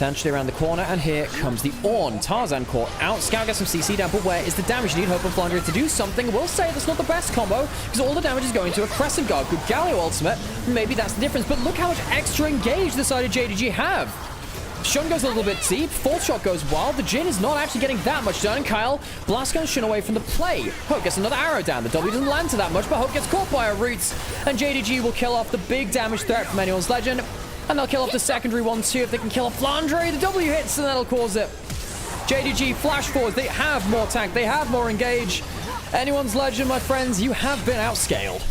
[SPEAKER 4] potentially around the corner, and here comes the Ornn. Tarzan caught out. Scout gets some CC down, but where is the damage? You need Hope and Flandria to do something. We'll say that's not the best combo, because all the damage is going to a Crescent Guard. Good Galio ultimate. Maybe that's the difference, but look how much extra engage the side of JDG have. Shun goes a little bit deep. Fourth shot goes wild. The Jhin is not actually getting that much done. And Kyle blast guns Shun away from the play. Hope gets another arrow down. The W doesn't land to that much, but Hope gets caught by a Roots. And JDG will kill off the big damage threat from anyone's Legend. And they'll kill off the secondary one too if they can kill off Flandre. The W hits and that'll cause it. JDG flash forwards. They have more tank. They have more engage. Anyone's Legend, my friends, you have been outscaled.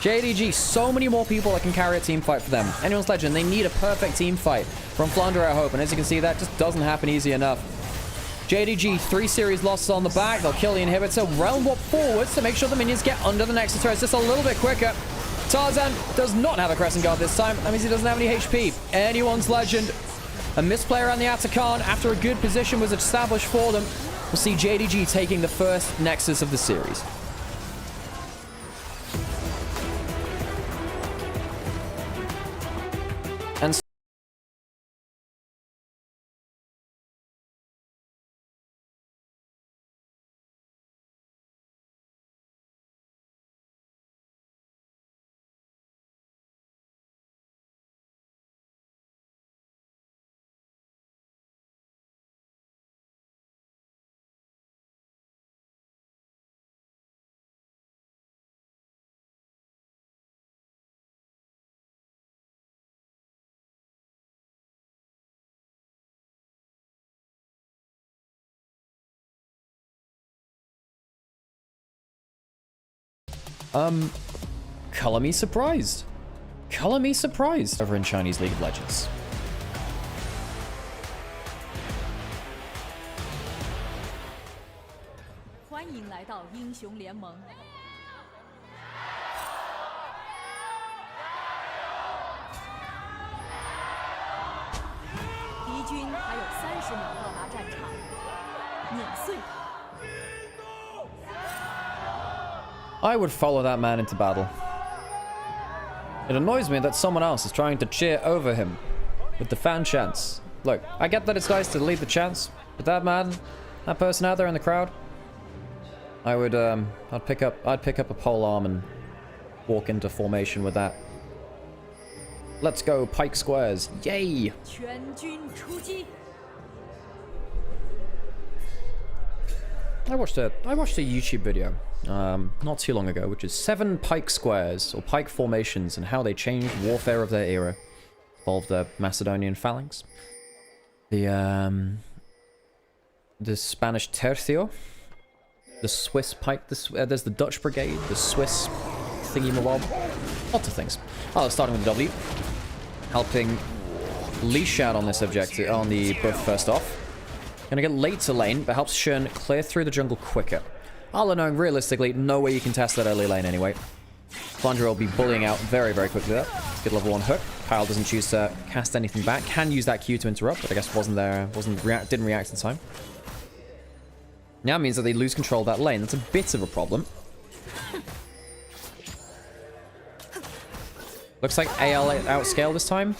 [SPEAKER 4] JDG, so many more people that can carry a team fight for them. Anyone's Legend, they need a perfect team fight from Flandre, I hope. And as you can see, that just doesn't happen easy enough. JDG, 3 series losses on the back. They'll kill the inhibitor. Realm warp forwards to make sure the minions get under the Nexus turrets just a little bit quicker. Tarzan does not have a Crescent Guard this time. That means he doesn't have any HP. Anyone's Legend. A misplay around the Atakan after a good position was established for them. We'll see JDG taking the first Nexus of the series. And color me surprised. Color me surprised over in Chinese League of Legends. I would follow that man into battle. It annoys me that someone else is trying to cheer over him with the fan chants. Look, I get that it's nice to lead the chants, but that man, that person out there in the crowd, I would, I'd pick up a pole arm and walk into formation with that. Let's go, Pike Squares. Yay! I watched a YouTube video not too long ago, which is 7 Pike Squares, or Pike Formations, and how they changed warfare of their era. Involved the Macedonian Phalanx, the Spanish Tercio, the Swiss Pike, there's the Dutch Brigade, the Swiss thingy-mawob, lots of things. Oh, starting with the W, helping leash out on this objective, on the buff first off. Gonna get late to lane, but helps Shun clear through the jungle quicker. All knowing, realistically, no way you can test that early lane anyway. Flandria will be bullying out very, very quickly there. Good level 1 hook. Kyle doesn't choose to cast anything back. Can use that Q to interrupt, but I guess didn't react in time. Now it means that they lose control of that lane. That's a bit of a problem. Looks like AL outscale this time.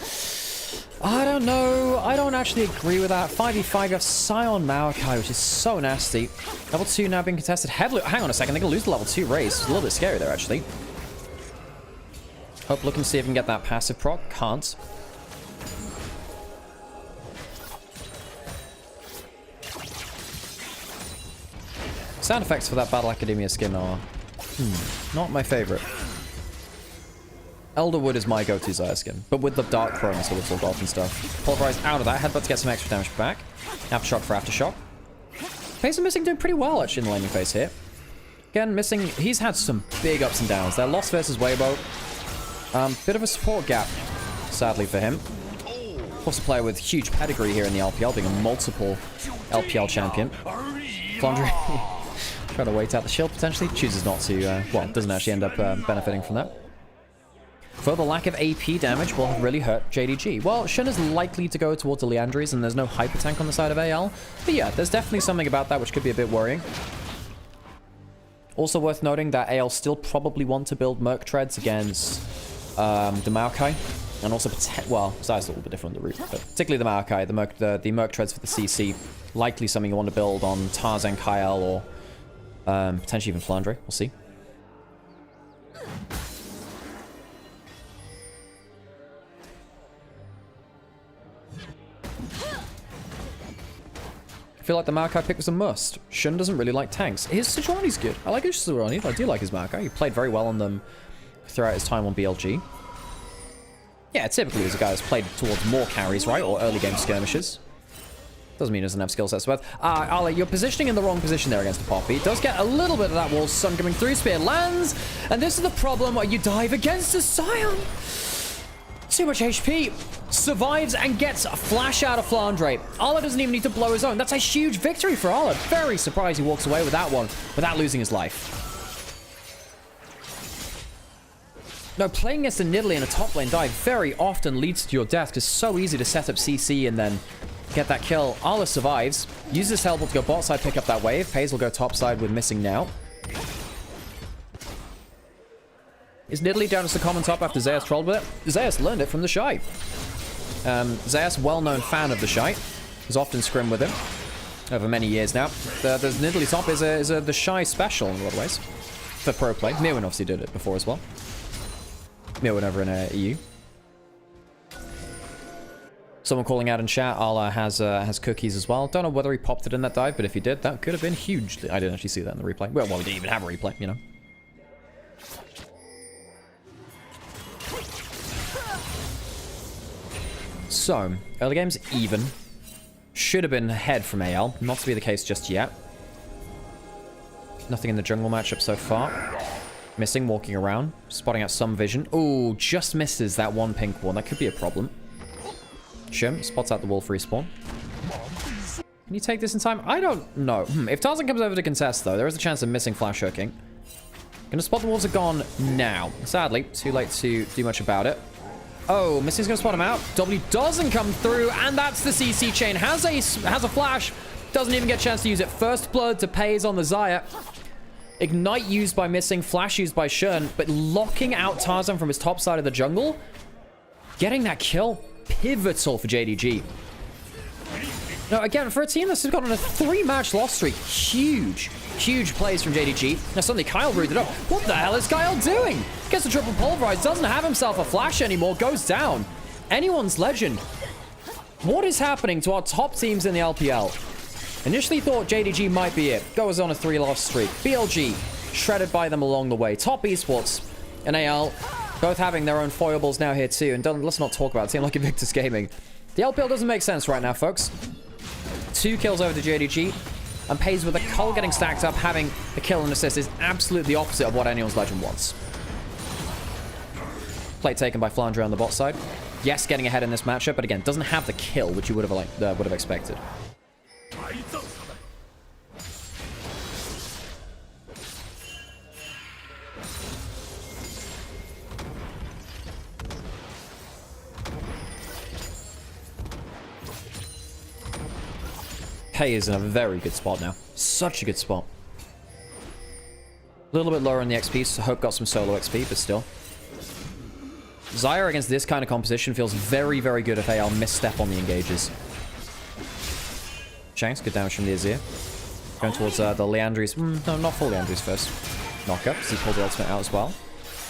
[SPEAKER 4] I don't know. I don't actually agree with that. 5v5 got Scion Maokai, which is so nasty. Level 2 now being contested heavily. Hang on a second. They're going to lose the level 2 race. It's a little bit scary there, actually. Hope looking to see if we can get that passive proc. Can't. Sound effects for that Battle Academia skin are not my favorite. Elderwood is my go-to Xayah skin, but with the Dark Chrome sort of sold off and stuff. Pulverized out of that. Headbutt to get some extra damage back. Aftershock for Aftershock. Face of Missing doing pretty well, actually, in the laning phase here. Again, Missing, he's had some big ups and downs. They're Lost versus Weibo. Bit of a support gap, sadly for him. Also a player with huge pedigree here in the LPL, being a multiple LPL champion. Flandre trying to wait out the shield, potentially. Chooses not to, well, doesn't actually end up benefiting from that. Further lack of AP damage will really hurt JDG. Well, Shun is likely to go towards the Liandry's, and there's no hyper tank on the side of AL. But yeah, there's definitely something about that which could be a bit worrying. Also worth noting that AL still probably want to build Merc Treads against the Maokai. And also, well, Zaya's a little bit different on the route, but particularly the Maokai, the Merc Treads for the CC. Likely something you want to build on Tarzan, Kyle, or potentially even Flandre. We'll see. I feel like the Maokai pick was a must. Shun doesn't really like tanks. His Sejuani's good. I like his Sejuani. I do like his Maokai. He played very well on them throughout his time on BLG. Yeah, typically he's a guy that's played towards more carries, right? Or early game skirmishes. Doesn't mean he doesn't have skill sets. But Ali, you're positioning in the wrong position there against the Poppy. It does get a little bit of that wall sun coming through. Spear lands. And this is the problem where you dive against a Scion. Too much HP. Survives and gets a flash out of Flandre. Arla doesn't even need to blow his own. That's a huge victory for Arla. Very surprised he walks away with that one without losing his life. No, playing against a Nidalee in a top lane dive very often leads to your death because it's so easy to set up CC and then get that kill. Arla survives. Uses his teleport to go bot side, pick up that wave. Pays will go top side with missing now. Is Nidalee down as the common top after Zayas trolled with it? Zayas learned it from the Shy. Zayas, well-known fan of the Shy. Has often scrimmed with him over many years now. The Nidalee top is the Shy special in a lot of ways. For pro play. Mirwin obviously did it before as well. Mirwin over in EU. Someone calling out in chat, Arla has cookies as well. Don't know whether he popped it in that dive, but if he did, that could have been huge. I didn't actually see that in the replay. Well, we didn't even have a replay, you know. So, early game's even. Should have been ahead from AL. Not to be the case just yet. Nothing in the jungle matchup so far. Missing, walking around. Spotting out some vision. Ooh, just misses that one pink one. That could be a problem. Shim spots out the wolf respawn. Can you take this in time? I don't know. If Tarzan comes over to contest, though, there is a chance of missing flash hooking. Gonna spot the wolves are gone now. Sadly, too late to do much about it. Oh, Missy's gonna spot him out. W doesn't come through, and that's the CC chain. Has a flash. Doesn't even get a chance to use it. First blood to Pays on the Xayah. Ignite used by Missing, flash used by Shun, but locking out Tarzan from his top side of the jungle. Getting that kill. Pivotal for JDG. Now, again, for a team that's got on a 3-match loss streak, huge plays from JDG. Now, suddenly Kyle rooted up. What the hell is Kyle doing? Gets the triple pulverize, doesn't have himself a flash anymore, goes down. Anyone's legend. What is happening to our top teams in the LPL? Initially thought JDG might be it. Goes on a 3-loss streak. BLG, shredded by them along the way. Top esports and AL, both having their own foibles now here too. And let's not talk about a team like Invictus Gaming. The LPL doesn't make sense right now, folks. 2 kills over to JDG. And Pays with a cull getting stacked up, having a kill and assist is absolutely the opposite of what anyone's legend wants. Play taken by Flandre on the bot side. Yes, getting ahead in this matchup, but again, doesn't have the kill, which you would have expected. Pei is in a very good spot now. Such a good spot. A little bit lower on the XP, so Hope got some solo XP, but still. Xayah against this kind of composition feels very, very good if AL misstep on the engages. Shanks, good damage from the Azir. Going towards the Leandries. No, not full Leandries first. Knockup, so he pulled the ultimate out as well.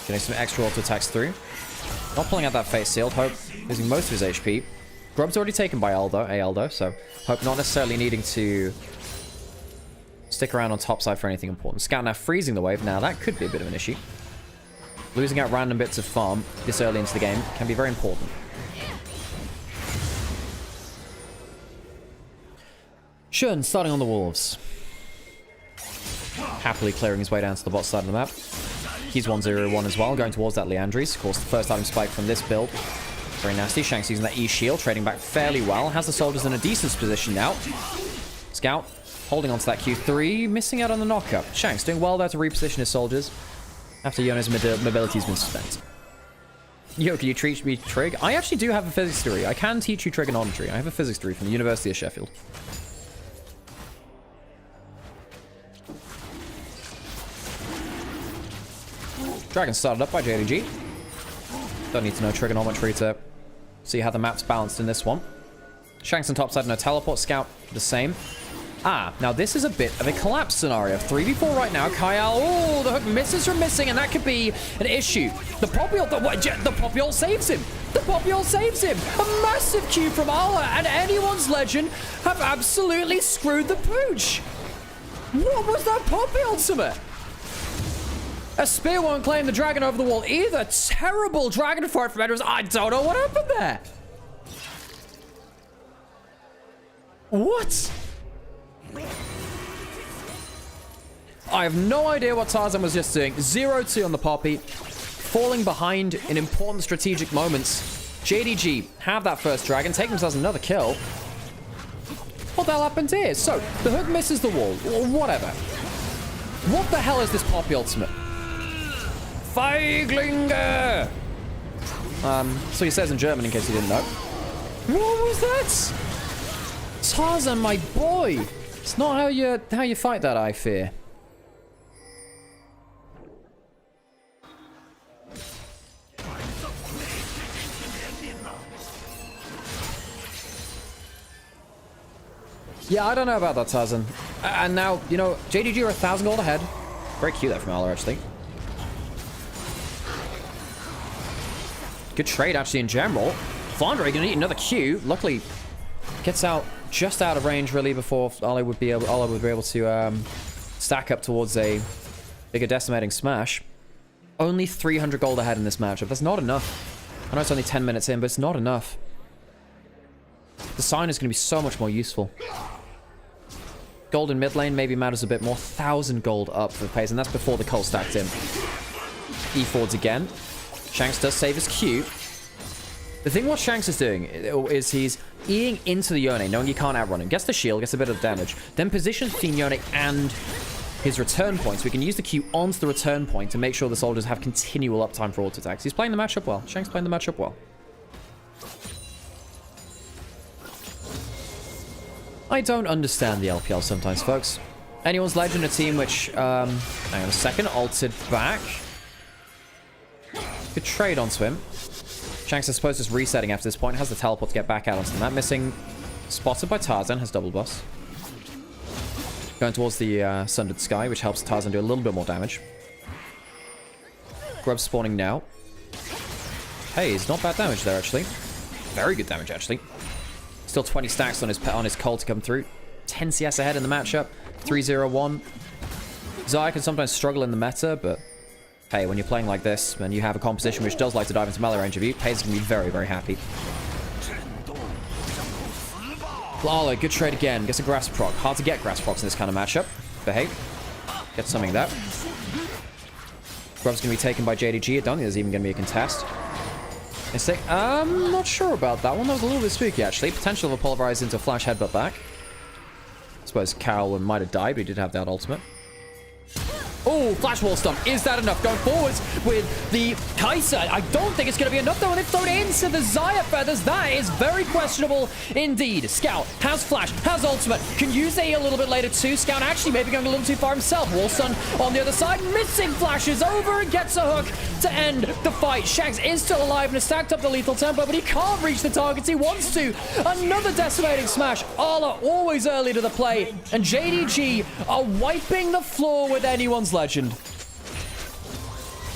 [SPEAKER 4] Getting some extra auto attacks through. Not pulling out that face sealed. Hope losing most of his HP. Grub's already taken by AL though, so Hope not necessarily needing to stick around on top side for anything important. Scout now freezing the wave. Now that could be a bit of an issue. Losing out random bits of farm this early into the game can be very important. Shun starting on the wolves. Happily clearing his way down to the bot side of the map. He's 1-0-1 as well, going towards that Leandries. Of course, the first item spike from this build. Very nasty. Shanks using that E-shield, trading back fairly well. Has the soldiers in a decent position now. Scout holding onto that Q3, missing out on the knockup. Shanks doing well there to reposition his soldiers after Yona's mobility's been spent. Yo, can you teach me trig? I actually do have a physics degree. I can teach you trigonometry. I have a physics degree from the University of Sheffield. Dragon started up by JDG. Don't need to know trigonometry to see how the map's balanced in this one. Shanks on top side, no teleport. Scout, the same. Ah, now this is a bit of a collapse scenario. 3v4 right now. Kyle, oh, the hook misses from missing, and that could be an issue. The Poppy ult, the Poppy ult saves him. The Poppy ult saves him. A massive Q from Ala, and anyone's legend have absolutely screwed the pooch. What was that Poppy ultimate? A spear won't claim the dragon over the wall either. Terrible dragon fight from Edwards. I don't know what happened there. What? I have no idea what Tarzan was just doing. 0-2 on the Poppy. Falling behind in important strategic moments. JDG have that first dragon. Take themselves another kill. What the hell happened here? So, the hook misses the wall. Or whatever. What the hell is this Poppy ultimate? Feiglinger! So he says in German, in case you didn't know. What was that? Tarzan, my boy! It's not how you fight that, I fear. Yeah, I don't know about that, Tarzan. And now, you know, JDG are 1,000 gold ahead. Very cute there from Ala, actually. Good trade, actually, in general. Flandre gonna eat another Q. Luckily, gets out just out of range, really, before Ala would be able to stack up towards a bigger decimating smash. Only 300 gold ahead in this matchup. That's not enough. I know it's only 10 minutes in, but it's not enough. The sign is going to be so much more useful. Gold in mid lane maybe matters a bit more. 1,000 gold up for the pace, and that's before the Cole stacked in. E-forwards again. Shanks does save his Q. The thing what Shanks is doing is he's Eing into the Yone, knowing he can't outrun him. Gets the shield, gets a bit of damage. Then positions between Yone and his return point. So we can use the Q onto the return point to make sure the soldiers have continual uptime for auto attacks. He's playing the matchup well. Shanks playing the matchup well. I don't understand the LPL sometimes, folks. Anyone's legend, a team which, hang on a second, ulted back. Good trade onto him. Shanks, I suppose, just resetting after this point. Has the teleport to get back out onto the map. Missing. Spotted by Tarzan. Has double boss. Going towards the Sundered Sky, which helps Tarzan do a little bit more damage. Grub spawning now. Hey, it's not bad damage there, actually. Very good damage, actually. Still 20 stacks on his Cole to come through. 10 CS ahead in the matchup. 3-0-1. Xayah can sometimes struggle in the meta, but hey, when you're playing like this, and you have a composition which does like to dive into melee range of you, Paze can be very, very happy. Lala, good trade again. Gets a grass proc. Hard to get grass procs in this kind of matchup. But hey, get something there. Grub's going to be taken by JDG. I don't think there's even going to be a contest. I'm not sure about that one. That was a little bit spooky, actually. Potential of a pulverize into a flash headbutt back. I suppose Carol might have died, but he did have that ultimate. Oh, flash wall stomp. Is that enough? Going forwards with the Kaiser. I don't think it's going to be enough, though. And they've thrown into the Xayah feathers. That is very questionable indeed. Scout has flash, has ultimate. Can use A a little bit later, too. Scout actually maybe going a little too far himself. Wall stun on the other side. Missing flashes over and gets a hook to end the fight. Shanks is still alive and has stacked up the lethal tempo, but he can't reach the targets he wants to. Another decimating smash. Ala always early to the play. And JDG are wiping the floor with anyone's legend.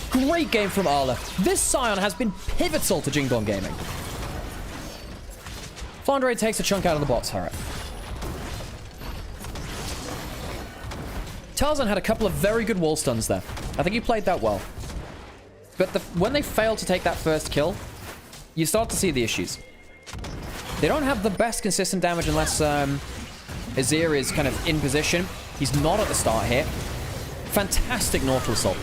[SPEAKER 4] Great game from Ala. This Scion has been pivotal to Jingbong Gaming. Flandre takes a chunk out of the bot turret. Tarzan had a couple of very good wall stuns there. I think he played that well. But when they failed to take that first kill, you start to see the issues. They don't have the best consistent damage unless Azir is kind of in position. He's not at the start here. Fantastic Naughty Assault.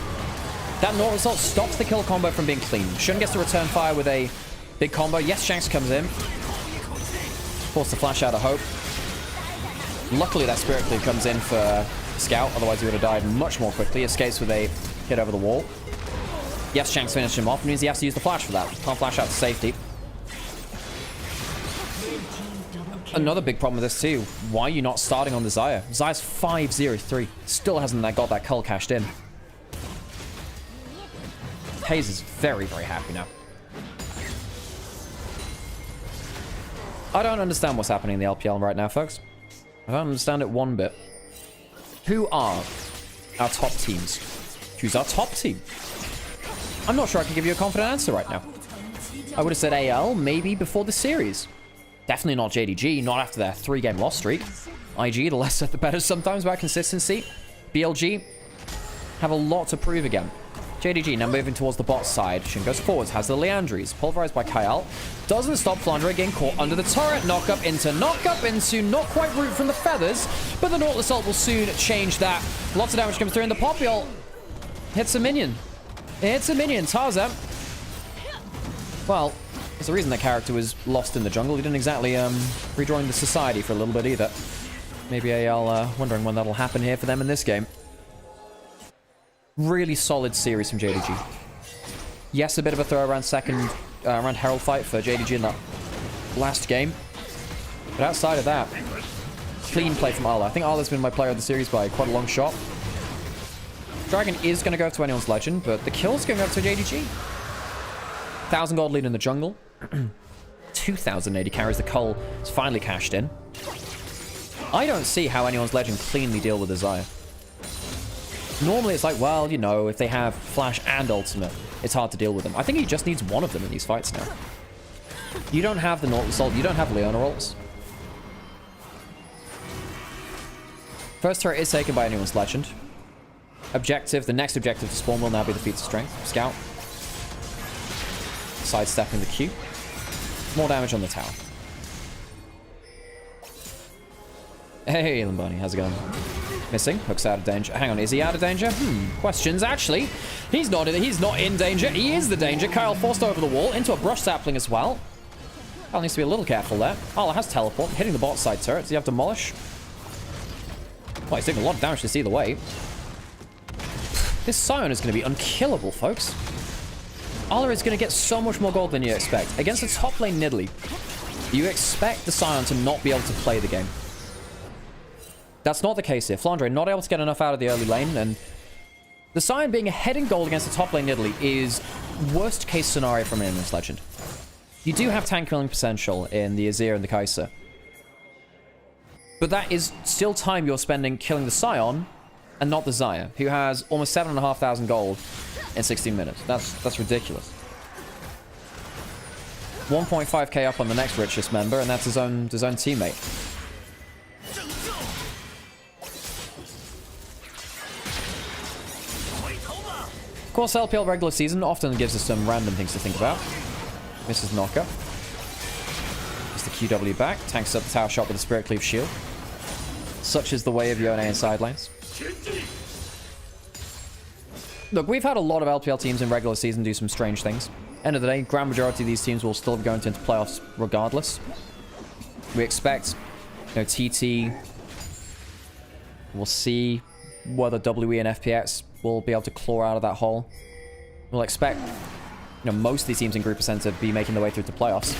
[SPEAKER 4] That Naughty Assault stops the kill combo from being clean. Shun gets to return fire with a big combo. Yes, Shanks comes in. Force the flash out of hope. Luckily, that Spirit Cleave comes in for Scout. Otherwise, he would have died much more quickly. Escapes with a hit over the wall. Yes, Shanks finished him off. It means he has to use the flash for that. Can't flash out to safety. Another big problem with this too. Why are you not starting on the Xayah? Xayah's 5-0-3. Still hasn't got that cull cashed in. Hayes is very, very happy now. I don't understand what's happening in the LPL right now, folks. I don't understand it one bit. Who are our top teams? Who's our top team? I'm not sure I can give you a confident answer right now. I would have said AL maybe before the series. Definitely not JDG, not after their 3-game loss streak. IG, the less said the better sometimes about consistency. BLG have a lot to prove again. JDG now moving towards the bot side. Shin goes forwards, has the Leandries. Pulverized by Kyle. Doesn't stop Flandre getting caught under the turret. Knock up into, not quite root from the feathers. But the Nautilus ult will soon change that. Lots of damage comes through, and the Poppy ult hits a minion. It hits a minion. Tarzan. Well, there's a reason that character was lost in the jungle. He didn't exactly rejoin the society for a little bit either. Maybe AL wondering when that'll happen here for them in this game. Really solid series from JDG. Yes, a bit of a throw around around Herald fight for JDG in that last game. But outside of that, clean play from Arla. I think Arla's been my player of the series by quite a long shot. Dragon is going to go to anyone's legend, but the kill's going up to JDG. 1,000 gold lead in the jungle. 2,080 carries. The cull is finally cashed in. I don't see how anyone's legend cleanly deal with Desire. Normally it's like, well, you know, if they have flash and ultimate, it's hard to deal with them. I think he just needs one of them in these fights now. You don't have the Nautilus ult, you don't have Leona ults. First turret is taken by anyone's legend. Objective, the next objective to spawn will now be the feats of strength. Scout. Sidestepping the Q. More damage on the tower. Hey, Lamboni, how's it going? Missing. Hook's out of danger. Hang on, is he out of danger? Questions, actually. He's not in danger. He is the danger. Kyle forced over the wall into a brush sapling as well. Kyle needs to be a little careful there. Arla has teleport, hitting the bot side turret. Does he have demolish? Well, he's taking a lot of damage to see the way. This Scion is going to be unkillable, folks. Arla is going to get so much more gold than you expect. Against the top lane Nidalee, you expect the Scion to not be able to play the game. That's not the case here. Flandre not able to get enough out of the early lane, and the Scion being ahead in gold against the top lane Nidalee is worst case scenario from Anyone's Legend. You do have tank killing potential in the Azir and the Kai'Sa. But that is still time you're spending killing the Scion and not the Xayah, who has almost 7,500 gold in 16 minutes. That's ridiculous. 1.5k up on the next richest member, and that's his own teammate. Of course, LPL regular season often gives us some random things to think about. Misses knocker. Gets the QW back. Tanks up the tower shot with a Spirit Cleave shield. Such is the way of Yone in side lanes. Look, we've had a lot of LPL teams in regular season do some strange things. End of the day, grand majority of these teams will still be going into playoffs regardless. We expect, you know, TT. We'll see whether WE and FPX will be able to claw out of that hole. We'll expect, you know, most of these teams in Group Percent to be making their way through to playoffs.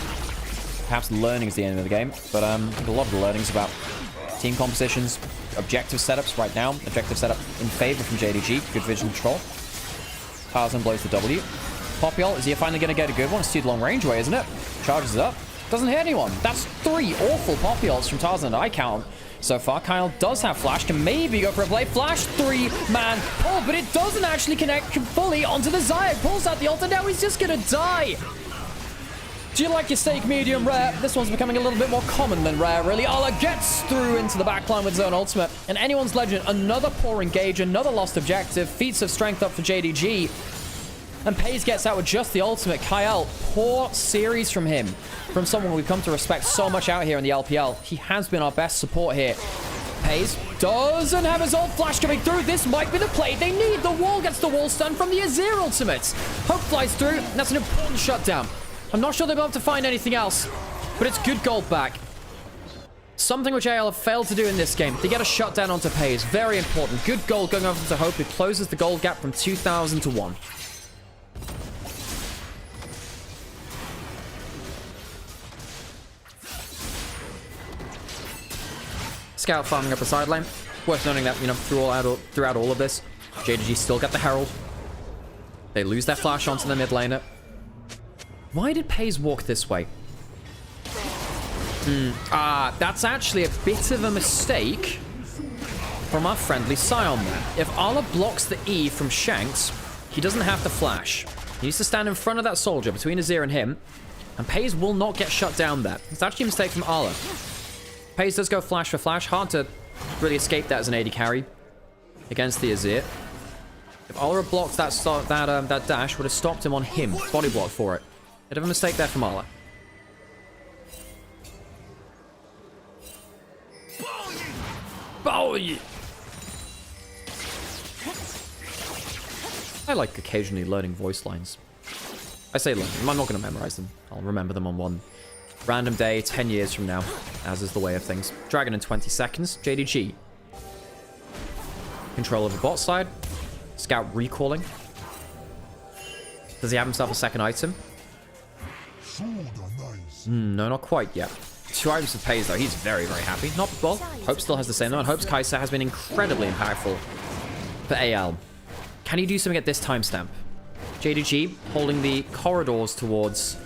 [SPEAKER 4] Perhaps learning is the end of the game, but I think a lot of the learnings about team compositions, objective setups right now. Objective setup in favor from JDG. Good vision control. Tarzan blows the W. Poppy ult, is he finally going to get a good one? It's too long range away, isn't it? Charges it up. Doesn't hit anyone. That's 3 awful Poppy ults from Tarzan that I count so far. Kyle does have flash, can maybe go for a play. Flash 3-man pull, but it doesn't actually connect fully onto the Xayah. Pulls out the ult, and now he's just going to die. Do you like your steak medium rare? This one's becoming a little bit more common than rare, really. Arla gets through into the backline with his own ultimate. And anyone's legend, another poor engage, another lost objective. Feats of strength up for JDG. And Pays gets out with just the ultimate. Kyle, poor series from him. From someone we've come to respect so much out here in the LPL. He has been our best support here. Pays doesn't have his ult flash coming through. This might be the play they need. The wall gets the wall stun from the Azir ultimates. Hope flies through. And that's an important shutdown. I'm not sure they'll be able to find anything else, but it's good gold back. Something which AL have failed to do in this game. They get a shutdown onto Pays. Very important. Good gold going over to Hope, who closes the gold gap from 2,000 to 1. Scout farming up a side lane. Worth noting that, you know, throughout all of this, JDG still get the Herald. They lose their flash onto the mid laner. Why did Pays walk this way? That's actually a bit of a mistake from our friendly Scion there. If Allah blocks the E from Shanks, he doesn't have to flash. He needs to stand in front of that soldier between Azir and him, and Pays will not get shut down there. It's actually a mistake from Allah. Pays does go flash for flash. Hard to really escape that as an AD carry against the Azir. If Allah had blocked that dash, would have stopped him on him. Body block for it. Bit of a mistake there from Allah. Boy! I like occasionally learning voice lines. I say learning. I'm not going to memorize them. I'll remember them on one random day 10 years from now, as is the way of things. Dragon in 20 seconds. JDG. Control of the bot side. Scout recalling. Does he have himself a second item? No, not quite yet. 2 items of Pays, though. He's very, very happy. Not, well, Hope still has the same, though, and Hope's Kai'Sa has been incredibly impactful for AL. Can he do something at this timestamp? JDG holding the corridors towards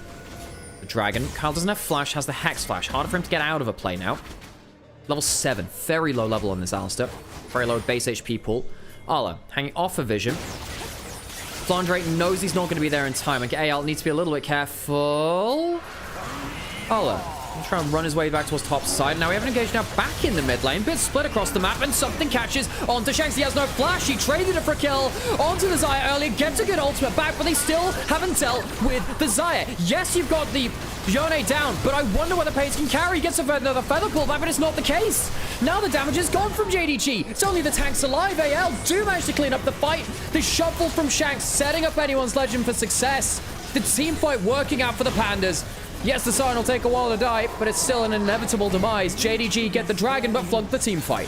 [SPEAKER 4] the dragon. Kyle doesn't have flash, has the Hex flash. Harder for him to get out of a play now. Level 7. Very low level on this Alistair. Very low base HP pool. Arla hanging off a vision. Flandre knows he's not going to be there in time. And AL needs to be a little bit careful. Arla He'll try and run his way back towards top side. Now we have an engage now back in the mid lane. Bit split across the map, and something catches onto Shanks. He has no flash. He traded it for a kill onto the Xayah earlier. Gets a good ultimate back, but they still haven't dealt with the Xayah. Yes, you've got the Yone down, but I wonder whether Pace can carry. He gets another feather pull back, but it's not the case. Now the damage is gone from JDG. It's only the tanks alive. AL do manage to clean up the fight. The shuffle from Shanks setting up anyone's legend for success. The team fight working out for the Pandas. Yes, the Siren will take a while to die, but it's still an inevitable demise. JDG get the dragon, but flunk the team fight.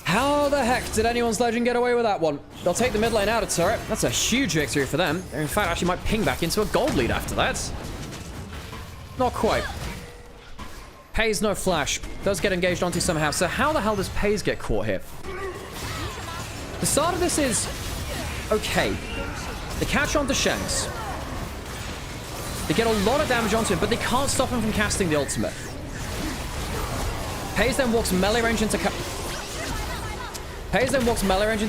[SPEAKER 4] How the heck did anyone's legend get away with that one? They'll take the mid lane out of turret. That's a huge victory for them. In fact, actually might ping back into a gold lead after that. Not quite. Pays no flash. Does get engaged onto somehow. So how the hell does Pays get caught here? The start of this is okay. They catch onto Shanks. They get a lot of damage onto him, but they can't stop him from casting the ultimate. Pays then walks melee range into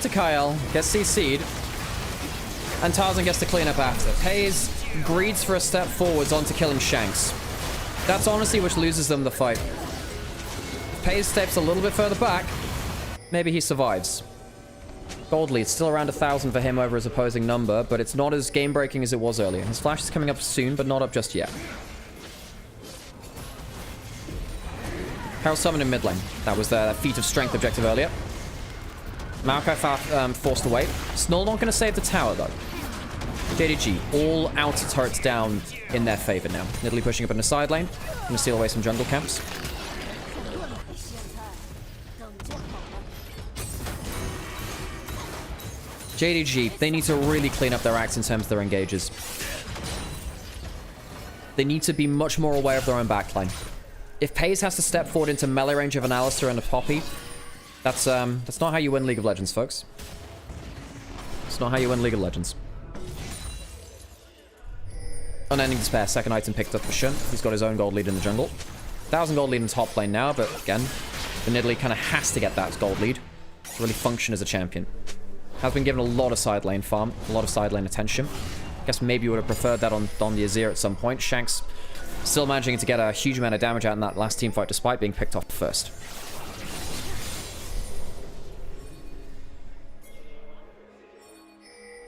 [SPEAKER 4] Kyle, gets CC'd, and Tarzan gets to clean up after. Pays greeds for a step forwards onto killing Shanks. That's honestly which loses them the fight. If Pays steps a little bit further back, maybe he survives. Gold lead, still around 1,000 for him over his opposing number, but it's not as game-breaking as it was earlier. His flash is coming up soon, but not up just yet. Herald summon in mid lane. That was the feat of strength objective earlier. Maokai forced away. Snull not going to save the tower, though. JDG, all outer turrets down in their favor now. Nidalee pushing up in the side lane. Going to steal away some jungle camps. JDG, they need to really clean up their acts in terms of their engages. They need to be much more aware of their own backline. If Pays has to step forward into melee range of an Alistar and a Poppy, that's not how you win League of Legends, folks. It's not how you win League of Legends. Unending Despair, second item picked up for Shun. He's got his own gold lead in the jungle. 1,000 gold lead in top lane now, but again, the Nidalee kind of has to get that gold lead to really function as a champion. Has been given a lot of side lane farm, a lot of side lane attention. Guess maybe you would have preferred that on the Azir at some point. Shanks still managing to get a huge amount of damage out in that last team fight despite being picked off first.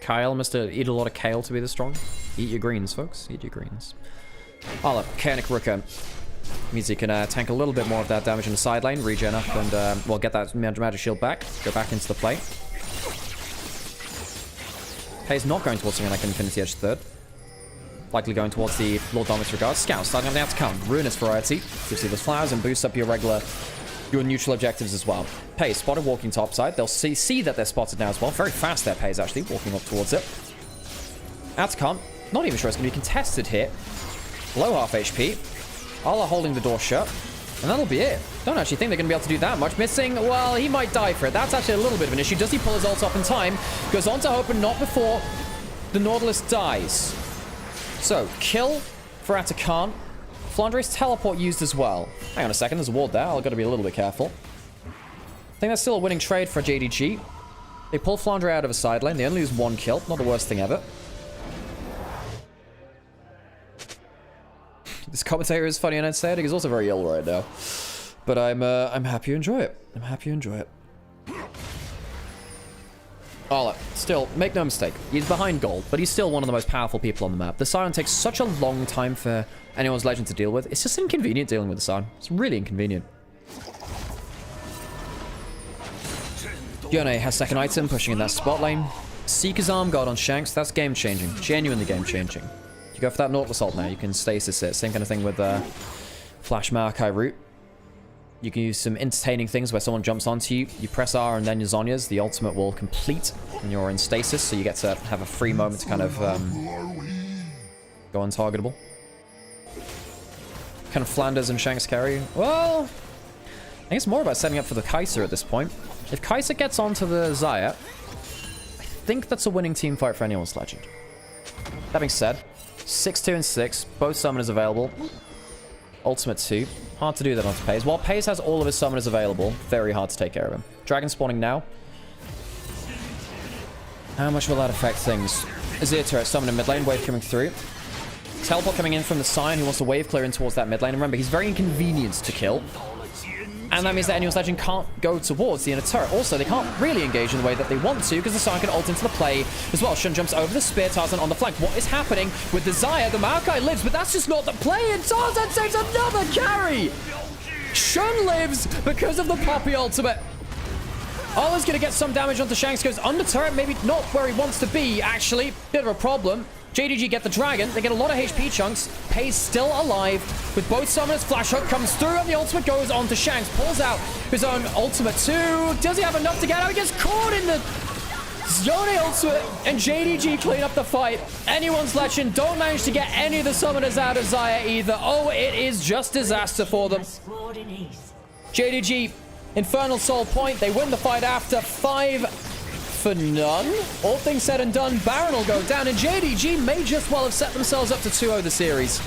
[SPEAKER 4] Kyle must eat a lot of kale to be this strong. Eat your greens, folks. Eat your greens. Arla, Chaotic Rooker. Means he can tank a little bit more of that damage in the side lane, regen up, and well, get that magic shield back. Go back into the play. Pays not going towards something like Infinity Edge third. Likely going towards the Lord Dominus Regard. Scout starting now to come. Ruinous variety. Gives you those flowers and boosts up your neutral objectives as well. Pays spotted walking topside. They'll see that they're spotted now as well. Very fast there, Pays actually, walking up towards it. Outcome. Not even sure it's going to be contested here. Low half HP. Arla holding the door shut. And that'll be it. Don't actually think they're going to be able to do that much. Missing, well, he might die for it. That's actually a little bit of an issue. Does he pull his ult up in time? Goes on to Hope, and not before the Nautilus dies. So, kill for Atakan. Flandre's teleport used as well. Hang on a second, there's a ward there. I've got to be a little bit careful. I think that's still a winning trade for JDG. They pull Flandre out of a side lane. They only lose 1 kill. Not the worst thing ever. This commentator is funny and I'd say it. He's also very ill right now. But I'm happy to enjoy it. I'm happy to enjoy it. Ola, still, make no mistake. He's behind gold, but he's still one of the most powerful people on the map. The Sion takes such a long time for anyone's legend to deal with. It's just inconvenient dealing with the Sion. It's really inconvenient. Yone has second item, pushing in that spot lane. Seeker's Arm Guard on Shanks. That's game-changing. Genuinely game-changing. You go for that Nautilus ult now. You can stasis it. Same kind of thing with Flash Maokai route. You can use some entertaining things where someone jumps onto you. You press R and then your Zhonya's. The ultimate will complete and you're in stasis, so you get to have a free moment to kind of go untargetable. Kind of Flanders and Shanks carry. Well, I think it's more about setting up for the Kai'Sa at this point. If Kai'Sa gets onto the Xayah, I think that's a winning team fight for anyone's legend. That being said, 6-2 and 6, both summoners available. Ultimate 2. Hard to do that onto Paze. While Paze has all of his summoners available, very hard to take care of him. Dragon spawning now. How much will that affect things? Azir turret summoning mid lane, wave coming through. Teleport coming in from the Sion, who wants to wave clear in towards that mid lane. And remember, he's very inconvenienced to kill. And that means that anyone's legend can't go towards the inner turret. Also, they can't really engage in the way that they want to, because the Sion can ult into the play as well. Shun jumps over the spear, Tarzan on the flank. What is happening with the Xayah? The Maokai lives, but that's just not the play, and Tarzan takes another carry! Shun lives because of the Poppy ultimate. Ola's gonna get some damage onto Shanks, goes under turret, maybe not where he wants to be, actually. Bit of a problem. JDG get the dragon. They get a lot of HP chunks. Paze still alive with both summoners. Flash hook comes through and the ultimate goes on to Shanks. Pulls out his own ultimate too. Does he have enough to get out? He gets caught in the Yone ultimate and JDG clean up the fight. Anyone's legend don't manage to get any of the summoners out of Xayah either. Oh, it is just disaster for them. JDG, Infernal Soul point. They win the fight after 5 for none. All things said and done, Baron will go down, and JDG may just well have set themselves up to 2-0 the series.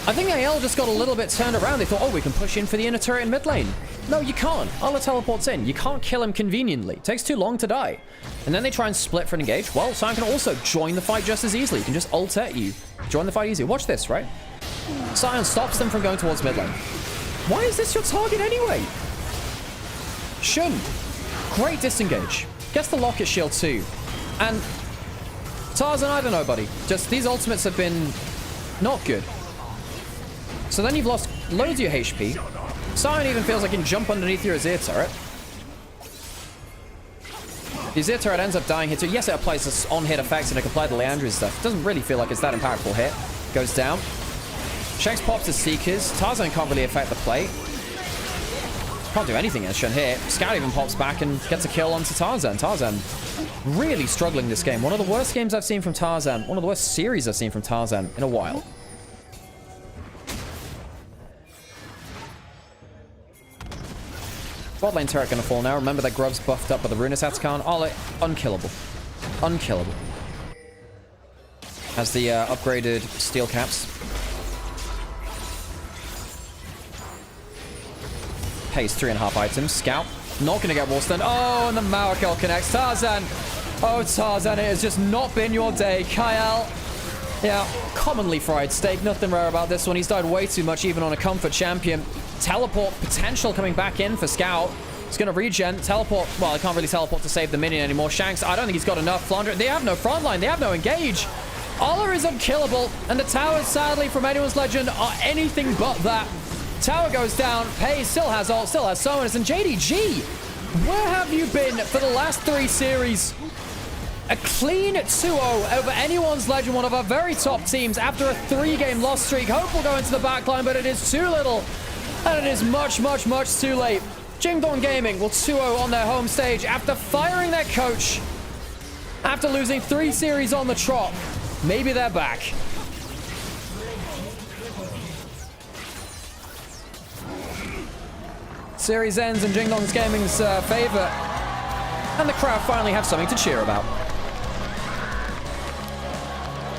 [SPEAKER 4] I think AL just got a little bit turned around. They thought, oh, we can push in for the inner turret in mid lane. No, you can't. Ola teleports in. You can't kill him conveniently. It takes too long to die. And then they try and split for an engage. Well, Sion can also join the fight just as easily. He can just ult at you. Join the fight easy. Watch this, right? Sion stops them from going towards mid lane. Why is this your target anyway? Shun, great disengage. Gets the locket shield too. And Tarzan, I don't know, buddy. Just these ultimates have been not good. So then you've lost loads of your HP. Sion even feels like he can jump underneath your Azir turret. The Azir turret ends up dying here too. Yes, it applies this on-hit effects and it can apply the Leandri's stuff. It doesn't really feel like it's that impactful hit. Goes down. Shanks pops his Seekers. Tarzan can't really affect the play. Can't do anything as Shun here. Scout even pops back and gets a kill onto Tarzan. Tarzan really struggling this game. One of the worst games I've seen from Tarzan. One of the worst series I've seen from Tarzan in a while. Bot lane turret gonna fall now. Remember that Grub's buffed up by the Ruinous Atakan. Ola, unkillable. Unkillable. Has the upgraded steel caps. Pace 3.5 items. Scout. Not gonna get wall stunned. Oh, and the Maokai connects. Tarzan. Oh, Tarzan, it has just not been your day. Kyle. Yeah, commonly fried steak. Nothing rare about this one. He's died way too much, even on a comfort champion. Teleport potential coming back in for Scout. He's going to regen. Teleport. Well, I can't really teleport to save the minion anymore. Shanks, I don't think he's got enough. Flandre, they have no front line. They have no engage. Ola is unkillable. And the towers, sadly, from anyone's legend, are anything but that. Tower goes down. Paze still has ult, still has summoners. And JDG, where have you been for the last 3 series? A clean 2-0 over anyone's legend, one of our very top teams, after a 3-game loss streak. Hope will go into the backline, but it is too little. And it is much, much, much too late. Jingdong Gaming will 2-0 on their home stage after firing their coach. After losing 3 series on the trot. Maybe they're back. Series ends in Jingdong Gaming's favor. And the crowd finally have something to cheer about.